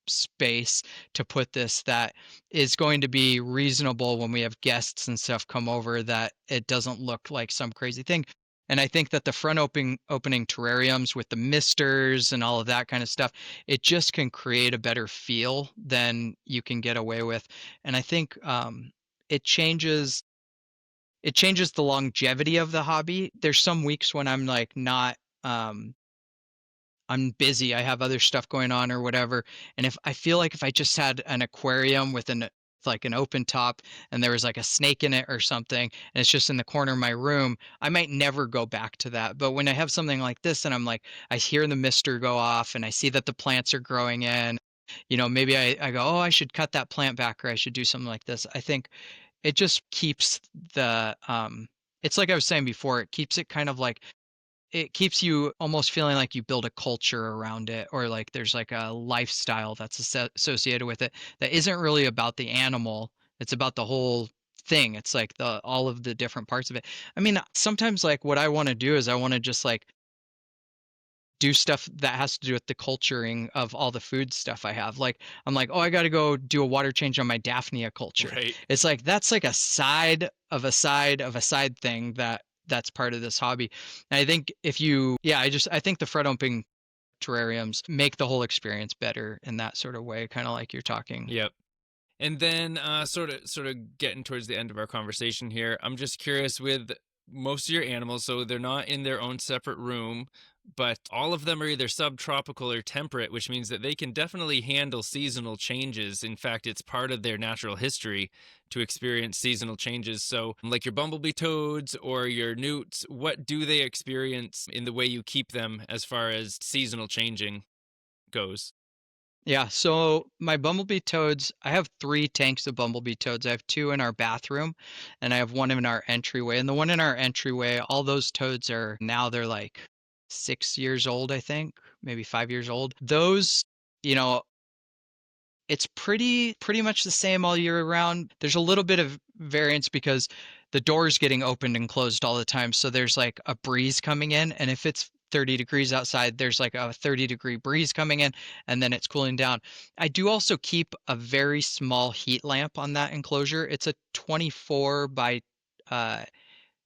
space to put this that is going to be reasonable when we have guests and stuff come over, that it doesn't look like some crazy thing. And I think that the front opening terrariums with the misters and all of that kind of stuff, it just can create a better feel than you can get away with. And I think it changes the longevity of the hobby. There's some weeks when I'm like not I'm busy, I have other stuff going on or whatever. And if I feel like if I just had an aquarium with an open top and there was like a snake in it or something, and it's just in the corner of my room, I might never go back to that. But when I have something like this and I'm like, I hear the mister go off and I see that the plants are growing in, maybe I go, oh, I should cut that plant back, or I should do something like this. I think it just keeps it's like I was saying before, it keeps it kind of like, it keeps you almost feeling like you build a culture around it, or like there's like a lifestyle that's associated with it that isn't really about the animal. It's about the whole thing. It's like all of the different parts of it. I mean, sometimes like what I want to do is I want to just like do stuff that has to do with the culturing of all the food stuff I have. Like I'm like, oh, I got to go do a water change on my Daphnia culture. Right. It's like that's like a side of a side of a side thing that's part of this hobby. And I think I think the front opening terrariums make the whole experience better in that sort of way, kind of like you're talking. Yep. And then sort of getting towards the end of our conversation here, I'm just curious with most of your animals, so they're not in their own separate room, but all of them are either subtropical or temperate, which means that they can definitely handle seasonal changes. In fact, it's part of their natural history to experience seasonal changes. So like your bumblebee toads or your newts, what do they experience in the way you keep them as far as seasonal changing goes? Yeah, so my bumblebee toads, I have 3 tanks of bumblebee toads. I have 2 in our bathroom and I have 1 in our entryway. And the one in our entryway, all those toads they're like 6 years old, I think, maybe 5 years old. Those, you know, it's pretty much the same all year round. There's a little bit of variance because the door's getting opened and closed all the time. So there's like a breeze coming in, and if it's 30 degrees outside, there's like a 30-degree breeze coming in, and then it's cooling down. I do also keep a very small heat lamp on that enclosure. It's a 24 by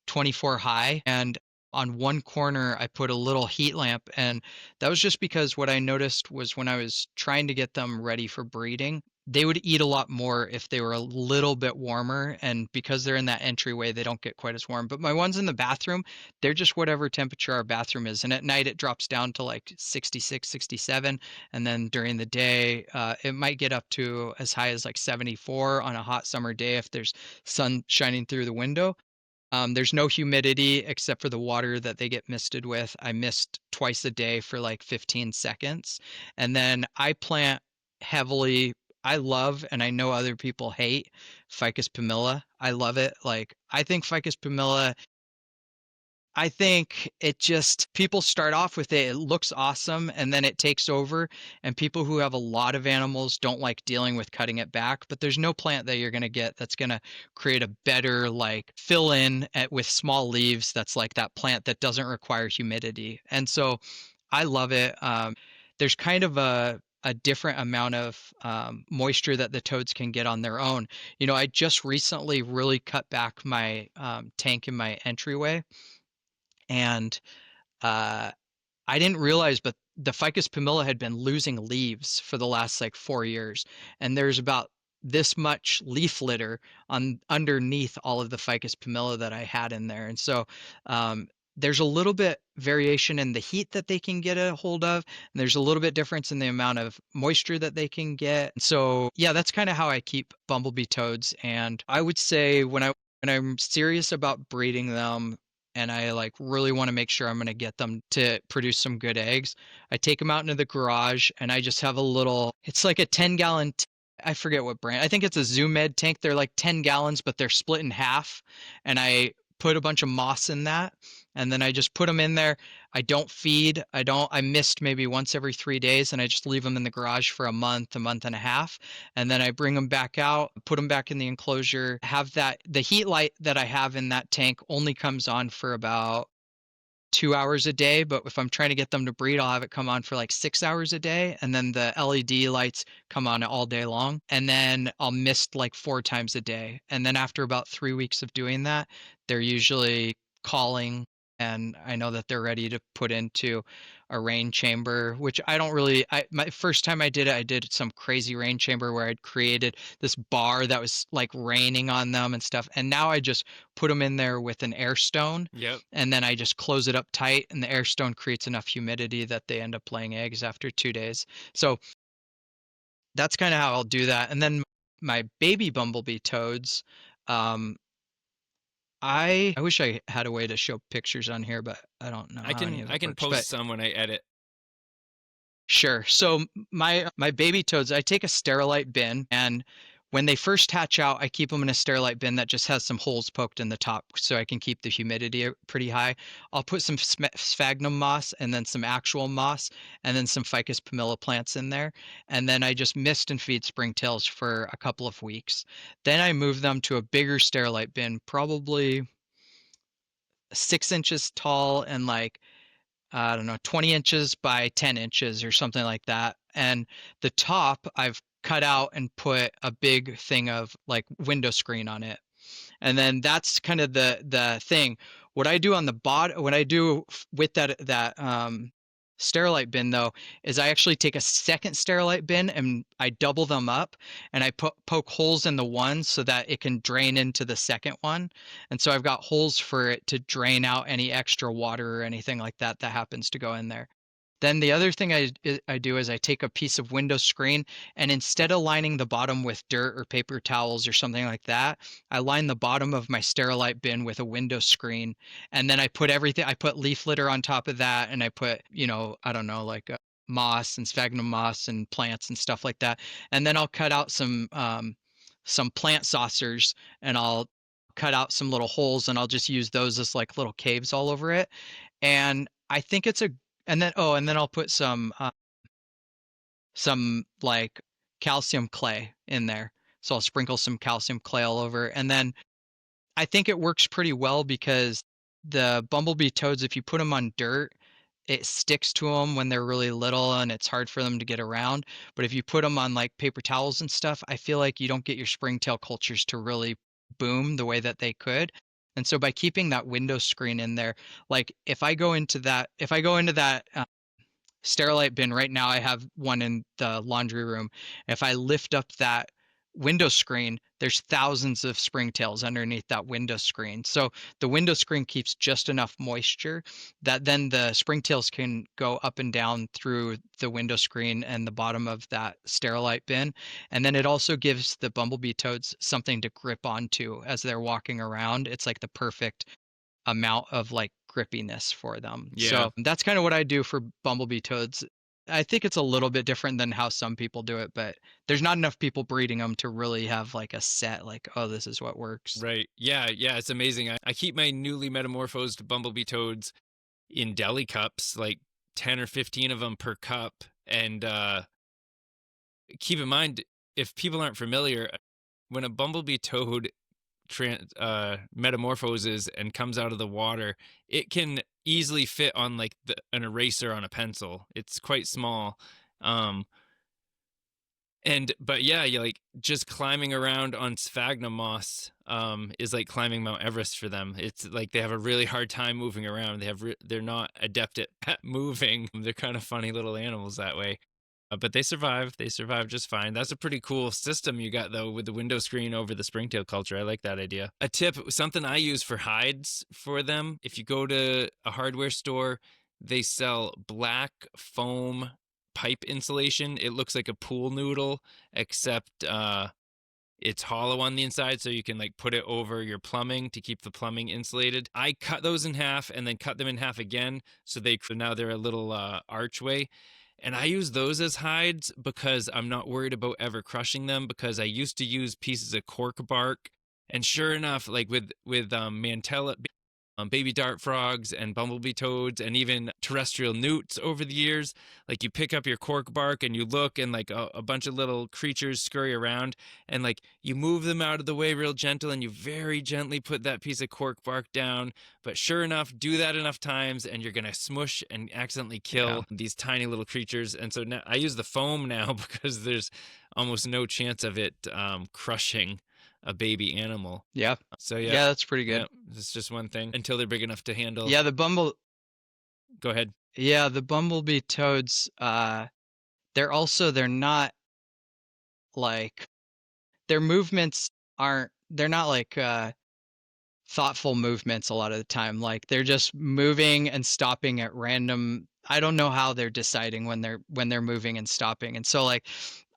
24 high, and on one corner I put a little heat lamp, and that was just because what I noticed was when I was trying to get them ready for breeding, they would eat a lot more if they were a little bit warmer, and because they're in that entryway they don't get quite as warm. But my ones in the bathroom, they're just whatever temperature our bathroom is, and at night it drops down to like 66, 67, and then during the day it might get up to as high as like 74 on a hot summer day if there's sun shining through the window. There's no humidity except for the water that they get misted with. I mist twice a day for like 15 seconds. And then I plant heavily. I love, and I know other people hate, Ficus pumila. I love it. Like, I think Ficus pumila, I think it just, people start off with it. It looks awesome, and then it takes over. And people who have a lot of animals don't like dealing with cutting it back. But there's no plant that you're going to get that's going to create a better, like, fill in with small leaves. That's like that plant that doesn't require humidity. And so I love it. There's kind of a different amount of moisture that the toads can get on their own. I just recently really cut back my tank in my entryway. And I didn't realize, but the Ficus pumila had been losing leaves for the last like 4 years. And there's about this much leaf litter underneath all of the Ficus pumila that I had in there. And so there's a little bit variation in the heat that they can get a hold of, and there's a little bit difference in the amount of moisture that they can get. So yeah, that's kind of how I keep bumblebee toads. And I would say when I'm serious about breeding them and I like really want to make sure I'm going to get them to produce some good eggs, I take them out into the garage and I just have a little, it's like a 10-gallon, I forget what brand. I think it's a Zoomed tank. They're like 10 gallons, but they're split in half. And I put a bunch of moss in that. And then I just put them in there. I don't feed. I mist maybe once every 3 days, and I just leave them in the garage for a month and a half. And then I bring them back out, put them back in the enclosure, have the heat light that I have in that tank only comes on for about 2 hours a day, but if I'm trying to get them to breed, I'll have it come on for like 6 hours a day, and then the LED lights come on all day long, and then I'll mist like 4 times a day. And then after about 3 weeks of doing that, they're usually calling, and I know that they're ready to put into a rain chamber, which I don't really, my first time I did some crazy rain chamber where I'd created this bar that was like raining on them and stuff. And now I just put them in there with an air stone. Yep. And then I just close it up tight, and the air stone creates enough humidity that they end up laying eggs after 2 days. So that's kind of how I'll do that. And then my baby bumblebee toads, I wish I had a way to show pictures on here, but I don't know I how any of can it works. post But some when I edit. sure. So my baby toads, I take a sterilite bin, and when they first hatch out, I keep them in a sterilite bin that just has some holes poked in the top so I can keep the humidity pretty high. I'll put some sphagnum moss and then some actual moss and then some Ficus pumila plants in there. And then I just mist and feed springtails for a couple of weeks. Then I move them to a bigger sterilite bin, probably 6 inches tall and like I don't know, 20 inches by 10 inches or something like that. And the top I've cut out and put a big thing of like window screen on it. And then that's kind of the thing. What I do on the bottom, what I do with that sterilite bin though, is I actually take a second sterilite bin and I double them up, and I poke holes in the one so that it can drain into the second one. And so I've got holes for it to drain out any extra water or anything like that that happens to go in there. Then the other thing I do is I take a piece of window screen, and instead of lining the bottom with dirt or paper towels or something like that, I line the bottom of my sterilite bin with a window screen. And then I put leaf litter on top of that, and I put, I don't know, like moss and sphagnum moss and plants and stuff like that. And then I'll cut out some plant saucers, and I'll cut out some little holes, and I'll just use those as like little caves all over it. And I think it's a and then I'll put some like calcium clay in there. So I'll sprinkle some calcium clay all over. And then I think it works pretty well because the bumblebee toads, if you put them on dirt, it sticks to them when they're really little and it's hard for them to get around. But if you put them on like paper towels and stuff, I feel like you don't get your springtail cultures to really boom the way that they could. And so by keeping that window screen in there, like if I go into that sterilite bin right now, I have one in the laundry room. If I lift up that window screen, there's thousands of springtails underneath that window screen. So the window screen keeps just enough moisture that then the springtails can go up and down through the window screen and the bottom of that sterilite bin. And then it also gives the bumblebee toads something to grip onto as they're walking around. It's like the perfect amount of like grippiness for them. Yeah. So that's kind of what I do for bumblebee toads. I think it's a little bit different than how some people do it, but there's not enough people breeding them to really have like a set, like, oh, this is what works. Right. Yeah. It's amazing. I keep my newly metamorphosed bumblebee toads in deli cups, like 10 or 15 of them per cup. And keep in mind, if people aren't familiar, when a bumblebee toad metamorphoses and comes out of the water, it can easily fit on like an eraser on a pencil. It's quite small. But yeah, you like just climbing around on sphagnum moss is like climbing Mount Everest for them. It's like they have a really hard time moving around. They're not adept at moving. They're kind of funny little animals that way. But they survive. They survive just fine. That's a pretty cool system you got, though, with the window screen over the springtail culture. I like that idea. A tip, something I use for hides for them, if you go to a hardware store, they sell black foam pipe insulation. It looks like a pool noodle, except it's hollow on the inside, so you can like put it over your plumbing to keep the plumbing insulated. I cut those in half and then cut them in half again, so now they're a little archway. And I use those as hides because I'm not worried about ever crushing them, because I used to use pieces of cork bark. And sure enough, like with mantella, baby dart frogs and bumblebee toads and even terrestrial newts over the years, like you pick up your cork bark and you look, and like a bunch of little creatures scurry around, and like you move them out of the way real gentle, and you very gently put that piece of cork bark down. But sure enough, do that enough times and you're gonna smush and accidentally kill these tiny little creatures. And so now I use the foam now because there's almost no chance of it crushing a baby animal. Yeah. So yeah, that's pretty good. It's just one thing until they're big enough to handle. Yeah, Go ahead. Yeah, the bumblebee toads, they're not like, their movements they're not like thoughtful movements a lot of the time. Like they're just moving and stopping at random. I don't know how they're deciding when they're moving and stopping. And so like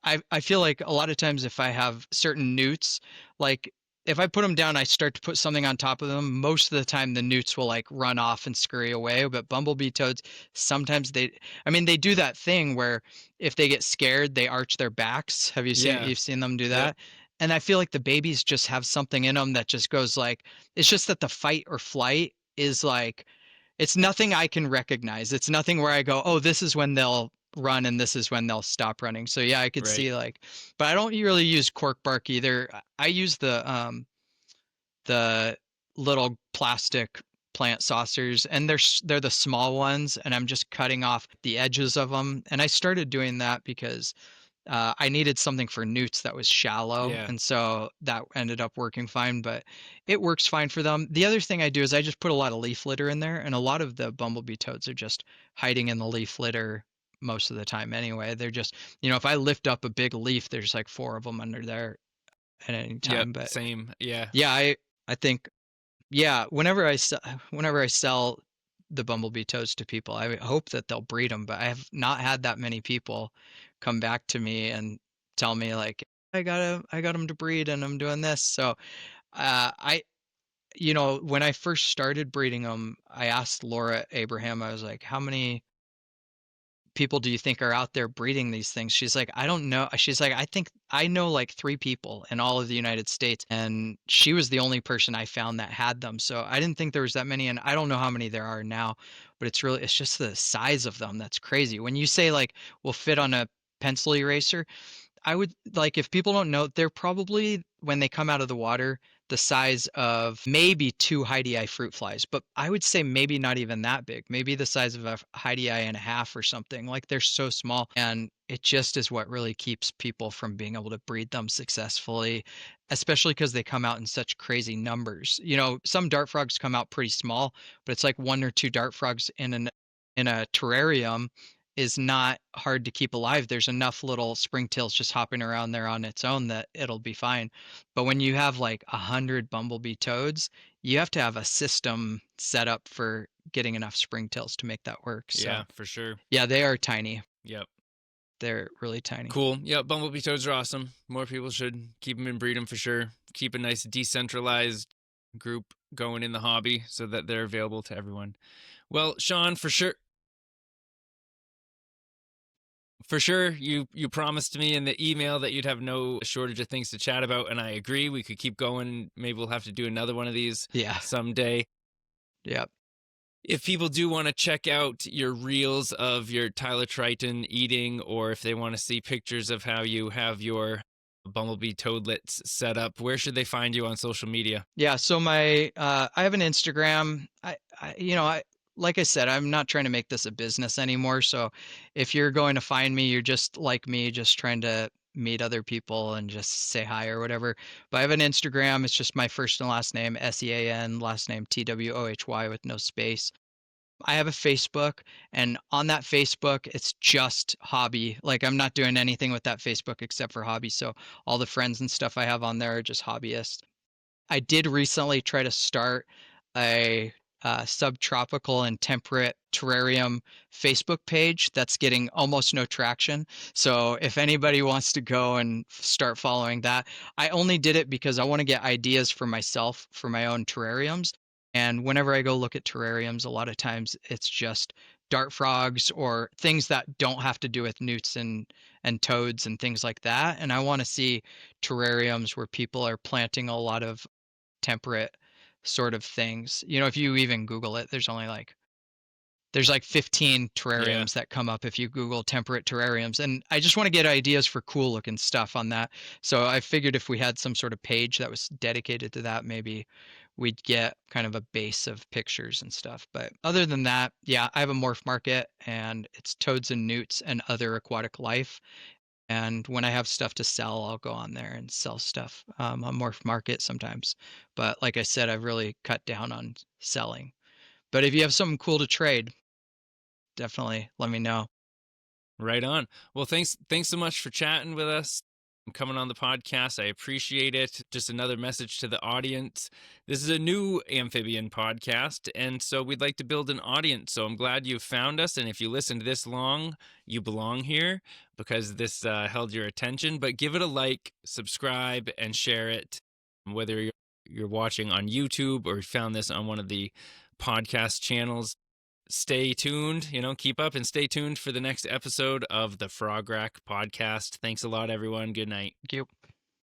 I feel like a lot of times if I have certain newts, like if I put them down, I start to put something on top of them. Most of the time the newts will like run off and scurry away. But bumblebee toads, sometimes they do that thing where if they get scared, they arch their backs. Have you seen you've seen them do that? Yeah. And I feel like the babies just have something in them that just goes like, it's just that the fight or flight is like, it's nothing I can recognize. It's nothing where I go, oh, this is when they'll run and this is when they'll stop running. So yeah, I could see like, but I don't really use cork bark either. I use the little plastic plant saucers, and they're the small ones, and I'm just cutting off the edges of them. And I started doing that because I needed something for newts that was shallow, and so that ended up working fine, but it works fine for them. The other thing I do is I just put a lot of leaf litter in there, and a lot of the bumblebee toads are just hiding in the leaf litter most of the time anyway. They're just, if I lift up a big leaf, there's like 4 of them under there at any time. But same. Yeah, I think, whenever I sell the bumblebee toads to people, I hope that they'll breed them, but I have not had that many people come back to me and tell me like, I got them to breed and I'm doing this. So when I first started breeding them, I asked Laura Abraham, I was like, how many people do you think are out there breeding these things? She's like, I don't know. She's like, I think I know like 3 people in all of the United States. And she was the only person I found that had them. So I didn't think there was that many. And I don't know how many there are now, but it's just the size of them that's crazy. When you say like will fit on a pencil eraser, I would like, if people don't know, they're probably, when they come out of the water, the size of maybe 2 Heidi fruit flies, but I would say maybe not even that big, maybe the size of a Heidi and a half or something. Like they're so small, and it just is what really keeps people from being able to breed them successfully, especially because they come out in such crazy numbers. Some dart frogs come out pretty small, but it's like 1 or 2 dart frogs in a terrarium is not hard to keep alive. There's enough little springtails just hopping around there on its own that it'll be fine. But when you have like 100 bumblebee toads, you have to have a system set up for getting enough springtails to make that work. So, yeah, for sure. Yeah, they are tiny. Yep. They're really tiny. Cool. Yeah, bumblebee toads are awesome. More people should keep them and breed them for sure. Keep a nice decentralized group going in the hobby so that they're available to everyone. Well, Sean, for sure, you promised me in the email that you'd have no shortage of things to chat about, and I agree. We could keep going. Maybe we'll have to do another one of these someday. Yep. If people do want to check out your reels of your Tyler Triton eating, or if they want to see pictures of how you have your bumblebee toadlets set up, where should they find you on social media? Yeah, so I have an Instagram. Like I said, I'm not trying to make this a business anymore. So if you're going to find me, you're just like me, just trying to meet other people and just say hi or whatever. But I have an Instagram. It's just my first and last name, Sean, last name Twohy with no space. I have a Facebook, and on that Facebook, it's just hobby. Like I'm not doing anything with that Facebook except for hobby. So all the friends and stuff I have on there are just hobbyists. I did recently try to start a subtropical and temperate terrarium Facebook page that's getting almost no traction. So if anybody wants to go and start following that, I only did it because I want to get ideas for myself for my own terrariums. And whenever I go look at terrariums, a lot of times it's just dart frogs or things that don't have to do with newts and toads and things like that. And I want to see terrariums where people are planting a lot of temperate sort of things. You know, if you even Google it, there's like 15 terrariums that come up if you Google temperate terrariums. And I just want to get ideas for cool looking stuff on that. So I figured if we had some sort of page that was dedicated to that, maybe we'd get kind of a base of pictures and stuff. But other than that, yeah, I have a morph market and it's toads and newts and other aquatic life. And when I have stuff to sell, I'll go on there and sell stuff on Morph Market sometimes. But like I said, I've really cut down on selling. But if you have something cool to trade, definitely let me know. Right on. Well, thanks so much for chatting with us. Coming on the podcast. I appreciate it. Just another message to the audience. This is a new amphibian podcast, and so we'd like to build an audience. So I'm glad you found us, and if you listened this long, you belong here because this held your attention. But give it a like, subscribe, and share it. Whether you're watching on YouTube or you found this on one of the podcast channels, stay tuned, keep up and stay tuned for the next episode of the Frograck Podcast. Thanks a lot, everyone. Good night. Thank you.